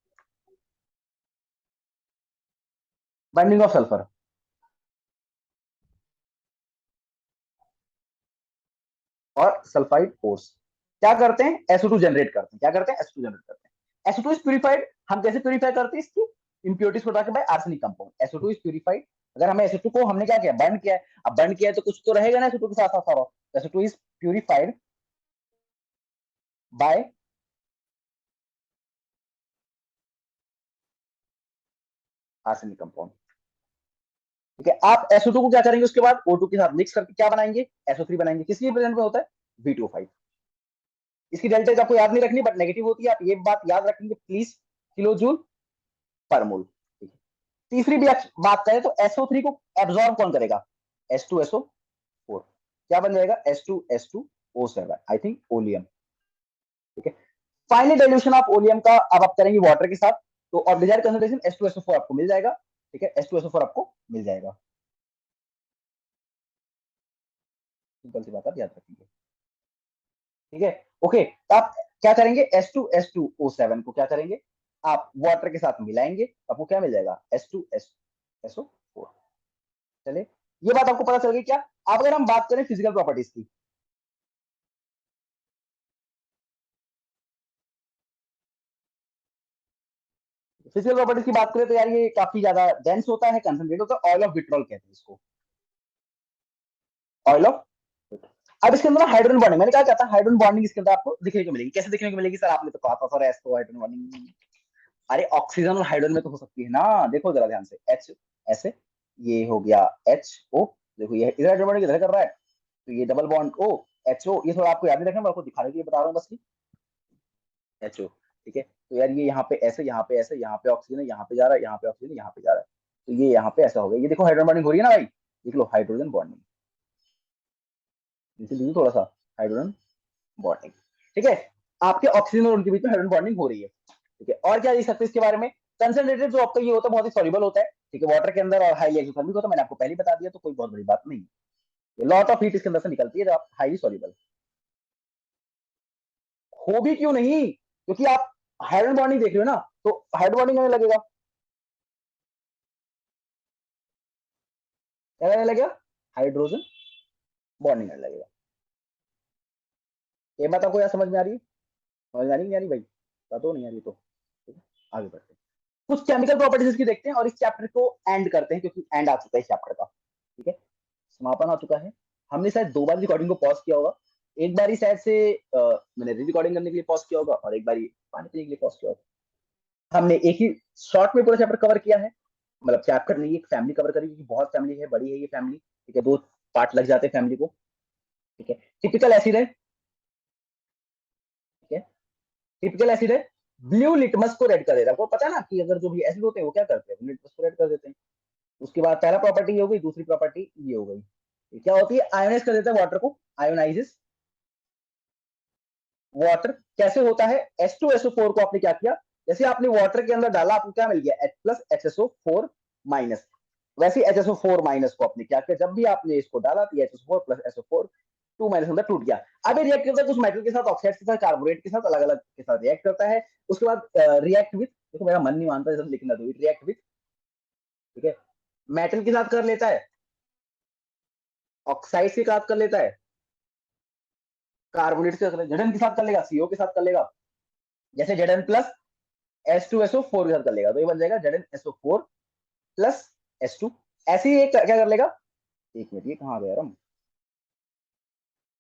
Speaker 1: बर्निंग ऑफ सल्फर। और सल्फाइड फोर्स क्या करते हैं? SO2 जनरेट करते हैं। क्या करते हैं? SO2 जनरेट करते हैं। SO2 is purified. हम कैसे प्यूरिफाई करते हैं इसकी? इंप्योरिटीज को हटा के by arsenic compound. SO2 is purified. अगर हमें SO2 को हमने क्या किया, बर्न किया है, अब बर्न किया है तो कुछ तो रहेगा ना SO2 के साथ साथ, और SO2 is purified bye arsenic compound, ठीक है। आप SO2 को क्या करेंगे उसके बाद? O2 के साथ मिक्स करके क्या बनाएंगे? SO3 बनाएंगे। किसकी प्रेजेंट में होता है? V2O5। इसकी डेल्टा आपको याद नहीं रखनी, बट नेगेटिव होती है, आप ये बात याद रखेंगे प्लीज, किलो जूल पर मोल। तीसरी भी बात करें तो SO3 को एब्जॉर्ब कौन करेगा? H2SO4। क्या बन जाएगा? H2S2O7, आई थिंक ओलियम, ठीक है। फाइनल डाइल्यूशन ऑफ ओलियम का अब आप करेंगे वाटर के साथ, तो और डिजायर्ड कंसंट्रेशन H2SO4 आपको मिल जाएगा, ठीक है। H2SO4 आपको मिल जाएगा, सिंपल सी बात आप याद रखेंगे, ठीक है। ओके, तो आप क्या करेंगे? H2S2O7 को क्या करेंगे? आप वाटर के साथ मिलाएंगे, आपको क्या मिल जाएगा? H2SO4। चले, ये बात आपको पता चल गई क्या? अब अगर हम बात करें फिजिकल प्रॉपर्टीज की, फिजिकल प्रॉपर्टीज की बात करें तो यार ये काफी ज्यादा डेंस होता है, कंसंट्रेट होता है, ऑयल ऑफ विट्रॉल कहते हैं इसको, ऑयल ऑफ। अब इसके अंदर हाइड्रोजन बॉन्डिंग, मैंने क्या कहता है, हाइड्रोजन बॉन्डिंग इसके अंदर आपको दिखने को मिलेगी। कैसे दिखने को मिलेगी सर? आपने तो कहा था सर एस्टो हाइड्रोजन बॉन्डिंग। अरे ऑक्सीजन और हाइड्रोजन में तो हो सकती है ना, देखो जरा ध्यान से, H ऐसे, ये हो गया HO, देखो ये इधर हाइड्रोजन बॉन्डिंग इधर कर रहा है, तो ये डबल बॉन्ड O, HO, ये थोड़ा आपको याद नहीं रखना, मैं आपको दिखाने के लिए बता रहा हूँ बस, HO, ठीक है। तो यार ये यहाँ पे ऐसे, यहाँ पे ऐसे, यहाँ पे ऑक्सीजन है, यहाँ पे जा रहा है, यहाँ पे ऑक्सीजन, यहाँ पे जा रहा है, तो ये यहाँ पे ऐसा हो गया। ये देखो हाइड्रोजन बॉन्डिंग हो रही है ना भाई, देख लो हाइड्रोजन बॉन्डिंग, नीचे लीजिए थोड़ा सा, हाइड्रोजन बॉन्डिंग, ठीक है। आपके ऑक्सीजन और उनके बीच में हाइड्रोजन बॉन्डिंग हो रही है, ठीक है। और क्या लिख सकते हैं इसके बारे में? कंसंट्रेटेड जो आपका ये होता है बहुत ही सॉल्युबल होता है, ठीक है, वाटर के अंदर, और हाईली एक्सोथर्मिक होता है, मैंने आपको पहले बता दिया, तो कोई बहुत बड़ी बात नहीं है। लॉट ऑफ हीट इसके अंदर से निकलती है जब आप हाईली सॉल्युबल। हो भी क्यों नहीं, क्योंकि आप हाइड्रोजन बॉन्डिंग देख रहे हो ना, तो हाइड्रोजन बॉन्डिंग करने लगेगा, क्या करने लगेगा? हाइड्रोजन बॉन्डिंग करने लगेगा। ये बात आपको यार समझ में आ रही है? समझ में आ रही नहीं आ रही भाई? तो नहीं आ रही तो ठीक है, आगे बढ़ते हैं। कुछ केमिकल प्रॉपर्टीज इसकी देखते हैं और इस चैप्टर को एंड करते हैं, क्योंकि एंड आ चुका है इस चैप्टर का, ठीक है, समापन आ चुका है। हमने शायद 2 बार रिकॉर्डिंग को पॉज किया होगा, एक बार ही शायद से मैंने री रिकॉर्डिंग करने के लिए पॉज किया होगा, और एक बार पानी पीने के लिए पॉज किया होगा। हमने एक ही शॉर्ट में पूरा चैप्टर कवर किया है, मतलब चैप्टर नहीं, एक फैमिली कवर करी, क्योंकि बहुत फैमिली है, बड़ी है ये फैमिली, ठीक है, 2 पार्ट लग जाते हैं फैमिली को, ठीक है। टिपिकल एसिड है, ठीक है, टिपिकल एसिड है, ब्लू लिटमस को रेड कर देता है। आपको पता है ना कि अगर जो भी एसिड होते हैं वो क्या करते हैं, लिटमस को रेड कर देते हैं। उसके बाद पहला प्रॉपर्टी ये हो गई, दूसरी प्रॉपर्टी ये हो गई। क्या होती है, आयोनाइज कर देता है वाटर को, आयोनाइजेस वाटर। कैसे होता है, H2SO4 को आपने क्या किया, जैसे आपने वाटर के अंदर डाला, आपको क्या मिल गया, H प्लस HSO4 माइनस। वैसे HSO4 माइनस को आपने क्या किया, जब भी आपने इसको डाला तो HSO4 प्लस SO4 2 माइनस अंदर टूट गया। अब ये रिएक्ट करता है कुछ मेटल के साथ, ऑक्साइड के साथ, कार्बोनेट के साथ, अलग अलग के साथ रिएक्ट करता है। उसके बाद रिएक्ट विथ, देखो मेरा मन नहीं मानता जब लिखना, तो रिएक्ट विथ, ठीक है, मेटल के साथ कर लेता है, ऑक्साइड के साथ कर लेता है, कार्बोनेट के साथ, जड़न के साथ कर लेगा, सीओ के साथ कर लेगा। जैसे जड़न प्लस H2SO4 के साथ कर लेगा, तो ये बन जाएगा ZnSO4 प्लस H2। ऐसे ही एक क्या कर लेगा, एक मिनट, ये कहाँ गया हम,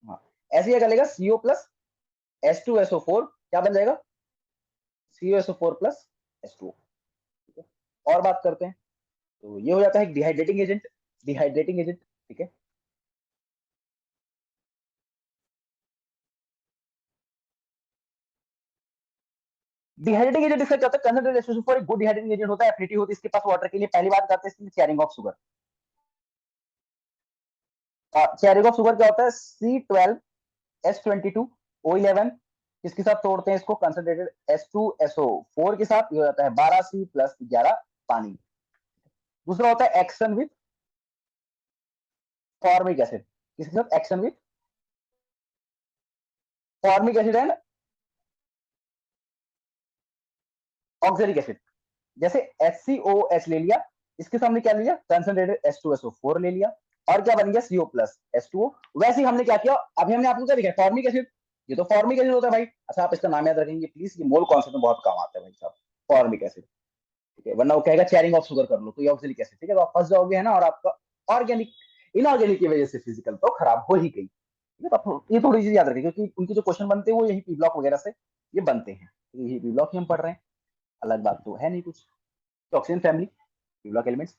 Speaker 1: हाँ, ऐसे ही कर लेगा CO प्लस H2SO4, क्या बन जाएगा, COSO4 प्लस H2O। ठीक है, और बात करते हैं, तो ये हो जाता है डिहाइड्रेटिंग एजेंट, डिहाइड्रेटिंग एजेंट, ठीक है। डिहाइड्रेटिंग एजेंट इसका क्या होता है, कंसंट्रेटेड H2SO4 एक गुड डिहाइड्रेटिंग एजेंट होता है, एफिनिटी होती है इसके पास वाटर के लिए। पहली बात करते हैं इसकी sharing of sugar. Sharing of sugar क्या होता है, C12H22O11, किसके साथ तोड़ते हैं इसको, कंसंट्रेटेड H2SO4 के साथ, ये हो जाता है 12C प्लस 11 पानी। दूसरा होता है एक्शन विथ फॉर्मिक एसिड, किसके साथ, action with formic acid and oxalic acid. जैसे HCOH ले लिया, इसके सामने क्या लिया, कंसंट्रेटेड H2SO4 ले लिया, और क्या बन गया, CO प्लस H2O। वैसे ही हमने क्या किया, अभी हमने आपको क्या लिखा, फॉर्मिक एसिड, ये तो फॉर्मिक एसिड होता है भाई। अच्छा, आप इसका नाम याद रखेंगे प्लीज, ये मोल कॉन्सेप्ट में बहुत काम आता है भाई साहब, फॉर्मिक एसिड, ठीक है, वरना वो कहेगा चेयरिंग ऑफ शुगर कर लो, तो ये ऑक्जेलिक एसिड, ठीक है, तो आप फंस जाओगे, है ना, और आपका ऑर्गेनिक इनऑर्गेनिक की वजह से फिजिकल तो खराब हो ही गई। ठीक है, तो ये थोड़ी चीज याद रखें, क्योंकि उनके जो क्वेश्चन बनते हैं वो यही पी ब्लॉक वगैरह से ये बनते हैं, यही पी ब्लॉक ही हम पढ़ रहे हैं, अलग बात तो है नहीं कुछ। Oxygen family, P block elements.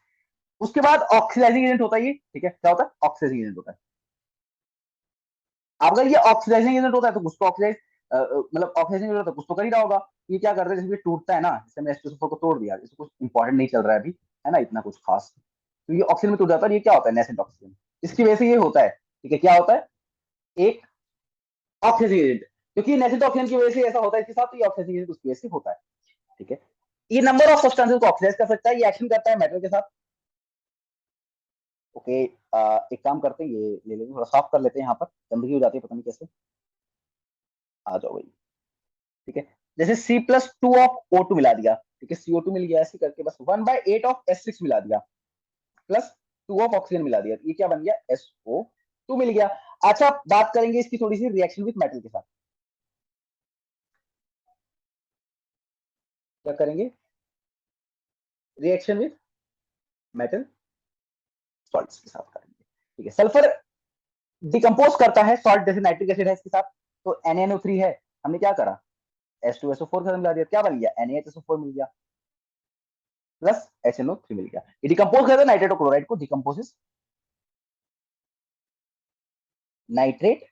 Speaker 1: उसके बाद ऑक्सीडाइजिंग एजेंट होता है ये, ठीक है, क्या होता है, ऑक्सीडाइजिंग एजेंट होता है। अब अगर ये ऑक्सीडाइजिंग एजेंट होता है तो कुछ तो ऑक्सीडाइज, मतलब ऑक्सीडाइजिंग एजेंट होता है कुछ तो कर ही रहा होगा। ये क्या करता है, जैसे टूटता है ना, जैसे हमने H2SO4 को तोड़ दिया, इसको कुछ इंपॉर्टेंट नहीं चल रहा है अभी, है ना, इतना कुछ खास, तो ये ऑक्सीजन में टूट जाता है, ये क्या होता है, नेसेंट ऑक्सीजन, इसकी वजह से ये होता है, ठीक है, क्या होता है, एक ऑक्सीजन एजेंट, क्योंकि नेसेंट ऑक्सीजन की वजह से ऐसा होता है इसके साथ, तो ये ऑक्सीजन एजेंट उसकी वजह से होता है, ठीक है। ये नंबर ऑफ सब्सटेंसेस को ऑक्सीडाइज कर सकता है, ये एक्शन करता है मेटल के साथ। ओके, एक काम करते हैं, ये ले लेंगे, थोड़ा साफ कर लेते हैं, यहाँ पर गंदगी हो जाती है पता नहीं कैसे। आ जाओ भाई, ठीक है, जैसे C+2 ऑफ O2 मिला दिया, ठीक है, CO2 मिल गया, ऐसे करके बस 1/8 ऑफ H6 मिला दिया, प्लस 2 ऑफ ऑक्सीजन मिला दिया, ये क्या बन गया, SO2 मिल गया। अच्छा, बात करेंगे इसकी थोड़ी सी रिएक्शन विथ मेटल के साथ, क्या करेंगे, रिएक्शन विथ मेटल सॉल्ट्स के साथ करेंगे, ठीक है। सल्फर डिकम्पोज करता है सॉल्ट, जैसे नाइट्रिक एसिड है इसके साथ, तो NaNO3 है, हमने क्या करा, H2SO4 के साथ मिला दिया, क्या बन गया, NaHSO4 मिल गया, प्लस HNO3 मिल गया। ये डिकम्पोज करता है नाइट्रेट और क्लोराइड को, डिकम्पोजेस नाइट्रेट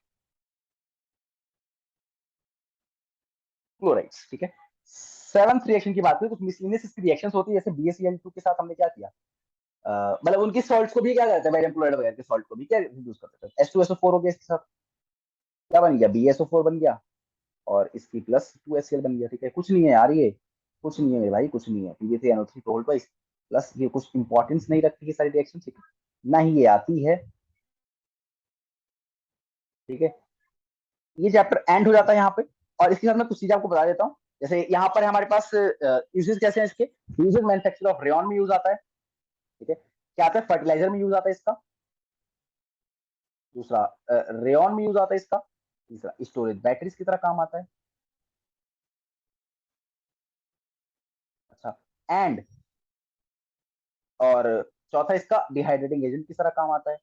Speaker 1: क्लोराइड्स, ठीक है। सेवंथ रिएक्शन की बात करें, कुछ मिसलिनियस रिएक्शंस होती है, जैसे BaCl2 के साथ हमने क्या किया, मतलब उनकी सॉल्ट्स को भी क्या करते हैं, बैरियम क्लोराइड वगैरह के सॉल्ट को भी क्या यूज करते हैं, H2SO4 हो गया, इसके साथ क्या बन गया, BaSO4 बन गया, और इसकी प्लस 2HCl बन गया, ठीक है। कुछ नहीं है यार, ये कुछ नहीं है मेरे भाई, कुछ नहीं है, PaCnO3 टोल्ड बाई प्लस, ये कुछ इंपॉर्टेंस नहीं रखती है सारी रिएक्शन, ठीक है, ना ही ये आती है, ठीक है। ये चैप्टर एंड हो जाता है यहाँ पे, और इसके साथ मैं कुछ चीजें आपको बता देता हूँ। जैसे यहाँ पर हमारे पास यूजेस कैसे हैं इसके, यूजेस मैन्युफैक्चर ऑफ रेयन में यूज आता है, ठीक है, क्या आता है, फर्टिलाइजर में यूज आता है इसका। दूसरा, रेयन में यूज आता है इसका। तीसरा, स्टोरेज बैटरीज की तरह काम आता है। अच्छा, एंड, और चौथा इसका डिहाइड्रेटिंग एजेंट की तरह काम आता है।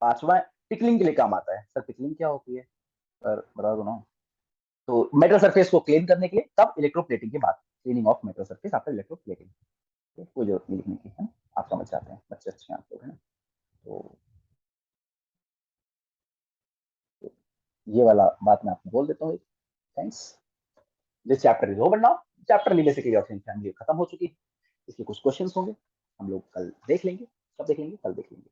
Speaker 1: पांचवा, पिकलिंग के लिए काम आता है। सर पिकलिंग क्या होती है, सर बता दो ना। तो मेटल सरफेस को क्लीन करने के लिए, तब इलेक्ट्रोप्लेटिंग के बाद, cleaning of metal surface after electroplating, कोई जरूरत नहीं लिखने की, है ना, आप समझ जाते हैं, बच्चे अच्छे हैं आप लोग, है ना। तो ये वाला बात मैं आपको बोल देता हूँ, thanks, this chapter is over now, chapter नहीं बेसिकली ऑक्सीजन फैमिली खत्म हो चुकी है। इसके कुछ क्वेश्चंस होंगे, हम लोग कल देख लेंगे, कब देख लेंगे, कल देख लेंगे।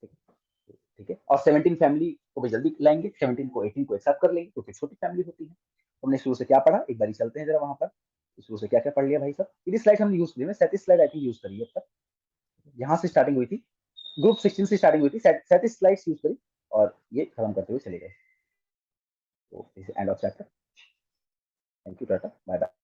Speaker 1: ठीक है, ठीक है। और 17 फैमिली को भी जल्दी लाएंगे, 17 को 18 को एक्सेप्ट कर लेंगे क्योंकि छोटी फैमिली होती है। हमने शुरू से क्या पढ़ा, एक बार चलते हैं जरा वहां पर, शुरू से क्या क्या पढ़ लिया भाई साहब। ये स्लाइड हमने यूज की, 37 स्लाइड आई थिंक यूज करी है अब तक। यहाँ से स्टार्टिंग हुई थी, ग्रुप 16 से स्टार्टिंग हुई थी, 37 स्लाइड्स यूज करी और ये खत्म करते हुए चले गए। तो end of chapter. Thank you, tata, bye bye.